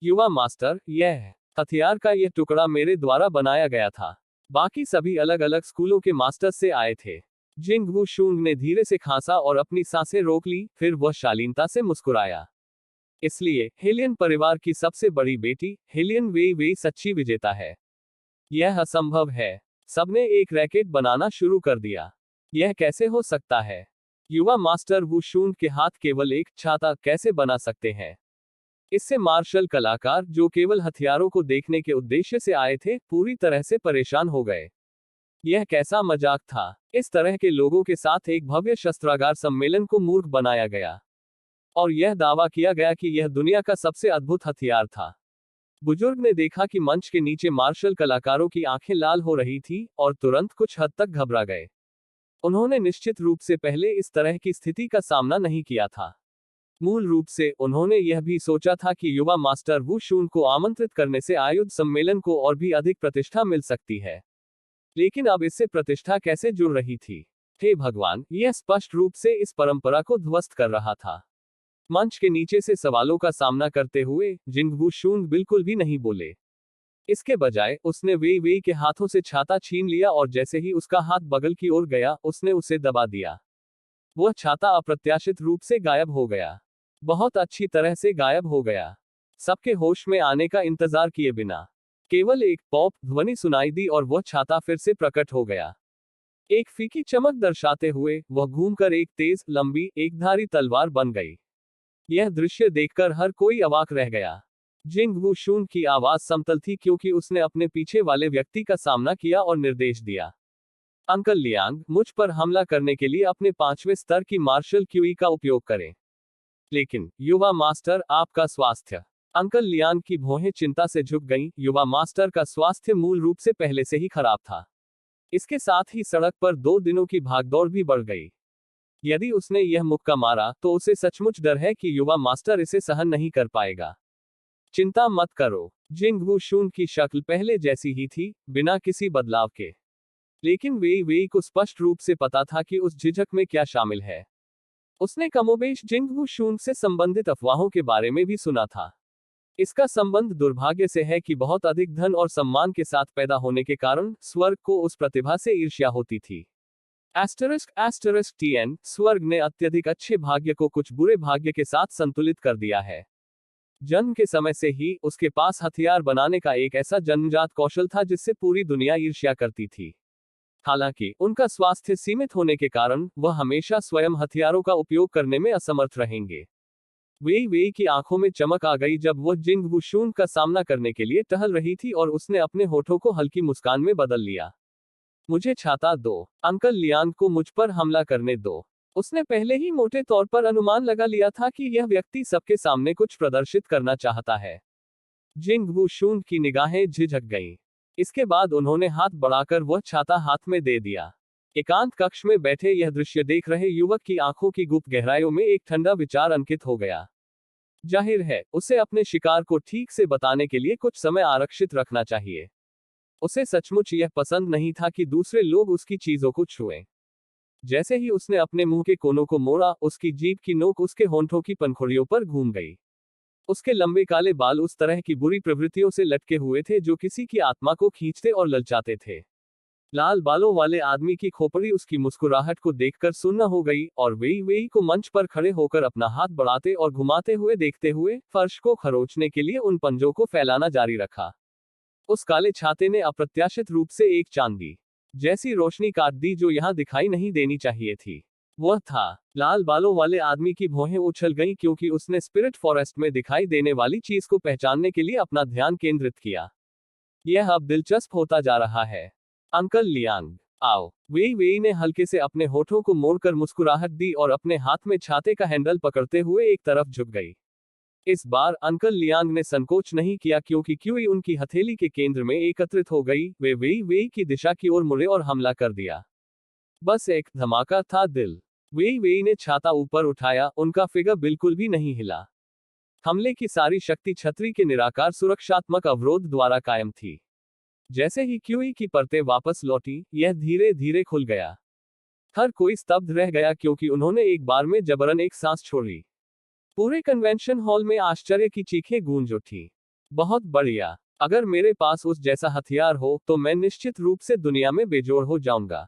S2: युवा मास्टर, यह हथियार का यह टुकड़ा मेरे द्वारा बनाया गया था। बाकी सभी अलग अलग स्कूलों के मास्टर से आए थे। जिंगवू शूंग ने धीरे से खांसा और अपनी सांसें रोक ली, फिर वह शालीनता से मुस्कुराया। इसलिए हेलियन परिवार की सबसे बड़ी बेटी हेलियन वेई वेई सच्ची विजेता है। यह असंभव है। सबने एक रैकेट बनाना शुरू कर दिया। यह कैसे हो सकता है? युवा मास्टर वू शून के हाथ केवल एक छाता कैसे बना सकते हैं? इससे मार्शल कलाकार जो केवल हथियारों को देखने के उद्देश्य से आए थे, पूरी तरह से परेशान हो गए। यह कैसा मजाक था? इस तरह के लोगों के साथ एक भव्य शस्त्रागार सम्मेलन को मूर्ख बनाया गया और यह दावा किया गया कि यह दुनिया का सबसे अद्भुत हथियार था। बुजुर्ग ने देखा कि मंच के नीचे मार्शल कलाकारों की आंखें लाल हो रही थी और तुरंत कुछ हद तक घबरा गए। उन्होंने निश्चित रूप से पहले इस तरह की स्थिति का सामना नहीं किया था। मूल रूप से उन्होंने यह भी सोचा था कि युवा मास्टर वू शून को आमंत्रित करने से आयुध सम्मेलन को और भी अधिक प्रतिष्ठा मिल सकती है। लेकिन अब इससे प्रतिष्ठा कैसे जुड़ रही थी? हे भगवान, यह स्पष्ट रूप से इस परंपरा को ध्वस्त कर रहा था। मंच के नीचे से सवालों का सामना करते हुए जिंगवू शून बिल्कुल भी नहीं बोले। इसके बजाय उसने वेई वेई के हाथों से छाता छीन लिया और जैसे ही उसका हाथ बगल की ओर गया, उसने उसे दबा दिया। वह छाता अप्रत्याशित रूप से गायब हो गया। बहुत अच्छी तरह से गायब हो गया। सबके होश में आने का इंतजार किए बिना केवल एक पॉप ध्वनि सुनाई दी और वह छाता फिर से प्रकट हो गया। एक फीकी चमक दर्शाते हुए वह घूमकर एक तेज, लंबी, एकधारी तलवार बन गई। यह दृश्य देखकर हर कोई अवाक रह गया। जिंगवू शून की आवाज समतल थी क्योंकि उसने अपने पीछे वाले व्यक्ति का सामना किया और निर्देश दिया। अंकल लियांग, मुझ पर हमला करने के लिए अपने 5वें स्तर की मार्शल क्यूई का उपयोग करें। लेकिन युवा मास्टर, आपका स्वास्थ्य। अंकल लियांग की भौहें चिंता से झुक गईं। युवा मास्टर का स्वास्थ्य मूल रूप से पहले से ही खराब था। इसके साथ ही सड़क पर 2 दिनों की भागदौड़ भी बढ़ गई। यदि उसने यह मुक्का मारा तो उसे सचमुच डर है कि युवा मास्टर इसे सहन नहीं कर पाएगा। चिंता मत करो। जिंगवू शून की शक्ल पहले जैसी ही थी, बिना किसी बदलाव के। लेकिन वेई वेई को स्पष्ट रूप से पता था कि उस झिझक में क्या शामिल है। उसने कमोबेश जिंगवू शून से संबंधित अफवाहों के बारे में भी सुना था। इसका संबंध दुर्भाग्य से है कि बहुत अधिक धन और सम्मान के साथ पैदा होने के कारण स्वर्ग को उस प्रतिभा से ईर्ष्या होती थी। **TN स्वर्ग ने अत्यधिक अच्छे भाग्य को कुछ बुरे भाग्य के साथ संतुलित कर दिया है। जन्म के समय से ही उसके पास हथियार बनाने का एक ऐसा जन्मजात कौशल था जिससे पूरी दुनिया ईर्ष्या करती थी। हालांकि उनका स्वास्थ्य सीमित होने के कारण वह हमेशा स्वयं हथियारों का उपयोग करने में असमर्थ रहेंगे। वेई वेई की आंखों में चमक आ गई जब वह जिंगवू शून का सामना करने के लिए टहल रही थी और उसने अपने होठों को हल्की मुस्कान में बदल लिया। मुझे छाता दो। अंकल लियांग को मुझ पर हमला करने दो। उसने पहले ही मोटे तौर पर अनुमान लगा लिया था कि यह व्यक्ति सबके सामने कुछ प्रदर्शित करना चाहता है। जिंगवू शून की निगाहें झिझक गईं। इसके बाद उन्होंने हाथ बढ़ाकर वह छाता हाथ में दे दिया। एकांत कक्ष में बैठे यह दृश्य देख रहे युवक की आंखों की गुप्त गहराइयों में एक ठंडा विचार अंकित हो गया। जाहिर है, उसे अपने शिकार को ठीक से बताने के लिए कुछ समय आरक्षित रखना चाहिए। उसे सचमुच यह पसंद नहीं था कि दूसरे लोग उसकी चीजों को छुएं। जैसे ही उसने अपने मुंह के कोनों को मोड़ा, उसकी जीभ की नोक उसके होंठों की पंखुड़ियों पर घूम गई। उसके लंबे काले बाल उस तरह की बुरी प्रवृत्तियों से लटके हुए थे जो किसी की आत्मा को खींचते और ललचाते थे। लाल बालों वाले आदमी की खोपड़ी उसकी मुस्कुराहट को देखकर सुन्न हो गई, और वेई वेई को मंच पर खड़े होकर अपना हाथ बढ़ाते और घुमाते हुए देखते हुए फर्श को खरोचने के लिए उन पंजों को फैलाना जारी रखा। उस काले छाते ने अप्रत्याशित रूप से एक चांदी जैसी रोशनी काट दी जो यहां दिखाई नहीं देनी चाहिए थी। वह था, लाल बालों वाले आदमी की भौहें उछल गईं क्योंकि उसने स्पिरिट फॉरेस्ट में दिखाई देने वाली चीज को पहचानने के लिए अपना ध्यान केंद्रित किया। यह अब दिलचस्प होता जा रहा है। अंकल लियांग, आओ। वेई वेई ने हल्के से अपने होठों को मोड़कर मुस्कुराहट दी और अपने हाथ में छाते का हैंडल पकड़ते हुए एक तरफ झुक गई। इस बार अंकल लियांग ने संकोच नहीं किया क्योंकि क्यूई उनकी हथेली के केंद्र में एकत्रित हो गई। वे वेई वेई की दिशा की ओर मुड़े और हमला कर दिया। बस एक धमाका था दिल। वेई वेई ने छाता ऊपर उठाया, उनका फिगर बिल्कुल भी नहीं हिला। हमले की सारी शक्ति छतरी के निराकार सुरक्षात्मक अवरोध द्वारा कायम थी। जैसे ही क्यूई की परतें वापस लौटी, यह धीरे धीरे खुल गया। हर कोई स्तब्ध रह गया क्योंकि उन्होंने एक बार में जबरन एक सांस छोड़ी। पूरे कन्वेंशन हॉल में आश्चर्य की चीखें गूंज उठी। बहुत बढ़िया। अगर मेरे पास उस जैसा हथियार हो तो मैं निश्चित रूप से दुनिया में बेजोड़ हो जाऊंगा।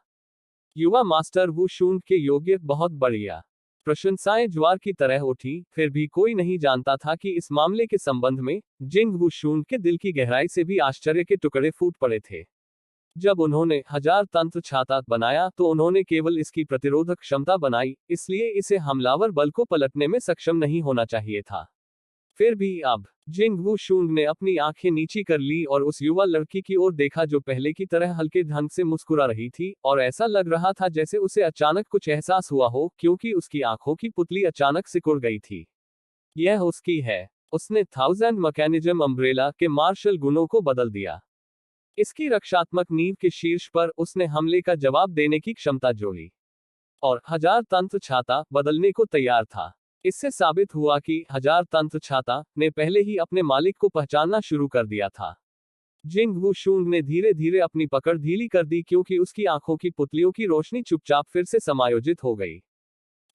S2: युवा मास्टर वू शूंग के योग्य, बहुत बढ़िया। प्रशंसाएं ज्वार की तरह उठी। फिर भी कोई नहीं जानता था कि इस मामले के संबंध में जिंग वू शूंग के दिल की गहराई से भी आश्चर्य के टुकड़े फूट पड़े थे। जब उन्होंने 1000 तंत्र छाता बनाया तो उन्होंने केवल इसकी प्रतिरोधक क्षमता बनाई, इसलिए इसे हमलावर बल को पलटने में सक्षम नहीं होना चाहिए था। फिर भी अब जिंग वू शूंग ने अपनी आंखें नीची कर ली और उस युवा लड़की की ओर देखा जो पहले की तरह हल्के ढंग से मुस्कुरा रही थी, और ऐसा लग रहा था जैसे उसे अचानक कुछ एहसास हुआ हो क्योंकि उसकी आंखों की पुतली अचानक सिकुड़ गई थी। यह उसकी है। उसने 1000 मैकेनिज्म अम्ब्रेला के मार्शल गुणों को बदल दिया। इसकी रक्षात्मक नींव के शीर्ष पर उसने हमले का जवाब देने की क्षमता जोड़ी, और 1000 तंत्र छाता बदलने को तैयार था। इससे साबित हुआ कि 1000 तंत्र छाता ने पहले ही अपने मालिक को पहचानना शुरू कर दिया था। जिंग वू शूंग ने धीरे धीरे अपनी पकड़ ढीली कर दी क्योंकि उसकी आंखों की पुतलियों की रोशनी चुपचाप फिर से समायोजित हो गई।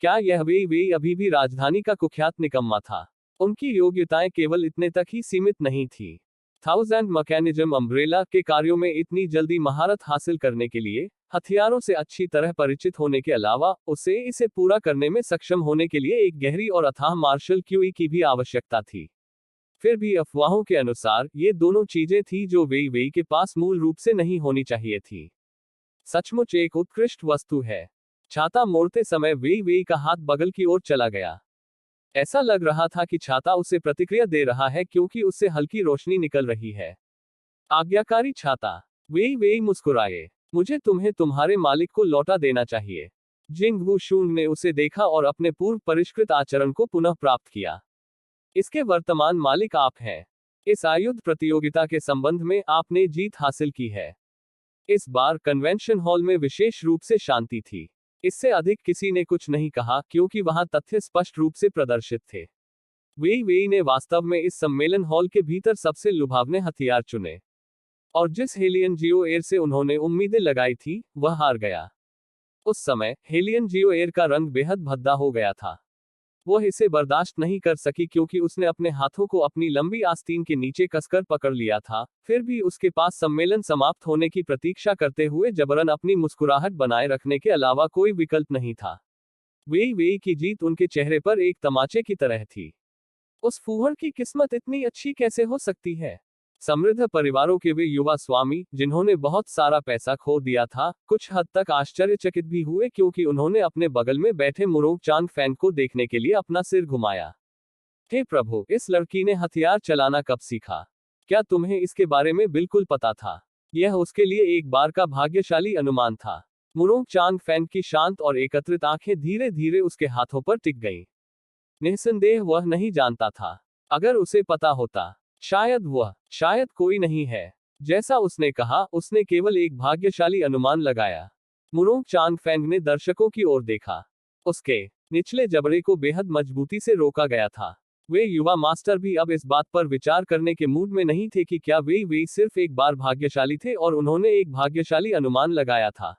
S2: क्या यह वेई वेई अभी भी राजधानी का कुख्यात निकम्मा था? उनकी योग्यताएं केवल इतने तक ही सीमित नहीं थी। 1000 मैकेनिज्म अम्ब्रेला के कार्यों में इतनी जल्दी महारत हासिल करने के लिए हथियारों से अच्छी तरह परिचित होने के अलावा उसे इसे पूरा करने में सक्षम होने के लिए एक गहरी और अथाह मार्शल क्यूई की भी आवश्यकता थी। फिर भी अफवाहों के अनुसार ये दोनों चीजें थी जो वेई वेई के पास मूल रूप से नहीं होनी चाहिए थी। सचमुच एक उत्कृष्ट वस्तु है। छाता मोड़ते समय वेई वेई का हाथ बगल की ओर चला गया। ऐसा लग रहा था कि छाता उसे प्रतिक्रिया दे रहा है क्योंकि उससे हल्की रोशनी निकल रही है। आज्ञाकारी छाता। वेई वेई मुस्कुराए। मुझे तुम्हें तुम्हारे मालिक को लौटा देना चाहिए। जिंग वू शूंग ने उसे देखा और अपने पूर्व परिष्कृत आचरण को पुनः प्राप्त किया। इसके वर्तमान मालिक आप हैं। इस आयुध प्रतियोगिता के संबंध में आपने जीत हासिल की है। इस बार कन्वेंशन हॉल में विशेष रूप से शांति थी। इससे अधिक किसी ने कुछ नहीं कहा क्योंकि वहां तथ्य स्पष्ट रूप से प्रदर्शित थे। वेई वेई ने वास्तव में इस सम्मेलन हॉल के भीतर सबसे लुभावने हथियार चुने, और जिस हेलियन जियो एयर से उन्होंने उम्मीदें लगाई थी वह हार गया। उस समय हेलियन जियो एयर का रंग बेहद भद्दा हो गया था। वह इसे बर्दाश्त नहीं कर सकी क्योंकि उसने अपने हाथों को अपनी लंबी आस्तीन के नीचे कसकर पकड़ लिया था। फिर भी उसके पास सम्मेलन समाप्त होने की प्रतीक्षा करते हुए जबरन अपनी मुस्कुराहट बनाए रखने के अलावा कोई विकल्प नहीं था। वेई वेई की जीत उनके चेहरे पर एक तमाचे की तरह थी। उस फूहड़ की किस्मत इतनी अच्छी कैसे हो सकती है? समृद्ध परिवारों के वे युवा स्वामी, जिन्होंने बहुत सारा पैसा खो दिया था, कुछ हद तक आश्चर्यचकित भी हुए क्योंकि उन्होंने अपने बगल में बैठे मुरोंग चांग फैन को देखने के लिए अपना सिर घुमाया। हे प्रभु, इस लड़की ने हथियार चलाना कब सीखा? क्या तुम्हें इसके बारे में बिल्कुल पता था? यह उसके लिए एक बार का भाग्यशाली अनुमान था। मुरोंग चांग फैन की शांत और एकत्रित आंखें धीरे धीरे उसके हाथों पर टिक गईं। निस्संदेह वह नहीं जानता था। अगर उसे पता होता, शायद कोई नहीं है। जैसा उसने कहा, उसने केवल एक भाग्यशाली अनुमान लगाया। मुरोंग चांग फैंग ने दर्शकों की ओर देखा। उसके निचले जबड़े को बेहद मजबूती से रोका गया था। वे युवा मास्टर भी अब इस बात पर विचार करने के मूड में नहीं थे कि क्या वे सिर्फ एक बार भाग्यशाली थे और उन्होंने एक भाग्यशाली अनुमान लगाया था।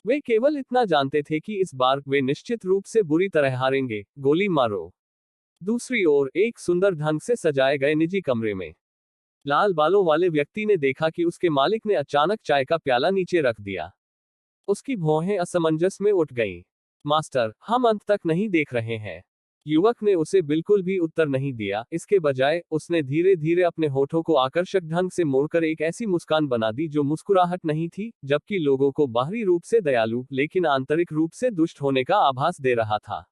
S2: वे केवल इतना जानते थे कि इस बार वे निश्चित रूप से बुरी तरह हारेंगे। गोली मारो। दूसरी ओर, एक सुंदर ढंग से सजाए गए निजी कमरे में लाल बालों वाले व्यक्ति ने देखा कि उसके मालिक ने अचानक चाय का प्याला नीचे रख दिया। उसकी भौहें असमंजस में उठ गईं। मास्टर, हम अंत तक नहीं देख रहे हैं। युवक ने उसे बिल्कुल भी उत्तर नहीं दिया, इसके बजाय उसने धीरे धीरे अपने होठों को आकर्षक ढंग से मोड़कर एक ऐसी मुस्कान बना दी जो मुस्कुराहट नहीं थी, जबकि लोगों को बाहरी रूप से दयालु लेकिन आंतरिक रूप से दुष्ट होने का आभास दे रहा था।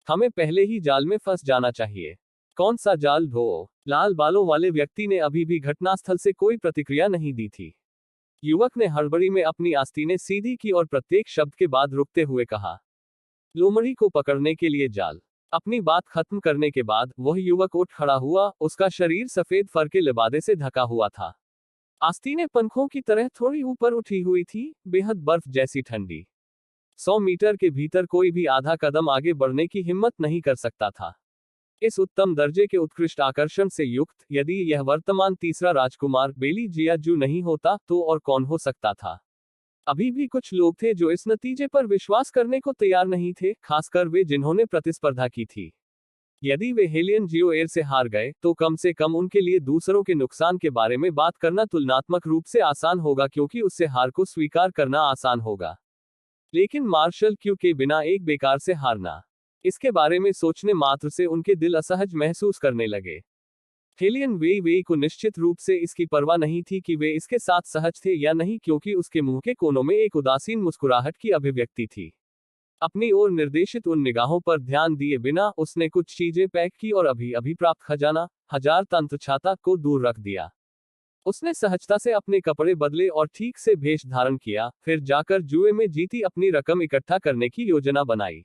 S2: हमें पहले ही जाल में फंस जाना चाहिए। कौन सा जाल ढो? लाल बालों वाले व्यक्ति ने अभी भी घटनास्थल से कोई प्रतिक्रिया नहीं दी थी। युवक ने हड़बड़ी में अपनी आस्तीनें सीधी की और प्रत्येक शब्द के बाद रुकते हुए कहा, लोमड़ी को पकड़ने के लिए जाल। अपनी बात खत्म करने के बाद वह युवक उठ खड़ा हुआ, उसका शरीर सफेद फर के लिबादे से ढका हुआ था। आस्तीनें पंखों की तरह थोड़ी ऊपर उठी हुई थी, बेहद बर्फ जैसी ठंडी। 100 मीटर के भीतर कोई भी आधा कदम आगे बढ़ने की हिम्मत नहीं कर सकता था। इस उत्तम दर्जे के उत्कृष्ट आकर्षण से युक्त, यदि यह वर्तमान तीसरा राजकुमार बेली जियाजू नहीं होता, तो और कौन हो सकता था? अभी भी कुछ लोग थे जो इस नतीजे पर विश्वास करने को तैयार नहीं थे, खासकर वे जिन्होंने प्रतिस्पर्धा की थी। यदि वे हेलियन जियो एयर से हार गए, तो कम से कम उनके लिए दूसरों के नुकसान के बारे में बात करना तुलनात्मक रूप से आसान होगा, क्योंकि उससे हार को स्वीकार करना आसान होगा। लेकिन मार्शल क्यू के बिना एक बेकार से हारना, इसके बारे में सोचने मात्र से उनके दिल असहज महसूस करने लगे। हेलियन वे को निश्चित रूप से इसकी परवाह नहीं थी कि वे इसके साथ सहज थे या नहीं, क्योंकि उसके मुंह के कोनों में एक उदासीन मुस्कुराहट की अभिव्यक्ति थी। अपनी ओर निर्देशित उन निगाहों पर ध्यान दिए बिना उसने कुछ चीजें पैक की और अभी अभी प्राप्त खजाना, हजार तंत्र छाता को दूर रख दिया। उसने सहजता से अपने कपड़े बदले और ठीक से भेष धारण किया, फिर जाकर जुए में जीती अपनी रकम इकट्ठा करने की योजना बनाई।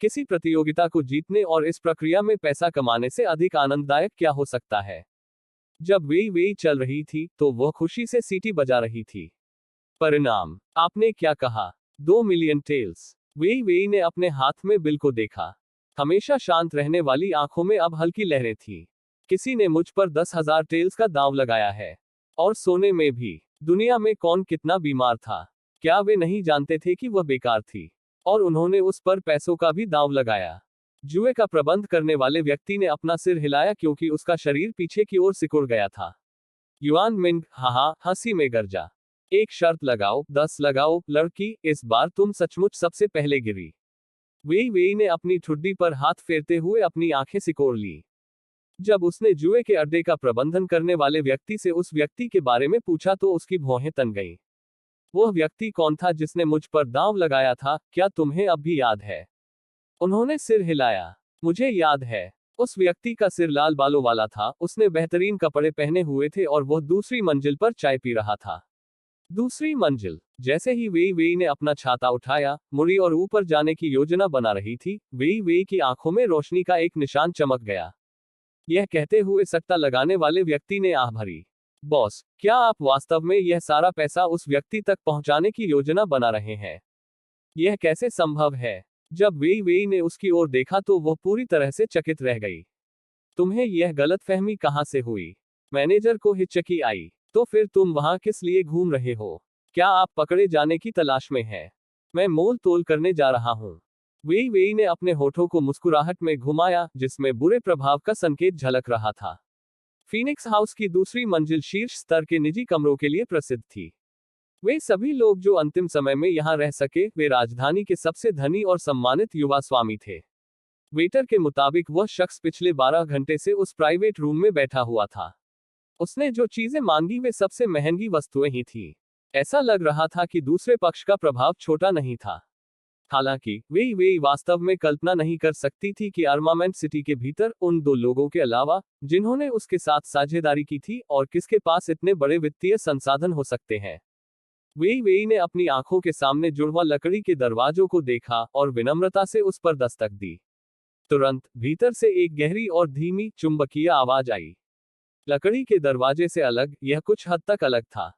S2: किसी प्रतियोगिता को जीतने और इस प्रक्रिया में पैसा कमाने से अधिक आनंददायक क्या हो सकता है? जब वे चल रही थी, तो वह खुशी से सीटी बजा रही थी। परिणाम? आपने क्या कहा? 2 मिलियन टेल्स। वे ने अपने हाथ में बिल को देखा। हमेशा शांत रहने वाली आंखों में अब हल्की लहरें थीं। किसी ने मुझ पर 10,000 टेल्स का दांव लगाया है। और सोने में भी। दुनिया में कौन कितना बीमार था? क्या वे नहीं जानते थे कि वह बेकार थी? और उन्होंने उस पर पैसों का भी दांव लगाया। जुए का प्रबंध करने वाले व्यक्ति ने अपना सिर हिलाया, क्योंकि उसका शरीर पीछे की ओर सिकुड़ गया था। युआन मिंग हाहा हंसी में गरजा। एक शर्त लगाओ, 10 लगाओ, लड़की, इस बार तुम सचमुच सबसे पहले गिरी। वे ने अपनी ठुड्डी पर हाथ फेरते हुए अपनी आंखें सिकोड़ ली। जब उसने जुए के अड्डे का प्रबंधन करने वाले व्यक्ति से उस व्यक्ति के बारे में पूछा, तो उसकी भौहें तन गईं। वह व्यक्ति कौन था जिसने मुझ पर दांव लगाया था? क्या तुम्हें अब भी याद है? उन्होंने सिर हिलाया। मुझे याद है। उस व्यक्ति का सिर लाल बालों वाला था, उसने बेहतरीन कपड़े पहने हुए थे और वह दूसरी मंजिल पर चाय पी रहा था। दूसरी मंजिल। जैसे ही वे ने अपना छाता उठाया, मुड़ी और ऊपर जाने की योजना बना रही थी, वे की आंखों में रोशनी का एक निशान चमक गया। यह कहते हुए सट्टा लगाने वाले व्यक्ति ने आह भरी। बॉस, क्या आप वास्तव में यह सारा पैसा उस व्यक्ति तक पहुंचाने की योजना बना रहे हैं? यह कैसे संभव है? जब वे ने उसकी ओर देखा, तो वह पूरी तरह से चकित रह गई। तुम्हें यह गलतफहमी कहां से हुई? मैनेजर को हिचकी आई। तो फिर तुम वहां किस लिए घूम रहे हो? क्या आप पकड़े जाने की तलाश में हैं? मैं मोल तोल करने जा रहा हूं। वे ने अपने होठों को मुस्कुराहट में घुमाया, जिसमें बुरे प्रभाव का संकेत झलक रहा था। फीनिक्स हाउस की दूसरी मंजिल शीर्ष स्तर के निजी कमरों के लिए प्रसिद्ध थी। वे सभी लोग जो अंतिम समय में यहां रह सके, वे राजधानी के सबसे धनी और सम्मानित युवा स्वामी थे। वेटर के मुताबिक वह शख्स पिछले 12 घंटे से उस प्राइवेट रूम में बैठा हुआ था। उसने जो चीजें मांगी वे सबसे महंगी वस्तुएं ही थीं। ऐसा लग रहा था कि दूसरे पक्ष का प्रभाव छोटा नहीं था। हालांकि वे वास्तव में कल्पना नहीं कर सकती थी कि आर्मामेंट सिटी के भीतर उन 2 लोगों के अलावा, जिन्होंने उसके साथ साझेदारी की थी, और किसके पास इतने बड़े वित्तीय संसाधन हो सकते हैं। वे ने अपनी आंखों के सामने जुड़वा लकड़ी के दरवाजों को देखा और विनम्रता से उस पर दस्तक दी। तुरंत भीतर से एक गहरी और धीमी चुंबकीय आवाज आई। लकड़ी के दरवाजे से अलग, यह कुछ हद तक अलग था।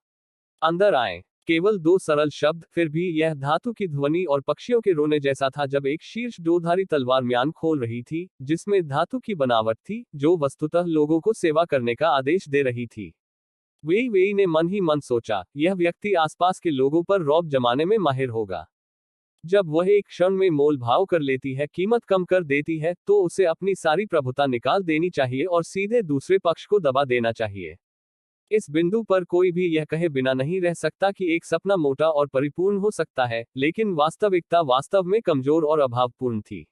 S2: अंदर आएं। केवल 2 सरल शब्द, फिर भी यह धातु की ध्वनि और पक्षियों के रोने जैसा था जब एक शीर्ष दोधारी तलवार म्यान खोल रही थी, जिसमें धातु की बनावट थी, जो वस्तुतः लोगों को सेवा करने का आदेश दे रही थी। वेई वेई ने मन ही मन सोचा, यह व्यक्ति आसपास के लोगों पर रौब जमाने में माहिर होगा। जब वह एक क्षण में मोल भाव कर लेती है, कीमत कम कर देती है, तो उसे अपनी सारी प्रभुता निकाल देनी चाहिए और सीधे दूसरे पक्ष को दबा देना चाहिए। इस बिंदु पर कोई भी यह कहे बिना नहीं रह सकता कि एक सपना मोटा और परिपूर्ण हो सकता है, लेकिन वास्तविकता वास्तव में कमजोर और अभावपूर्ण थी।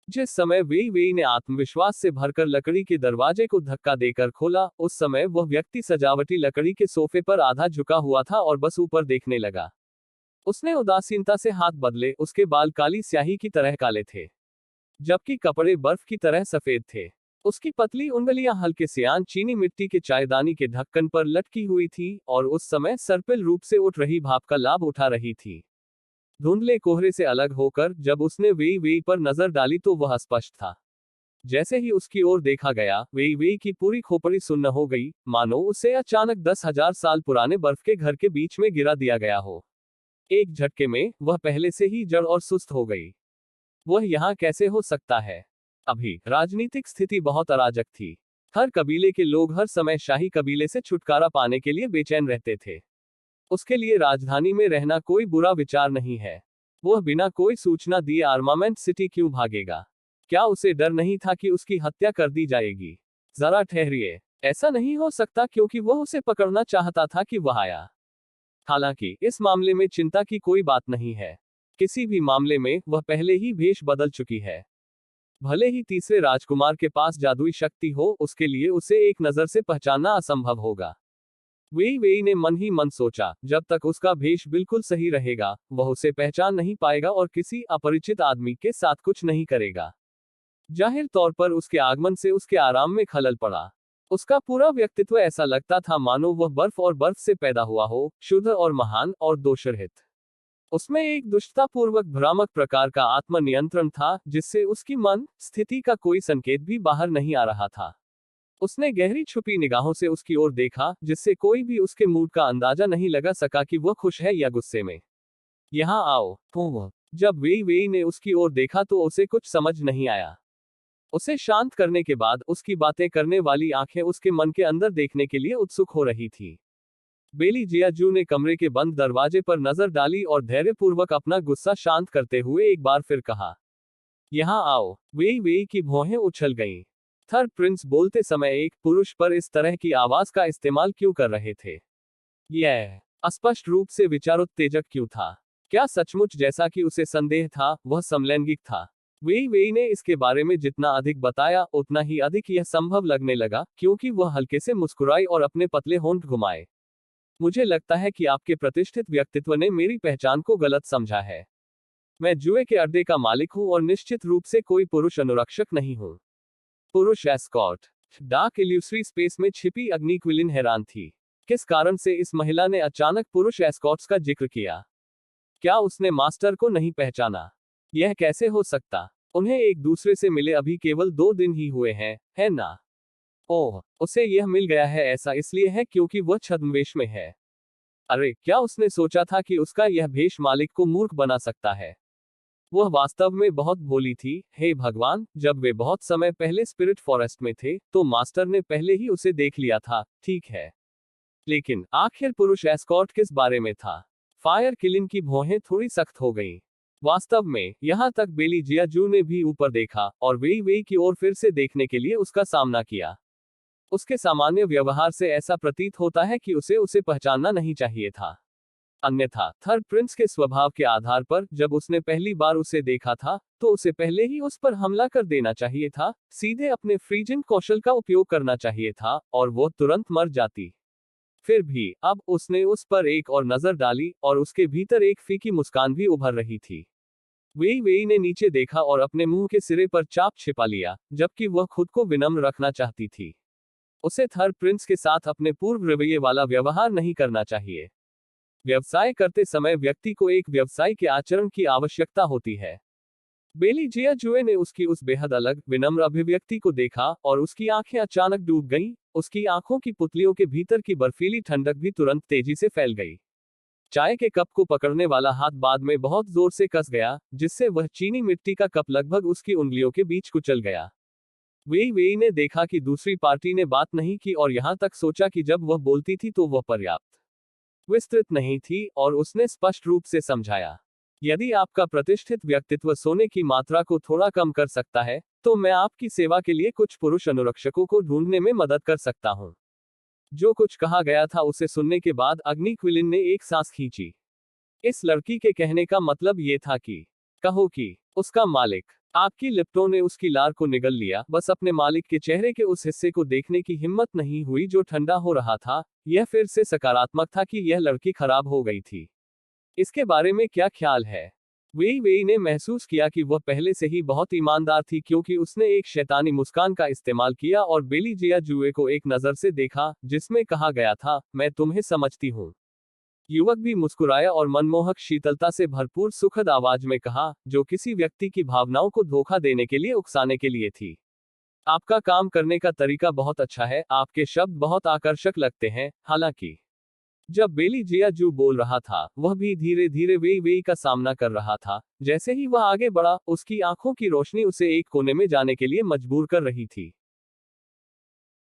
S2: जिस समय वेई वेई ने आत्मविश्वास से भरकर लकड़ी के दरवाजे को धक्का देकर खोला, उस समय वह व्यक्ति सजावटी लकड़ी के सोफे पर आधा झुका हुआ था और बस ऊपर देखने लगा। उसने उदासीनता से हाथ बदले, उसके बाल काली स्याही की तरह काले थे, जबकि कपड़े बर्फ की तरह सफेद थे। उसकी पतली उंगलियां हल्के सियान चीनी मिट्टी के चायदानी के ढक्कन पर लटकी हुई थी और उस समय सर्पिल रूप से उठ रही भाप का लाभ उठा रही थी। धुंधले कोहरे से अलग होकर जब उसने वेई वेई पर नजर डाली तो वह स्पष्ट था। जैसे ही उसकी ओर देखा गया, वेई वेई की पूरी खोपड़ी सुन्न हो गई, मानो उसे अचानक 10,000 साल पुराने बर्फ के घर के बीच में गिरा दिया गया हो। एक झटके में वह पहले से ही जड़ और सुस्त हो गई। वह यहाँ कैसे हो सकता है? अभी राजनीतिक स्थिति बहुत अराजक थी। हर कबीले के लोग हर समय शाही कबीले से छुटकारा पाने के लिए बेचैन रहते थे। उसके लिए राजधानी में रहना कोई बुरा विचार नहीं है। वह बिना कोई सूचना दिए आर्मामेंट सिटी क्यों भागेगा? क्या उसे डर नहीं था कि उसकी हत्या कर दी जाएगी? जरा ठहरिए, ऐसा नहीं हो सकता क्योंकि वह उसे पकड़ना चाहता था कि वह आया। हालांकि इस मामले में चिंता की कोई बात नहीं है। किसी भी मामले में वह पहले ही भेष बदल चुकी है। भले ही तीसरे राजकुमार के पास जादुई शक्ति हो, उसके लिए उसे एक नजर से पहचानना असंभव होगा। वेई वेई ने मन ही मन सोचा, जब तक उसका भेष बिल्कुल सही रहेगा, वह उसे पहचान नहीं पाएगा और किसी अपरिचित आदमी के साथ कुछ नहीं करेगा। जाहिर तौर पर उसके आगमन से उसके आराम में खलल पड़ा। उसका पूरा व्यक्तित्व ऐसा लगता था मानो वह बर्फ और बर्फ से पैदा हुआ हो, शुद्ध और महान और दोषरहित। उसमें एक दुष्टतापूर्वक भ्रामक प्रकार का आत्मनियंत्रण था, जिससे उसकी मन स्थिति का कोई संकेत भी बाहर नहीं आ रहा था। उसने गहरी छुपी निगाहों से उसकी ओर देखा, जिससे कोई भी उसके मूड का अंदाजा नहीं लगा सका कि वह खुश है या गुस्से में। यहाँ आओ, तुम। जब वेई वेई ने उसकी ओर देखा तो उसे कुछ समझ नहीं आया। उसे शांत करने के बाद उसकी बातें करने वाली आंखें उसके मन के अंदर देखने के लिए उत्सुक हो रही थी। बेली जियाजू ने कमरे के बंद दरवाजे पर नजर डाली और धैर्यपूर्वक अपना गुस्सा शांत करते हुए एक बार फिर कहा, यहाँ आओ। वेई वेई की भौहें उछल गईं। थर प्रिंस बोलते समय एक पुरुष पर इस तरह की आवाज का इस्तेमाल क्यों कर रहे थे? यह अस्पष्ट रूप से विचारोत्तेजक क्यों था? क्या सचमुच जैसा कि उसे संदेह था, वह समलैंगिक था? वेई वेई ने इसके बारे में जितना अधिक बताया, उतना ही अधिक यह संभव लगने लगा, क्योंकि वह हल्के से मुस्कुराई और अपने पतले होंठ घुमाए। मुझे लगता है कि आपके प्रतिष्ठित व्यक्तित्व ने मेरी पहचान को गलत समझा है। मैं जुए के अड्डे का मालिक हूं और निश्चित रूप से कोई पुरुष अनुरक्षक नहीं हूं। पुरुष एस्कॉर्ट। डार्क इल्यूसरी स्पेस में छिपी अग्नि क्विलिन हैरान थी। किस कारण से इस महिला ने अचानक पुरुष एस्कॉर्ट्स का जिक्र किया? क्या उसने मास्टर को नहीं पहचाना? यह कैसे हो सकता? उन्हें एक दूसरे से मिले अभी केवल 2 दिन ही हुए हैं, है ना? ओह, उसे यह मिल गया है ऐसा इसलिए है क्योंकि वह छद्मवेश में है। अरे, क्या उसने सोचा था कि उसका यह भेष मालिक को मूर्ख बना सकता है? वह वास्तव में बहुत भोली थी। हे भगवान, जब वे बहुत समय पहले स्पिरिट फॉरेस्ट में थे, तो मास्टर ने पहले ही उसे देख लिया था, ठीक है। लेकिन आखिर पुरुष एस्कॉर्ट किस बारे में था? फायर किलिन की भौहें थोड़ी सख्त हो गईं। वास्तव में, यहाँ तक बेली जियाजू ने भी ऊपर देखा और वेई वेई की ओर फिर से देखने के लिए उसका सामना किया। उसके सामान्य व्यवहार से ऐसा प्रतीत होता है कि उसे पहचानना नहीं चाहिए था। अन्यथा, थर्ड प्रिंस के स्वभाव के आधार पर जब उसने पहली बार उसे देखा था, तो उसे पहले ही उस पर हमला कर देना चाहिए था, सीधे अपने फ्रीजिंग कौशल का उपयोग करना चाहिए था, और वो तुरंत मर जाती। फिर भी, अब उसने उस पर एक और नजर डाली, और उसके भीतर एक फीकी मुस्कान भी उभर रही थी। वेई वेई ने नीचे देखा और अपने मुंह के सिरे पर चाप छिपा लिया, जबकि वह खुद को विनम्र रखना चाहती थी। उसे थर्ड प्रिंस के साथ अपने पूर्व रवैये वाला व्यवहार नहीं करना चाहिए। व्यवसाय करते समय व्यक्ति को एक व्यवसाय के आचरण की आवश्यकता होती है। बेली जियाजुए ने उसकी उस बेहद अलग, विनम्र अभिव्यक्ति को देखा और उसकी आंखें अचानक डूब गईं। उसकी आंखों की पुतलियों के भीतर की बर्फीली ठंडक भी तुरंत तेजी से फैल गई। चाय के कप को पकड़ने वाला हाथ बाद में बहुत जोर से कस गया, जिससे वह चीनी मिट्टी का कप लगभग उसकी उंगलियों के बीच कुचल गया। वेई वेई ने देखा कि दूसरी पार्टी ने बात नहीं की और यहां तक सोचा कि जब वह बोलती थी तो वह पर्याप्त विस्तृत नहीं थी, और उसने स्पष्ट रूप से समझाया, यदि आपका प्रतिष्ठित व्यक्तित्व सोने की मात्रा को थोड़ा कम कर सकता है, तो मैं आपकी सेवा के लिए कुछ पुरुष अनुरक्षकों को ढूंढने में मदद कर सकता हूं। जो कुछ कहा गया था उसे सुनने के बाद अग्नि क्विलिन ने एक सांस खींची। इस लड़की के कहने का मतलब ये था कि, कहो कि उसका मालिक, आपकी लिप्टों ने उसकी लार को निगल लिया, बस अपने मालिक के चेहरे के उस हिस्से को देखने की हिम्मत नहीं हुई जो ठंडा हो रहा था। यह फिर से सकारात्मक था कि यह लड़की खराब हो गई थी। इसके बारे में क्या ख्याल है? वेई वेई ने महसूस किया कि वह पहले से ही बहुत ईमानदार थी, क्योंकि उसने एक शैतानी मुस्कान का इस्तेमाल किया और बेली जिया जुए को एक नजर से देखा, जिसमें कहा गया था, मैं तुम्हें समझती हूँ। युवक भी मुस्कुराया और मनमोहक शीतलता से भरपूर सुखद आवाज में कहा, जो किसी व्यक्ति की भावनाओं को धोखा देने के लिए उकसाने के लिए थी। आपका काम करने का तरीका बहुत अच्छा है, आपके शब्द बहुत आकर्षक लगते हैं। हालांकि जब बेली जियाजू बोल रहा था, वह भी धीरे धीरे वेई वेई का सामना कर रहा था। जैसे ही वह आगे बढ़ा, उसकी आंखों की रोशनी उसे एक कोने में जाने के लिए मजबूर कर रही थी।